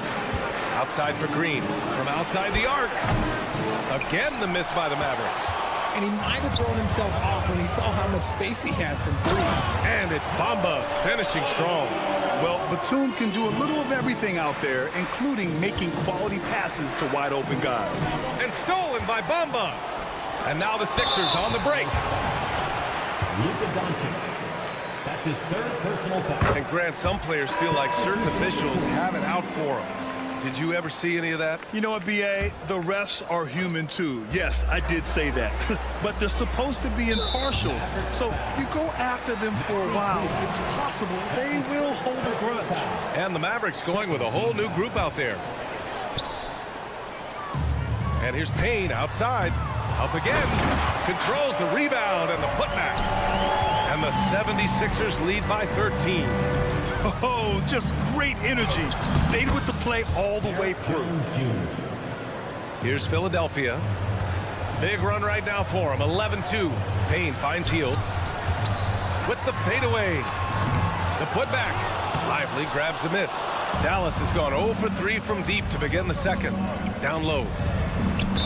Outside for Green. From outside the arc. Again, the miss by the Mavericks. And he might have thrown himself off when he saw how much space he had from 3. And it's Bamba finishing strong. Well, Batum can do a little of everything out there, including making quality passes to wide open guys. And stolen by Bamba. And now the Sixers on the break. Luka Doncic. That's his 3rd personal foul. And Grant, some players feel like certain officials have it out for them. Did you ever see any of that? You know what, B.A.? The refs are human, too. Yes, I did say that. But they're supposed to be impartial. So you go after them for a while. It's possible they will hold a grudge. And the Mavericks going with a whole new group out there. And here's Payne outside. Up again. Controls the rebound and the putback. And the 76ers lead by 13. Oh, just great energy. Stayed with the play all the way through. Here's Philadelphia. Big run right now for him. 11-2. Payne finds Hield. With the fadeaway. The putback. Lively grabs the miss. Dallas has gone 0 for 3 from deep to begin the second. Down low.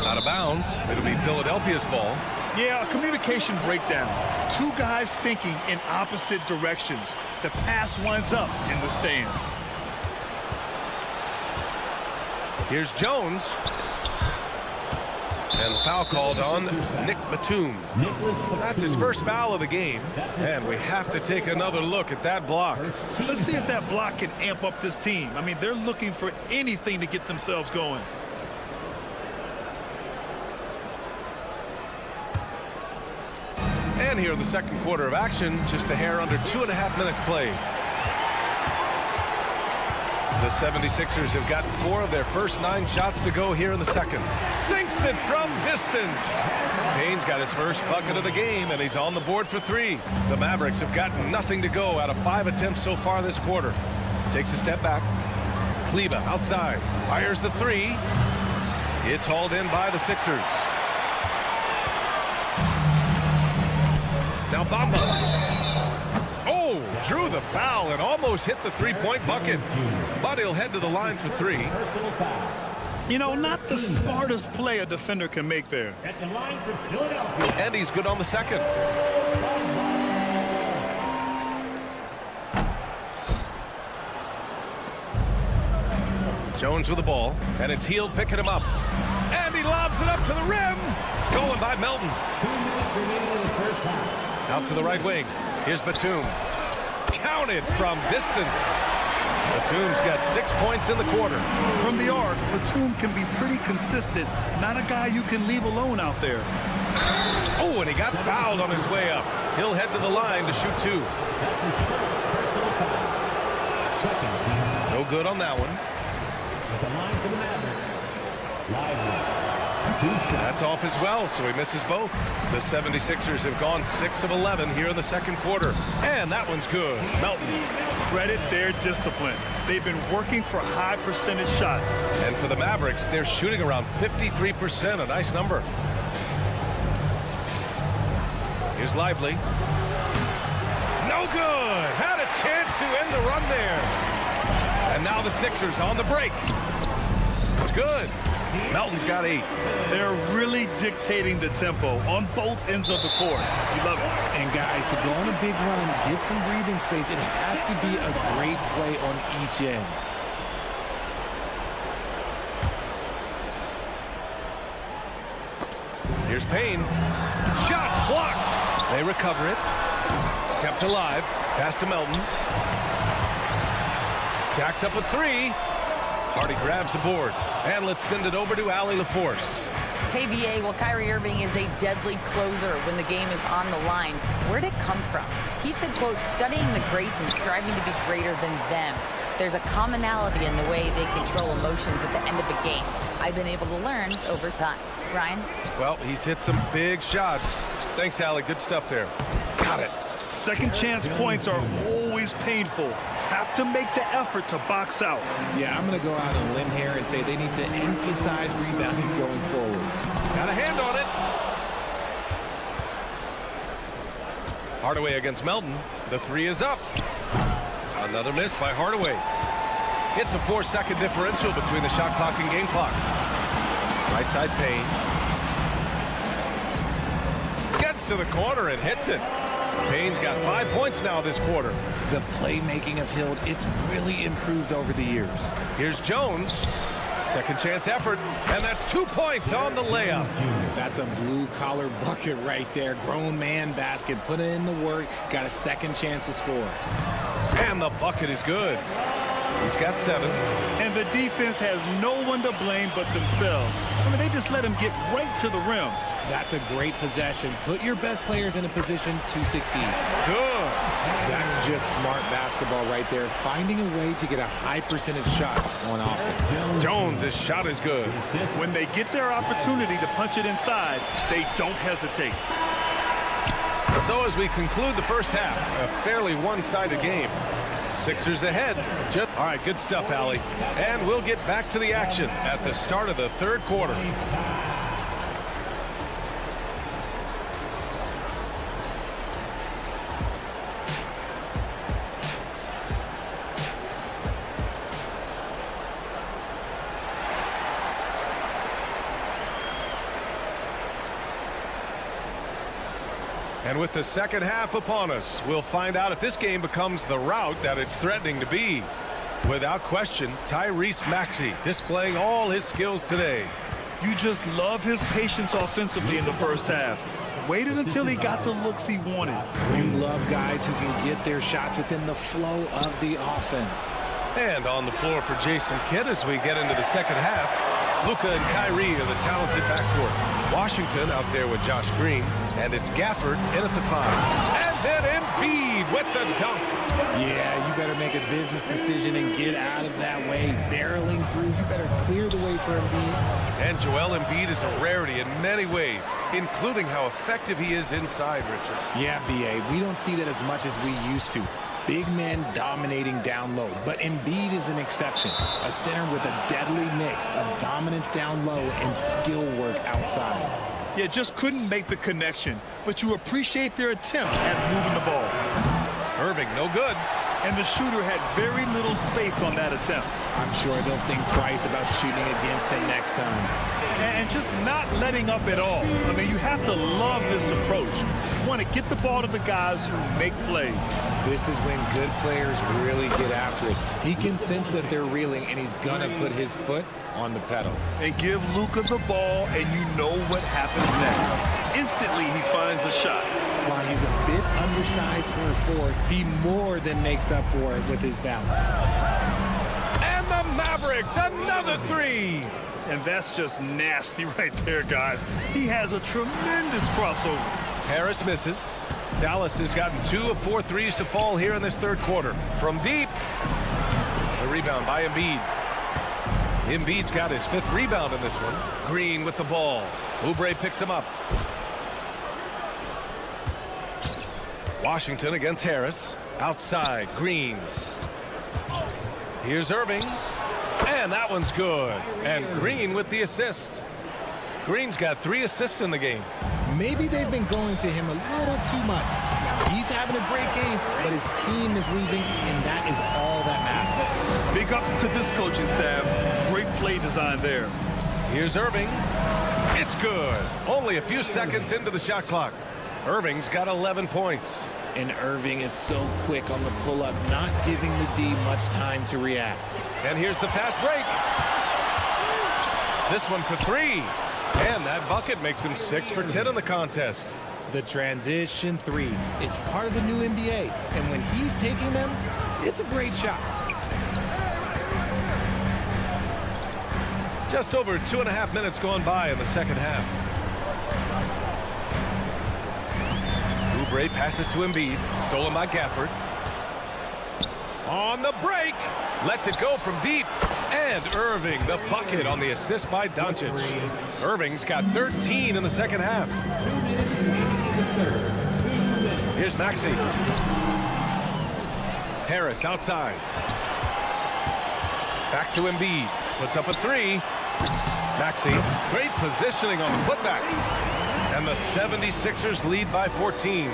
Out of bounds. It'll be Philadelphia's ball. Yeah, a communication breakdown. 2 guys thinking in opposite directions. The pass winds up in the stands. Here's Jones. And foul called on Nick Batum. That's his first foul of the game. And we have to take another look at that block. Let's see if that block can amp up this team. I mean, they're looking for anything to get themselves going. And here in the second quarter of action, just a hair under 2.5 minutes played. The 76ers have gotten 4 of their first 9 shots to go here in the second. Sinks it from distance. Payne's got his first bucket of the game, and he's on the board for 3. The Mavericks have gotten nothing to go out of 5 attempts so far this quarter. Takes a step back. Kleba outside. Fires the 3. It's hauled in by the Sixers. Now Bamba. Oh, drew the foul and almost hit the three-point bucket. But he'll head to the line for 3. You know, not the smartest play a defender can make there. At the line for Philadelphia. And he's good on the second. Jones with the ball, and it's Hield picking him up. And he lobs it up to the rim. Stolen by Melton. 2 minutes remaining in the first half. Out to the right wing. Here's Batum. Counted from distance. Batum's got 6 points in the quarter. From the arc, Batum can be pretty consistent. Not a guy you can leave alone out there. Oh, and he got fouled on his way up. He'll head to the line to shoot 2. That's his first personal foul. Second team. No good on that one. At the line for the Mavericks. Lively. 2 shots. That's off as well, so he misses both. The 76ers have gone 6 of 11 here in the second quarter. And that one's good. Melton. Credit their discipline. They've been working for high percentage shots. And for the Mavericks, they're shooting around 53%, a nice number. Here's Lively. No good. Had a chance to end the run there. And now the Sixers on the break. It's good. Melton's got 8. They're really dictating the tempo on both ends of the court. You love it. And guys, to go on a big run, get some breathing space, it has to be a great play on each end. Here's Payne. Shot blocked. They recover it. Kept alive. Pass to Melton. Jacks up a 3. Hardy grabs the board. And let's send it over to Allie LaForce. Hey, BA, well, Kyrie Irving is a deadly closer when the game is on the line. Where'd it come from? He said, quote, studying the greats and striving to be greater than them. There's a commonality in the way they control emotions at the end of a game. I've been able to learn over time. Ryan? Well, he's hit some big shots. Thanks, Allie. Good stuff there. Got it. Second chance points are always painful. Have to make the effort to box out. Yeah, I'm going to go out on a limb here and say they need to emphasize rebounding going forward. Got a hand on it. Hardaway against Melton. The 3 is up. Another miss by Hardaway. It's a 4-second differential between the shot clock and game clock. Right side Payne. Gets to the corner and hits it. Payne's got 5 points now this quarter. The playmaking of Hield, it's really improved over the years. Here's Jones. Second chance effort, and that's 2 points on the layup. That's a blue-collar bucket right there. Grown man basket. Put in the work. Got a second chance to score. And the bucket is good. He's got 7. And the defense has no one to blame but themselves. I mean, they just let him get right to the rim. That's a great possession. Put your best players in a position to succeed. Good. That's just smart basketball right there. Finding a way to get a high percentage shot on offense. Jones' shot is good. When they get their opportunity to punch it inside, they don't hesitate. So as we conclude the first half, a fairly one-sided game. Sixers ahead. All right, good stuff, Allie. And we'll get back to the action at the start of the third quarter. And with the second half upon us, we'll find out if this game becomes the rout that it's threatening to be. Without question, Tyrese Maxey displaying all his skills today. You just love his patience offensively in the first half. Waited until he got the looks he wanted. You love guys who can get their shots within the flow of the offense. And on the floor for Jason Kidd as we get into the second half, Luka and Kyrie are the talented backcourt. Washington out there with Josh Green, and it's Gafford in at the 5. And Then Embiid with the dunk. Yeah, you better make a business decision and get out of that way. Barreling through, you better clear the way for Embiid. And Joel Embiid is a rarity in many ways, including how effective he is inside, Richard. Yeah, B.A., we don't see that as much as we used to. Big men dominating down low, but Embiid is an exception. A center with a deadly mix of dominance down low and skill work outside. Yeah, just couldn't make the connection, but you appreciate their attempt at moving the ball. Irving, no good. And the shooter had very little space on that attempt. I'm sure they'll think twice about shooting against him next time. And just not letting up at all. I mean, you have to love this approach. You want to get the ball to the guys who make plays. This is when good players really get after it. He can sense that they're reeling, and he's going to put his foot on the pedal. And give Luka the ball, and you know what happens next. Instantly, he finds the shot. While he's a bit undersized for a forward, he more than makes up for it with his balance. And the Mavericks, another three. And that's just nasty right there, guys. He has a tremendous crossover. Harris misses. Dallas has gotten 2 of 4 threes to fall here in this third quarter. From deep. The rebound by Embiid. Embiid's got his 5th rebound in this one. Green with the ball. Oubre picks him up. Washington against Harris. Outside, Green. Here's Irving. And that one's good. And Green with the assist. Green's got 3 assists in the game. Maybe they've been going to him a little too much. Now, he's having a great game, but his team is losing, and that is all that matters. Big ups to this coaching staff. Great play design there. Here's Irving. It's good. Only a few seconds into the shot clock. Irving's got 11 points. And Irving is so quick on the pull-up, not giving the D much time to react. And here's the fast break. This one for 3. And that bucket makes him 6 for 10 in the contest. The transition 3. It's part of the new NBA. And when he's taking them, it's a great shot. Just over 2.5 minutes gone by in the second half. Oubre passes to Embiid. Stolen by Gafford. On the break. Lets it go from deep. And Irving, the bucket on the assist by Doncic. Irving's got 13 in the second half. Here's Maxey. Harris outside. Back to Embiid. Puts up a 3. Maxey, great positioning on the putback. And the 76ers lead by 14.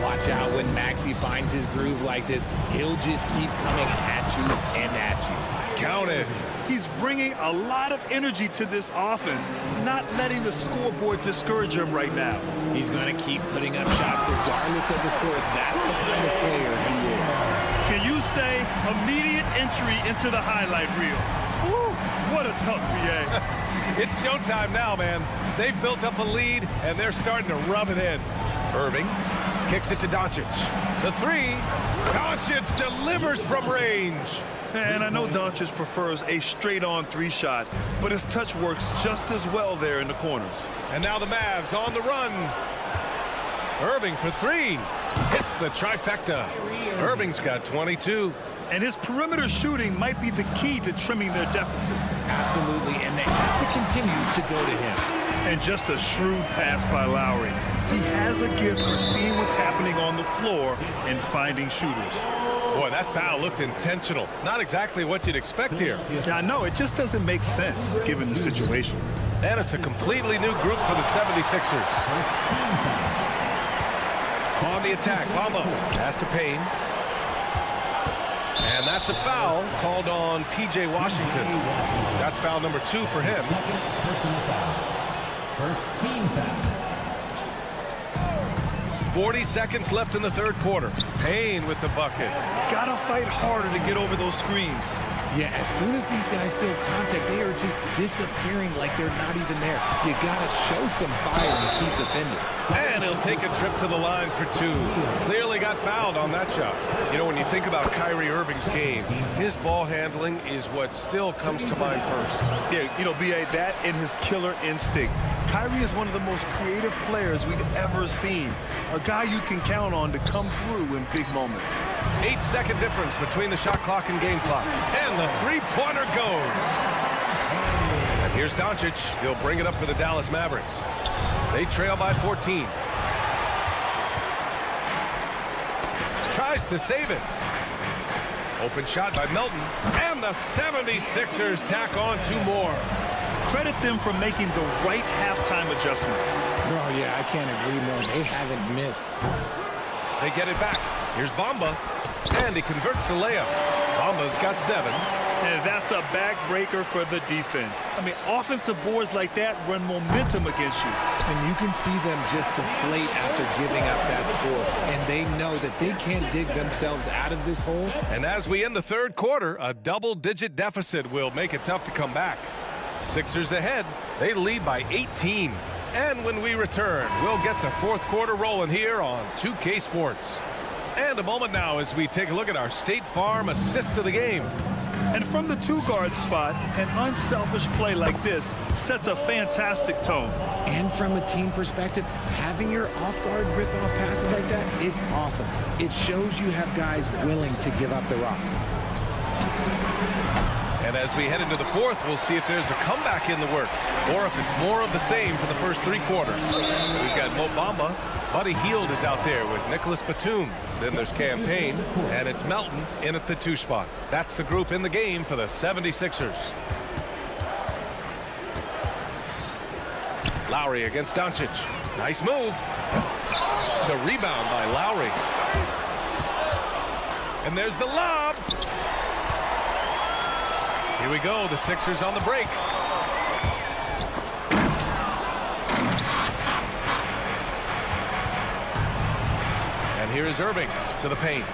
Watch out when Maxey finds his groove like this. He'll just keep coming at you and at you. Count it. He's bringing a lot of energy to this offense, not letting the scoreboard discourage him right now. He's going to keep putting up shots regardless of the score. That's the kind of player he is. Can you say immediate entry into the highlight reel? Woo, what a tough BA. It's showtime now, man. They've built up a lead, and they're starting to rub it in. Irving kicks it to Doncic. The 3. Doncic delivers from range. And I know Doncic prefers a straight-on 3 shot, but his touch works just as well there in the corners. And now the Mavs on the run. Irving for 3. Hits the trifecta. Irving's got 22. And his perimeter shooting might be the key to trimming their deficit. Absolutely, and they have to continue to go to him. And just a shrewd pass by Lowry. He has a gift for seeing what's happening on the floor and finding shooters. Boy, that foul looked intentional. Not exactly what you'd expect here. Yeah, I know. It just doesn't make sense given the situation. And it's a completely new group for the 76ers. On the attack, Bamba. Pass to Payne. And that's a foul called on P.J. Washington. That's foul number 2 for him. First team foul. 40 seconds left in the third quarter. Payne with the bucket. Gotta fight harder to get over those screens. Yeah, as soon as these guys feel contact, they are just disappearing like they're not even there. You gotta show some fire and keep defending. And he'll take a trip to the line for 2. Clearly got fouled on that shot. You know, when you think about Kyrie Irving's game, his ball handling is what still comes to mind first. Yeah, you know, B.A., that and his killer instinct. Kyrie is one of the most creative players we've ever seen. A guy you can count on to come through in big moments. 8-second difference between the shot clock and game clock. And the three-pointer goes. And here's Doncic. He'll bring it up for the Dallas Mavericks. They trail by 14. Tries to save it. Open shot by Melton. And the 76ers tack on 2 more. Credit them for making the right halftime adjustments. Oh, yeah, I can't agree more. They haven't missed. They get it back. Here's Bamba. And he converts the layup. Bamba's got 7. And that's a backbreaker for the defense. I mean, offensive boards like that run momentum against you. And you can see them just deflate after giving up that score. And they know that they can't dig themselves out of this hole. And as we end the third quarter, a double-digit deficit will make it tough to come back. Sixers ahead. They lead by 18. And when we return, we'll get the fourth quarter rolling here on 2K Sports. And a moment now as we take a look at our State Farm assist of the game. And from the 2-guard spot, an unselfish play like this sets a fantastic tone. And from a team perspective, having your off-guard rip-off passes like that, it's awesome. It shows you have guys willing to give up the rock. And as we head into the fourth, we'll see if there's a comeback in the works or if it's more of the same for the first 3 quarters. We've got Mo Bamba. Buddy Hield is out there with Nicholas Batum. Then there's Campaign, and it's Melton in at the 2 spot. That's the group in the game for the 76ers. Lowry against Doncic. Nice move. The rebound by Lowry. And there's the lob. Here we go, the Sixers on the break. And here is Irving to the paint.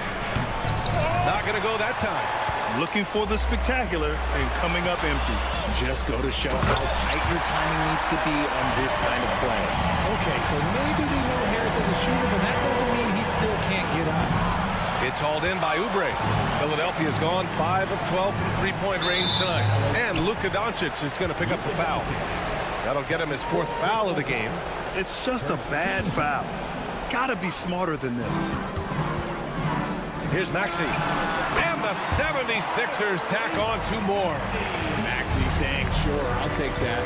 Not going to go that time. Looking for the spectacular and coming up empty. Just go to show how tight your timing needs to be on this kind of play. Okay, so maybe we know Harris as a shooter, but that doesn't mean he still can't get up. It's hauled in by Oubre. Philadelphia's gone 5 of 12 from three-point range tonight. And Luka Doncic is going to pick up the foul. That'll get him his 4th foul of the game. It's just a bad foul. Gotta be smarter than this. Here's Maxey. And the 76ers tack on 2 more. Maxey saying, sure, I'll take that.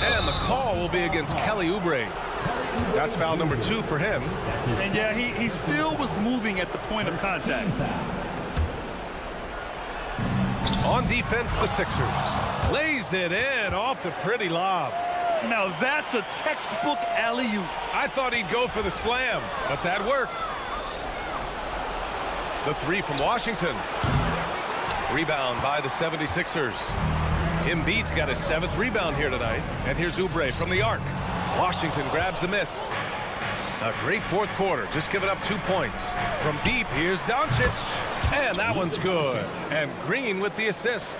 And the call will be against Kelly Oubre. That's foul number 2 for him. And yeah, he still was moving at the point of contact. On defense, the Sixers. Lays it in off the pretty lob. Now that's a textbook alley-oop. I thought he'd go for the slam, but that worked. The 3 from Washington. Rebound by the 76ers. Embiid's got his 7th rebound here tonight. And here's Oubre from the arc. Washington grabs the miss. A great fourth quarter, just giving up 2 points. From deep, here's Doncic. And that one's good. And Green with the assist.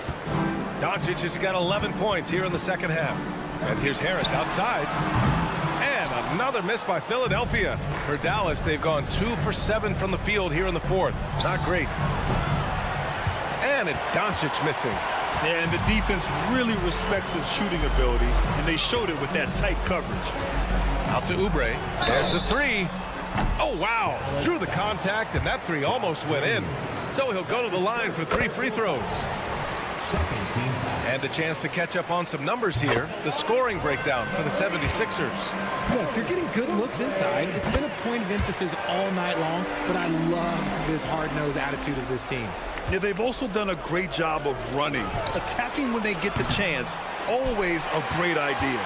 Doncic has got 11 points here in the second half. And here's Harris outside. And another miss by Philadelphia. For Dallas, they've gone 2 for 7 from the field here in the fourth. Not great. And it's Doncic missing. Yeah, and the defense really respects his shooting ability, and they showed it with that tight coverage. Out to Oubre. There's the 3. Oh, wow. Drew the contact, and that 3 almost went in. So he'll go to the line for 3 free throws. And a chance to catch up on some numbers here. The scoring breakdown for the 76ers. Look, they're getting good looks inside. It's been a point of emphasis all night long, but I love this hard-nosed attitude of this team. Yeah, they've also done a great job of running. Attacking when they get the chance, always a great idea.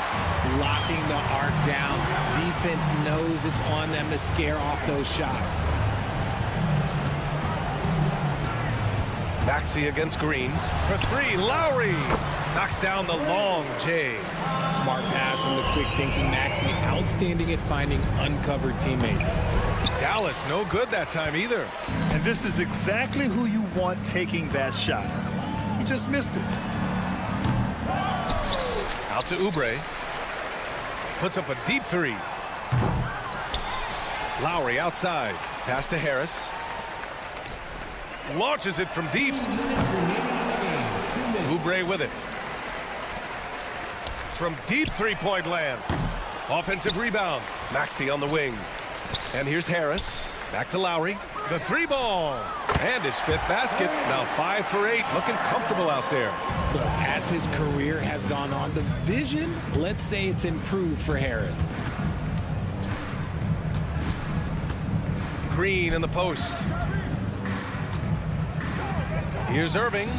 Locking the arc down. Defense knows it's on them to scare off those shots. Maxey against Green for 3. Lowry knocks down the long J. Smart pass from the quick-thinking Maxey. Outstanding at finding uncovered teammates. Dallas no good that time either. And this is exactly who you want taking that shot. He just missed it. Out to Oubre. Puts up a deep 3. Lowry outside. Pass to Harris. Launches it from deep. Oubre with it. from deep three-point land. Offensive rebound. Maxey on the wing. And here's Harris. Back to Lowry. The three ball. And his fifth basket. Now 5 for 8. Looking comfortable out there. Look, as his career has gone on, the vision, let's say it's improved for Harris. Green in the post. Here's Irving.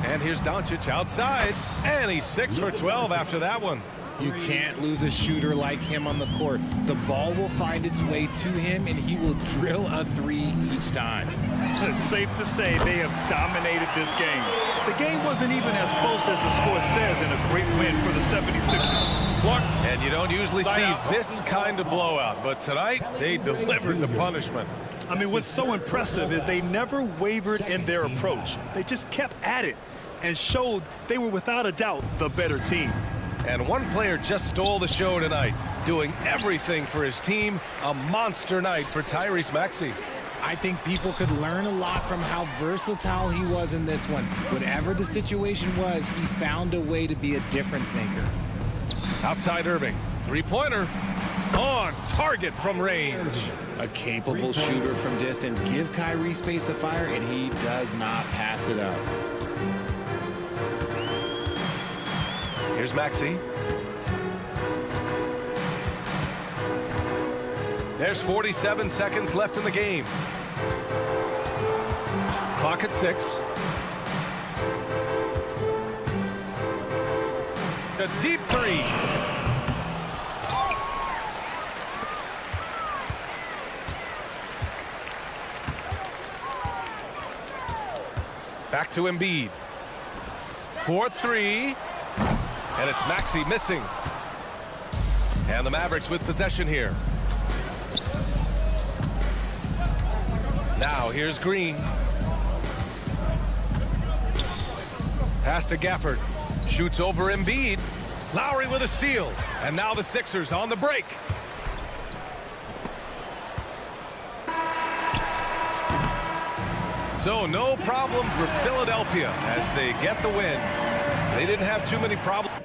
And here's Doncic outside. And he's 6 for 12 after that one. You can't lose a shooter like him on the court. The ball will find its way to him, and he will drill a three each time. It's safe to say they have dominated this game. The game wasn't even as close as the score says in a great win for the 76ers. And you don't usually see this kind of blowout, but tonight they delivered the punishment. I mean, what's so impressive is they never wavered in their approach. They just kept at it and showed they were without a doubt the better team. And one player just stole the show tonight, doing everything for his team. A monster night for Tyrese Maxey. I think people could learn a lot from how versatile he was in this one. Whatever the situation was, he found a way to be a difference maker. Outside Irving, three-pointer, on target from range. A capable shooter from distance. Give Kyrie space to fire, and he does not pass it up. Here's Maxey. There's 47 seconds left in the game. Clock at 6. A deep three. Back to Embiid. 4-3. And it's Maxey missing. And the Mavericks with possession here. Now here's Green. Pass to Gafford. Shoots over Embiid. Lowry with a steal. And now the Sixers on the break. So no problem for Philadelphia as they get the win. They didn't have too many problems.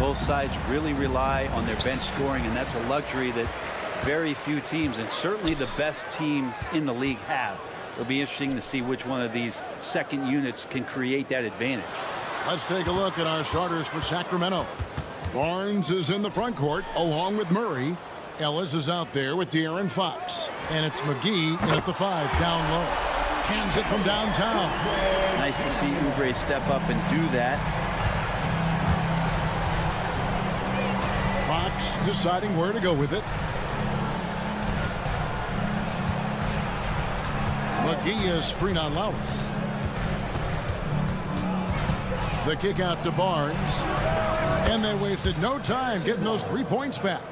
Both sides really rely on their bench scoring, and that's a luxury that very few teams, and certainly the best teams in the league, have. It'll be interesting to see which one of these second units can create that advantage. Let's take a look at our starters for Sacramento. Barnes is in the front court along with Murray. Ellis is out there with De'Aaron Fox. And it's McGee in at the 5 down low. Hands it from downtown. Nice to see Oubre step up and do that. Fox deciding where to go with it. McGee is screen on Lowry. The kick out to Barnes. And they wasted no time getting those 3 points back.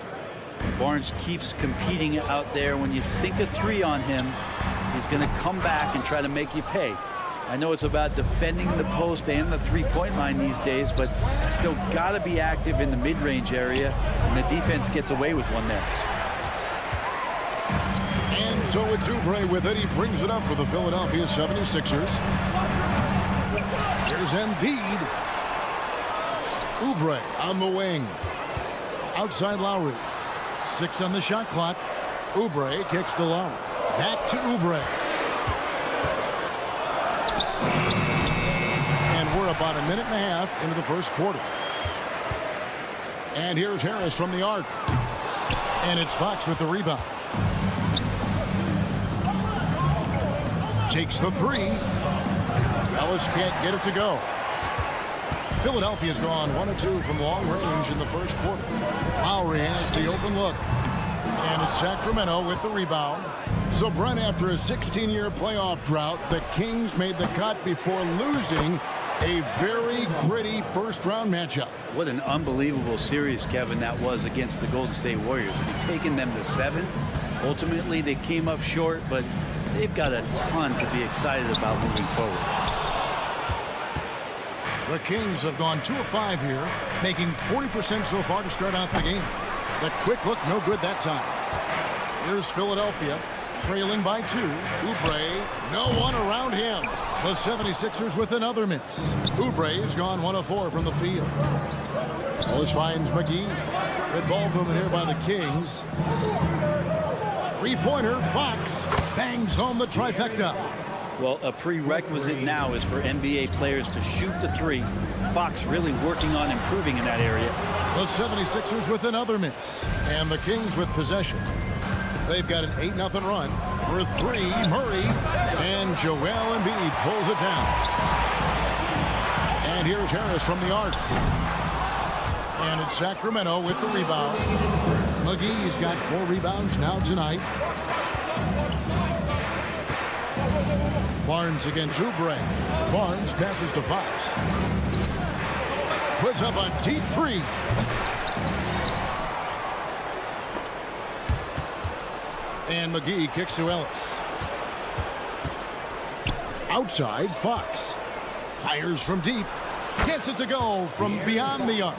Barnes keeps competing out there. When you sink a 3 on him, he's going to come back and try to make you pay. I know it's about defending the post and the 3-point line these days, but still got to be active in the mid-range area, and the defense gets away with one there. And so it's Oubre with it. He brings it up for the Philadelphia 76ers. Here's Embiid. Oubre on the wing. Outside Lowry. 6 on the shot clock. Oubre kicks to Lowry. Back to Oubre. And we're about a minute and a half into the first quarter. And here's Harris from the arc. And it's Fox with the rebound. Takes the 3. Ellis can't get it to go. Philadelphia's gone 1 of 2 from long range in the first quarter. Lowry has the open look. And it's Sacramento with the rebound. So, Brent, after a 16-year playoff drought, the Kings made the cut before losing a very gritty first-round matchup. What an unbelievable series, Kevin, that was against the Golden State Warriors. I mean, taking them to 7. Ultimately, they came up short, but they've got a ton to be excited about moving forward. The Kings have gone 2 of 5 here, making 40% so far to start out the game. The quick look, no good that time. Here's Philadelphia, trailing by 2. Oubre, no one around him. The 76ers with another miss. Oubre has gone 1 of 4 from the field. Ellis finds McGee. Good ball movement here by the Kings. 3-pointer, Fox bangs home the trifecta. Well, a prerequisite now is for NBA players to shoot the 3. Fox really working on improving in that area. The 76ers with another miss. And the Kings with possession. They've got an 8-0 run. For 3, Murray. And Joel Embiid pulls it down. And here's Harris from the arc. And it's Sacramento with the rebound. McGee's got 4 rebounds now tonight. Barnes against Oubre. Barnes passes to Fox. Puts up a deep 3. And McGee kicks to Ellis. Outside, Fox. Fires from deep. Gets it to go from beyond the arc.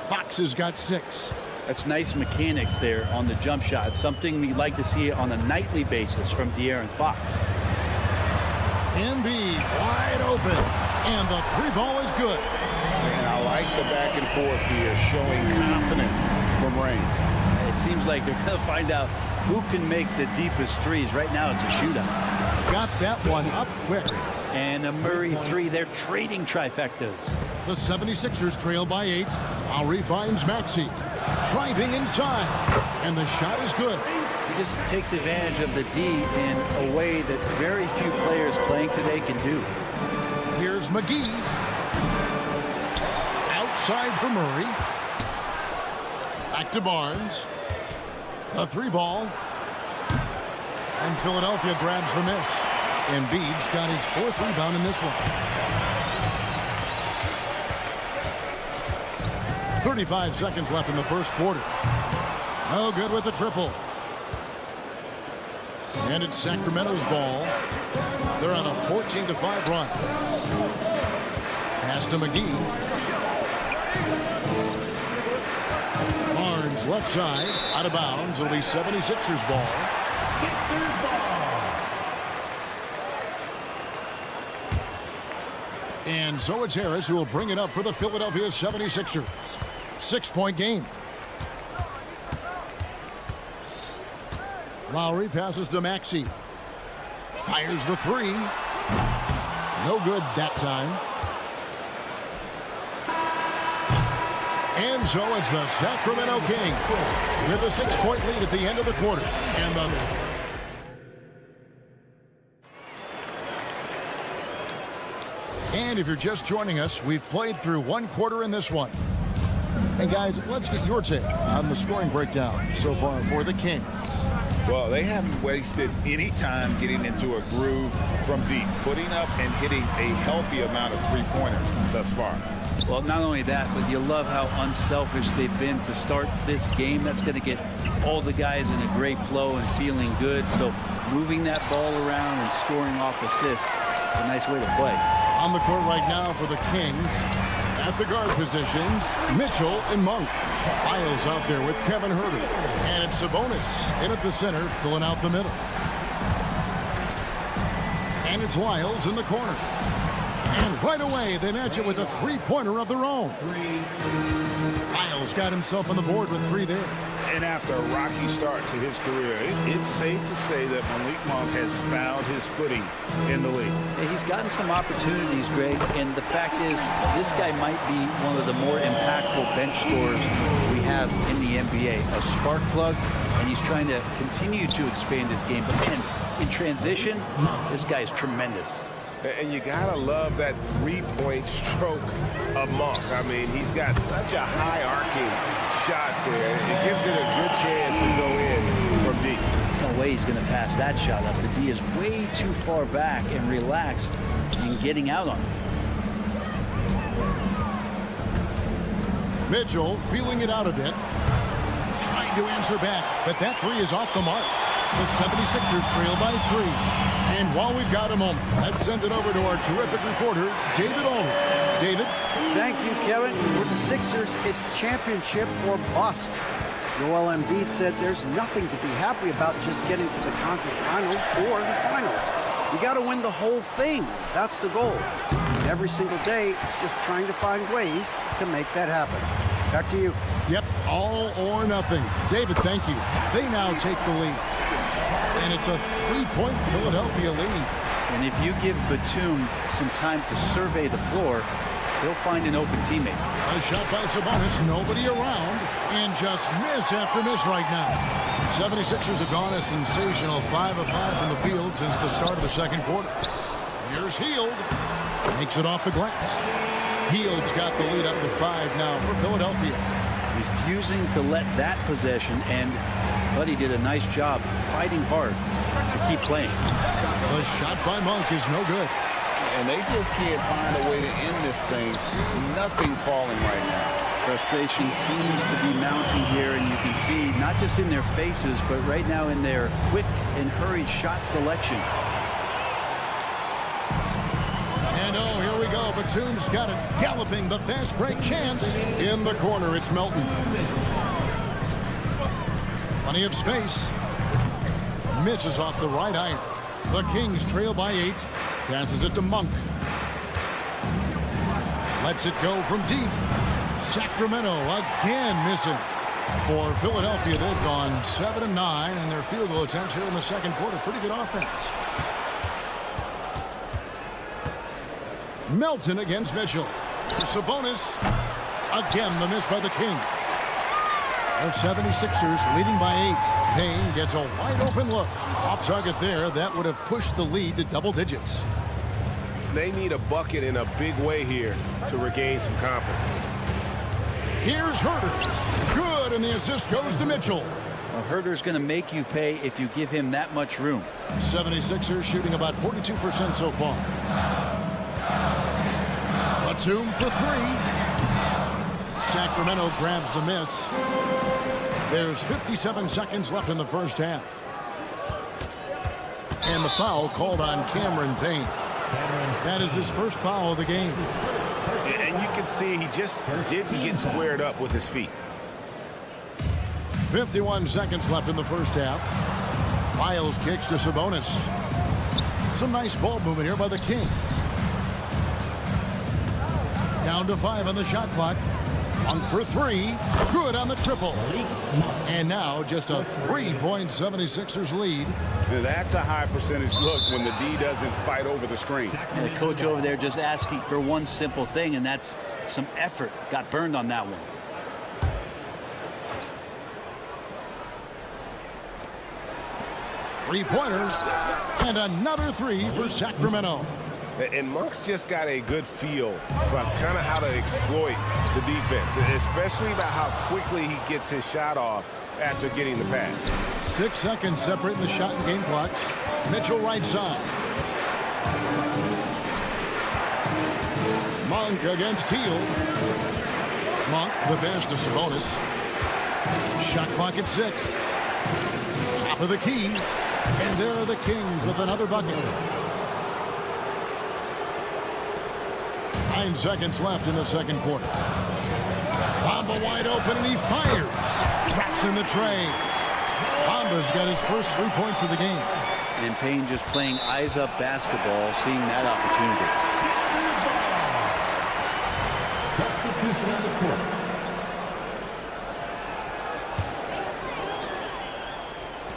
Fox has got 6. That's nice mechanics there on the jump shot. Something we like to see on a nightly basis from De'Aaron Fox. Embiid wide open. And the 3-ball is good. And I like the back and forth here, showing confidence from Rain. It seems like they're going to find out who can make the deepest 3s. Right now it's a shootout. Got that one up quick. And a Murray 3. They're trading trifectas. The 76ers trail by 8. Lowry finds Maxey. Driving inside. And the shot is good. He just takes advantage of the D in a way that very few players playing today can do. Here's McGee. Outside for Murray. Back to Barnes. A 3-ball. And Philadelphia grabs the miss. Embiid's got his 4th rebound in this one. 35 seconds left in the first quarter. No good with the triple. And it's Sacramento's ball. They're on a 14-5 run. Pass to McGee. Barnes left side, out of bounds. It'll be 76ers ball. And so it's Harris who will bring it up for the Philadelphia 76ers. 6-point game. Lowry passes to Maxey. Fires the three. No good that time. And so it's the Sacramento Kings with a 6-point lead at the end of the quarter. And if you're just joining us, we've played through one quarter in this one. And guys, let's get your take on the scoring breakdown so far for the Kings. Well, they haven't wasted any time getting into a groove from deep, putting up and hitting a healthy amount of three-pointers thus far. Well, not only that, but you love how unselfish they've been to start this game. That's going to get all the guys in a great flow and feeling good. So moving that ball around and scoring off assists, it's a nice way to play. On the court right now for the Kings, at the guard positions, Mitchell and Monk. Lyles out there with Kevin Huerter. And it's Sabonis in at the center, filling out the middle. And it's Lyles in the corner. And right away, they match it with a three-pointer of their own. Lyles got himself on the board with 3 there. And after a rocky start to his career, it's safe to say that Malik Monk has found his footing in the league. Yeah, he's gotten some opportunities, Greg, and the fact is this guy might be one of the more impactful bench scorers we have in the NBA. A spark plug, and he's trying to continue to expand his game. But man, in transition, this guy's tremendous. And you gotta love that three-point stroke of Monk. I mean, he's got such a high arcing shot there. It gives it a good chance to go in from deep. No way he's going to pass that shot up. The D is way too far back and relaxed in getting out on it. Mitchell feeling it out a bit. Trying to answer back, but that three is off the mark. The 76ers trail by 3. And while we've got a moment, let's send it over to our terrific reporter, David Allman. David? Thank you, Kevin. For the Sixers, it's championship or bust. Joel Embiid said there's nothing to be happy about just getting to the conference finals or the finals. You got to win the whole thing. That's the goal. And every single day, it's just trying to find ways to make that happen. Back to you. Yep, all or nothing. David, thank you. They now take the lead. And it's a 3-point Philadelphia lead. And if you give Batum some time to survey the floor, he'll find an open teammate. A shot by Sabonis, nobody around, and just miss after miss right now. 76ers have gone a sensational 5 of 5 from the field since the start of the second quarter. Here's Hield. Makes it off the glass. Hield's got the lead up to 5 now for Philadelphia. Refusing to let that possession end, but he did a nice job fighting hard to keep playing. The shot by Monk is no good. And they just can't find a way to end this thing. Nothing falling right now. Frustration seems to be mounting here, and you can see not just in their faces, but right now in their quick and hurried shot selection. And oh, here we go. Batum's got it galloping. The fast break chance. In the corner, it's Melton. Plenty of space. Misses off the right iron. The Kings trail by 8. Passes it to Monk. Lets it go from deep. Sacramento again missing. For Philadelphia, they've gone 7 of 9, and their field goal attempts here in the second quarter. Pretty good offense. Melton against Mitchell. Sabonis. Again, the miss by the King. The 76ers leading by 8. Payne gets a wide open look. Off target there. That would have pushed the lead to double digits. They need a bucket in a big way here to regain some confidence. Here's Huerter. Good, and the assist goes to Mitchell. Well, Huerter's going to make you pay if you give him that much room. 76ers shooting about 42% so far. Batum for 3. Sacramento grabs the miss. There's 57 seconds left in the first half. And the foul called on Cameron Payne. That is his first foul of the game. And you can see he just didn't get squared up with his feet. 51 seconds left in the first half. Lyles kicks to Sabonis. Some nice ball movement here by the Kings. Down to 5 on the shot clock. Monk for three. Good on the triple. And now just a 3-point 76ers lead. That's a high percentage look when the D doesn't fight over the screen. And the coach over there just asking for one simple thing, and that's some effort. Got burned on that one. Three-pointer. And another three for Sacramento. And Monk's just got a good feel about kind of how to exploit the defense, especially about how quickly he gets his shot off after getting the pass. 6 seconds separating the shot and game clocks. Mitchell right side. Monk against Teal. Monk, the pass to Sabonis. Shot clock at 6. Top of the key. And there are the Kings with another bucket. 9 seconds left in the second quarter. Bamba wide open, and he fires. Traps in the tray. Bamba's got his first 3 points of the game. And Payne just playing eyes-up basketball, seeing that opportunity. Substitution on the court.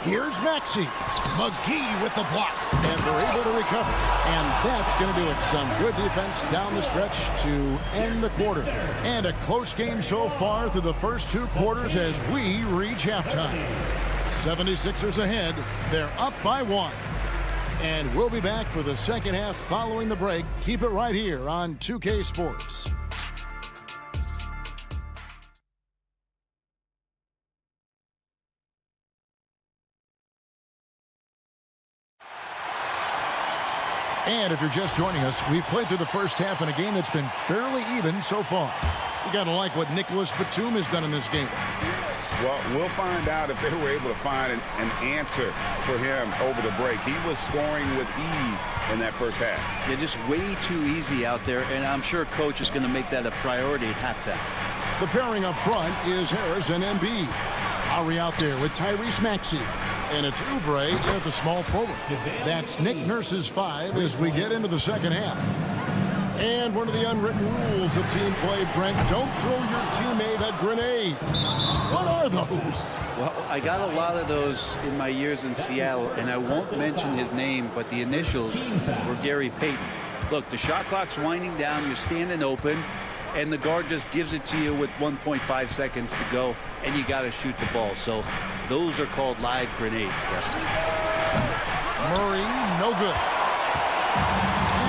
Here's Maxey. McGee with the block. And they're able to recover. And that's going to do it. Some good defense down the stretch to end the quarter. And a close game so far through the first 2 quarters as we reach halftime. 76ers ahead. They're up by 1. And we'll be back for the second half following the break. Keep it right here on 2K Sports. And if you're just joining us, we've played through the first half in a game that's been fairly even so far. You got to like what Nicholas Batum has done in this game. Well, we'll find out if they were able to find an answer for him over the break. He was scoring with ease in that first half. Yeah, just way too easy out there, and I'm sure coach is going to make that a priority at halftime. The pairing up front is Harris and Embiid. Lowry out there with Tyrese Maxey. And it's Oubre at the small forward. That's Nick Nurse's 5 as we get into the second half. And one of the unwritten rules of team play, Brent, don't throw your teammate a grenade. What are those? Well, I got a lot of those in my years in Seattle, and I won't mention his name, but the initials were Gary Payton. Look, the shot clock's winding down, you're standing open, and the guard just gives it to you with 1.5 seconds to go, and you got to shoot the ball. So those are called live grenades, Kevin. Murray, no good.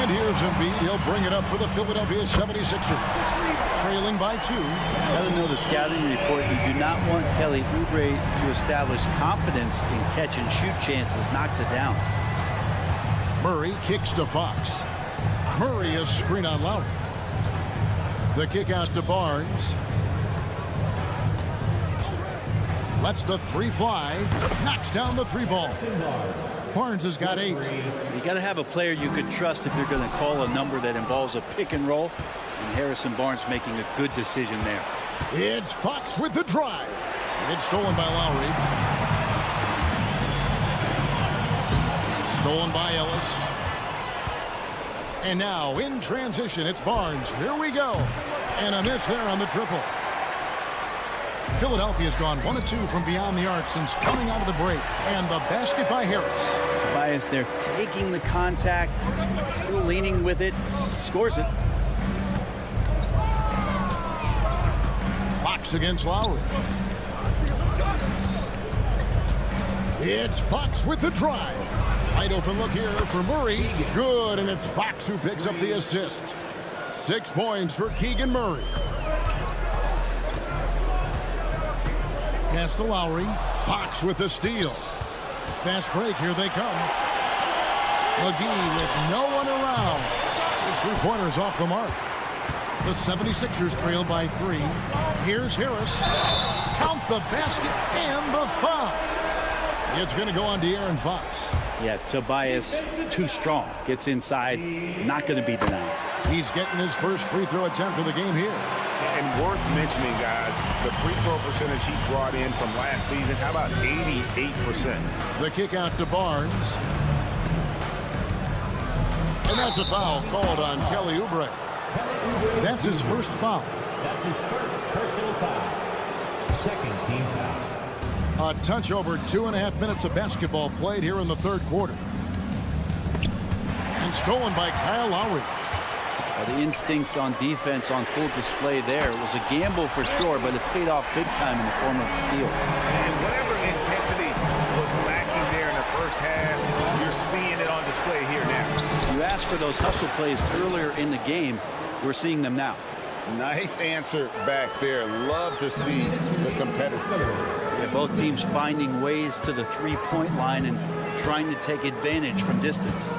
And here's Embiid. He'll bring it up for the Philadelphia 76ers. Trailing by 2. Kevin, know the scouting report, you do not want Kelly Oubre to establish confidence in catch and shoot chances, knocks it down. Murray kicks to Fox. Murray is screen on Lowry. The kick out to Barnes. Lets the 3 fly. Knocks down the 3 ball. Barnes has got 8. You got to have a player you could trust if you're going to call a number that involves a pick and roll. And Harrison Barnes making a good decision there. It's Fox with the drive. It's stolen by Lowry. Stolen by Ellis. And now in transition, it's Barnes. Here we go. And a miss there on the triple. Philadelphia's gone 1 of 2 from beyond the arc since coming out of the break. And the basket by Harris. Tobias, they're taking the contact, still leaning with it, scores it. Fox against Lowry. It's Fox with the drive. Wide open look here for Murray. Good, and it's Fox who picks up the assist. 6 points for Keegan Murray. Pass to Lowry. Fox with the steal. Fast break, here they come. McGee with no one around. His 3-pointer's off the mark. The 76ers trail by 3. Here's Harris. Count the basket and the foul. It's going to go on De'Aaron Fox. Yeah, Tobias, too strong. Gets inside, not going to be denied. He's getting his first free throw attempt of the game here. And worth mentioning, guys, the free throw percentage he brought in from last season, how about 88%? The kick out to Barnes. And that's a foul called on Kelly Oubre. That's his first foul. That's his first personal foul. Second team foul. A touch over 2.5 minutes of basketball played here in the third quarter. And stolen by Kyle Lowry. The instincts on defense on full display there. It was a gamble for sure, but it paid off big time in the form of a steal. And whatever intensity was lacking there in the first half, you're seeing it on display here now. You asked for those hustle plays earlier in the game. We're seeing them now. Nice answer back there. Love to see the competitiveness. Yeah, both teams finding ways to the three-point line and trying to take advantage from distance.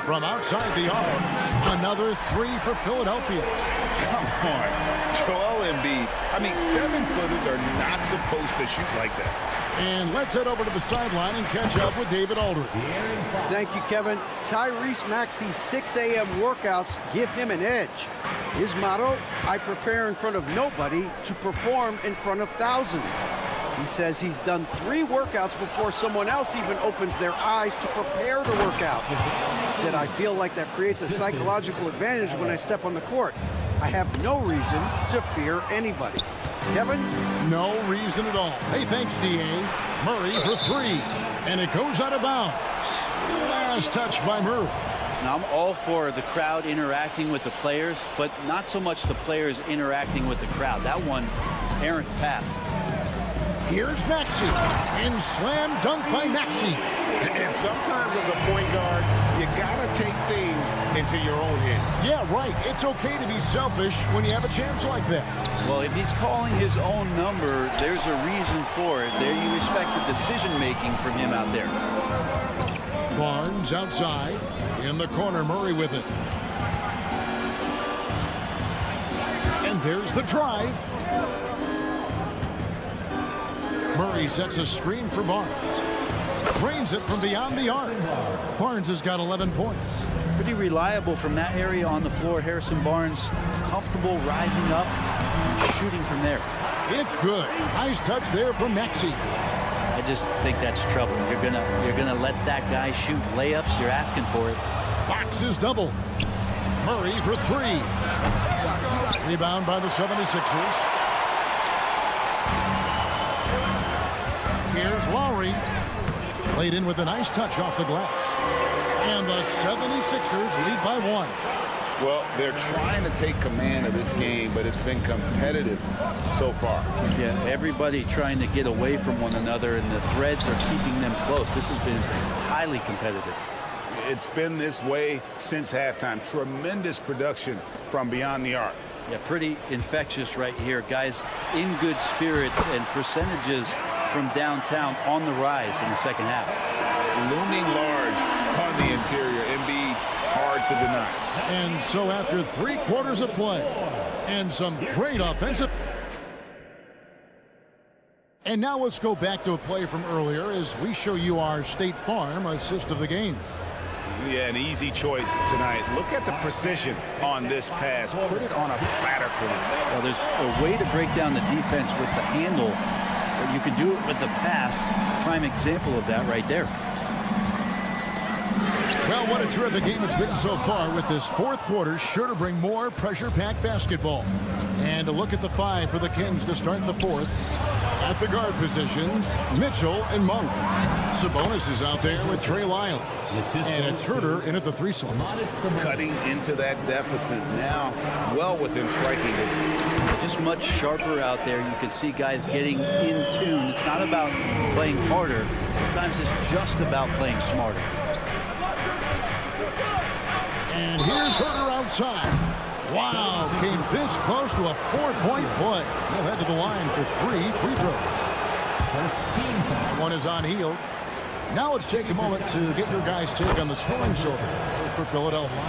From outside the arc, another three for Philadelphia. Come on, Joel Embiid. I mean, 7-footers are not supposed to shoot like that. And let's head over to the sideline and catch up with David Aldridge. Thank you, Kevin. Tyrese Maxey's 6 a.m. workouts give him an edge. His motto, I prepare in front of nobody to perform in front of thousands. He says he's done 3 workouts before someone else even opens their eyes to prepare the workout. He said, I feel like that creates a psychological advantage when I step on the court. I have no reason to fear anybody. Kevin? No reason at all. Hey, thanks, D.A. Murray for 3. And it goes out of bounds. Last touch by Murray. Now, I'm all for the crowd interacting with the players, but not so much the players interacting with the crowd. That one, errant pass. Here's Maxey. And slam dunk by Maxey. And sometimes as a point guard, you gotta take things into your own hands. Yeah, right. It's okay to be selfish when you have a chance like that. Well, if he's calling his own number, there's a reason for it. There you respect the decision-making from him out there. Barnes outside. In the corner, Murray with it. And there's the drive. Murray sets a screen for Barnes. Drains it from beyond the arc. Barnes has got 11 points. Pretty reliable from that area on the floor. Harrison Barnes comfortable rising up, shooting from there. It's good. Nice touch there from Maxey. I just think that's trouble. You're gonna let that guy shoot layups. You're asking for it. Fox is double. Murray for 3. Rebound by the 76ers. Here's Lowry. Played in with a nice touch off the glass. And the 76ers lead by 1. Well, they're trying to take command of this game, but it's been competitive so far. Yeah, everybody trying to get away from one another, and the threads are keeping them close. This has been highly competitive. It's been this way since halftime. Tremendous production from beyond the arc. Yeah, pretty infectious right here. Guys in good spirits, and percentages from downtown on the rise in the second half. Looming large on the interior. Embiid, hard to deny. And so after 3 quarters of play and some great offensive. And now let's go back to a play from earlier as we show you our State Farm assist of the game. Yeah, an easy choice tonight. Look at the precision on this pass. Put it on a platter for him. Well, there's a way to break down the defense with the handle. But you can do it with the pass. Prime example of that right there. Well, what a terrific game it's been so far, with this 4th quarter sure to bring more pressure-packed basketball. And a look at the 5 for the Kings to start the 4th. At the guard positions, Mitchell and Monk. Sabonis is out there with Trey Lyles. And it's Herter in at the 3 slot. Cutting into that deficit now, well within striking distance. Just much sharper out there. You can see guys getting in tune. It's not about playing harder. Sometimes it's just about playing smarter. And here's Herter outside. Wow, came this close to a 4-point play. He'll head to the line for 3 free throws. One is on Hield. Now let's take a moment to get your guys' take on the scoring so far for Philadelphia.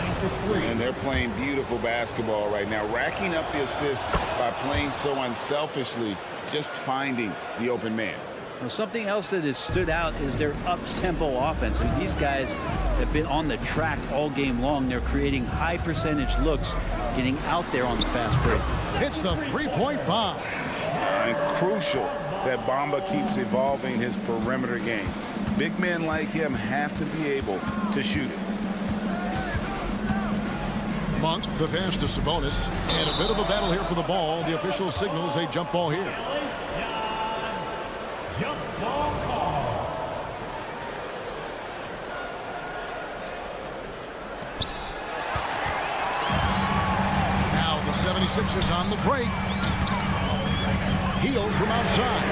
And they're playing beautiful basketball right now, racking up the assists by playing so unselfishly, just finding the open man. Well, something else that has stood out is their up-tempo offense. And these guys have been on the track all game long. They're creating high-percentage looks, getting out there on the fast break. It's the 3-point bomb. And crucial that Bamba keeps evolving his perimeter game. Big men like him have to be able to shoot it. Monk, the pass to Sabonis. And a bit of a battle here for the ball. The official signals a jump ball here. Jump ball call. Now the 76ers on the break. Heel from outside.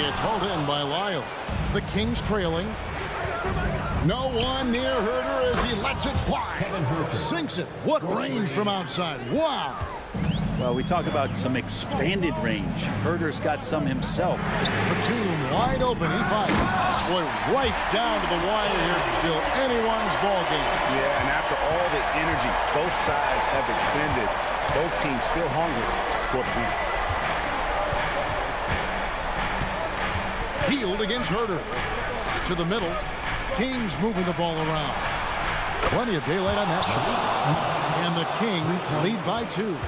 It's hauled in by Lyles. The Kings trailing. No one near Herter as he lets it fly. Sinks it. What range from outside. Wow. Well, we talk about some expanded range. Herter's got some himself. Batum wide open. He fires. Boy, right down to the wire here. Still anyone's ball game. Yeah, and after all the energy both sides have expended, both teams still hungry for the win. Healed against Herter. To the middle. Kings moving the ball around. Plenty of daylight on that shot. And the Kings lead by 2.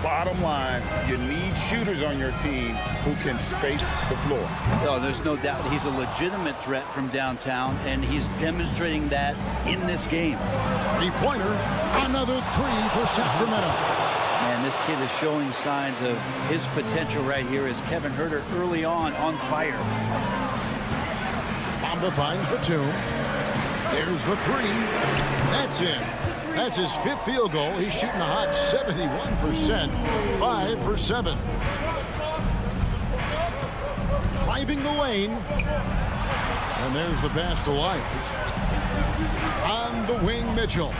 Bottom line, you need shooters on your team who can space the floor. Oh, there's no doubt he's a legitimate threat from downtown, and he's demonstrating that in this game. Three-pointer. Another 3 for Sacramento. Man, this kid is showing signs of his potential right here as Kevin Herter early on fire. Bamba finds Batum. There's the 3. That's in. That's his 5th field goal. He's shooting a hot 71%. 5 for 7. Driving the lane. And there's the pass to Lyles. On the wing, Mitchell.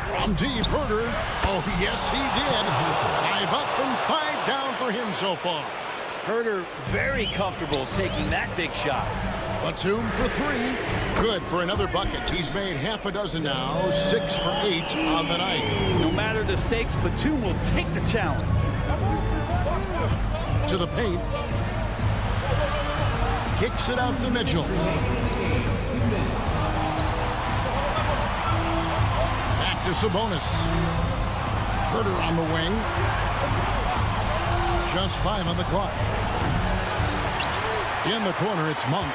From deep, Herter. Oh, yes, he did. 5 up and 5 down for him so far. Herter very comfortable taking that big shot. Batum for 3. Good for another bucket. He's made half a dozen now. 6 for 8 on the night. No matter the stakes, Batum will take the challenge. To the paint. Kicks it out to Mitchell. Back to Sabonis. Herter on the wing. Just 5 on the clock. In the corner, it's Monk.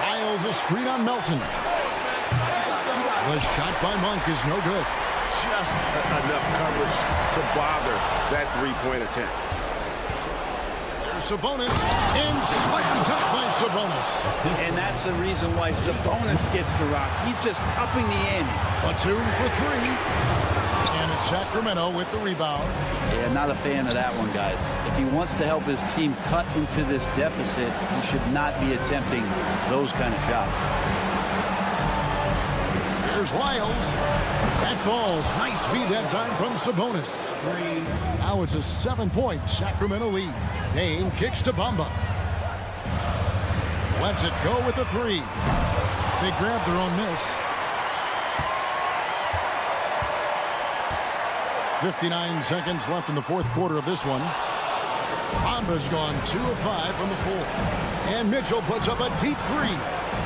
Lyles a screen on Melton. The shot by Monk is no good. Just enough coverage to bother that three-point attempt. There's Sabonis. And slammed up by Sabonis. And that's the reason why Sabonis gets the rock. He's just upping the ante. Batum for 3. And it's Sacramento with the rebound. Yeah, not a fan of that one, guys. If he wants to help his team cut into this deficit, he should not be attempting those kind of shots. Here's Lyles. That falls. Nice feed that time from Sabonis. Now it's a 7-point Sacramento lead. Dane kicks to Bamba. Lets it go with a 3. They grab their own miss. 59 seconds left in the 4th quarter of this one. Bamba's gone 2 of 5 from the floor. And Mitchell puts up a deep 3.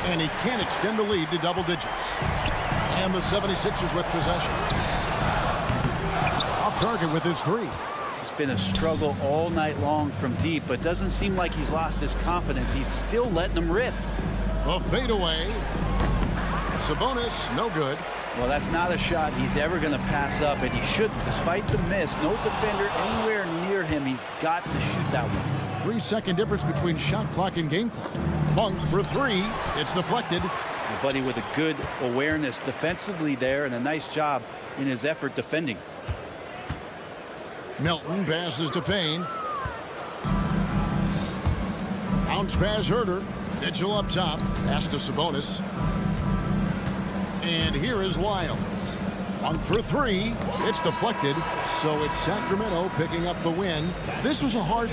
And he can't extend the lead to double digits. And the 76ers with possession. Off target with his 3. It's been a struggle all night long from deep, but doesn't seem like he's lost his confidence. He's still letting them rip. A fadeaway. Sabonis, no good. Well, that's not a shot he's ever going to pass up, and he shouldn't. Despite the miss, no defender anywhere near him. He's got to shoot that one. 3-second difference between shot clock and game clock. Monk for 3. It's deflected. A buddy with a good awareness defensively there, and a nice job in his effort defending. Melton passes to Payne. Bounce pass Herter. Mitchell up top. Pass to Sabonis. And here is Lyles. Monk for 3. It's deflected. So it's Sacramento picking up the win. This was a hard...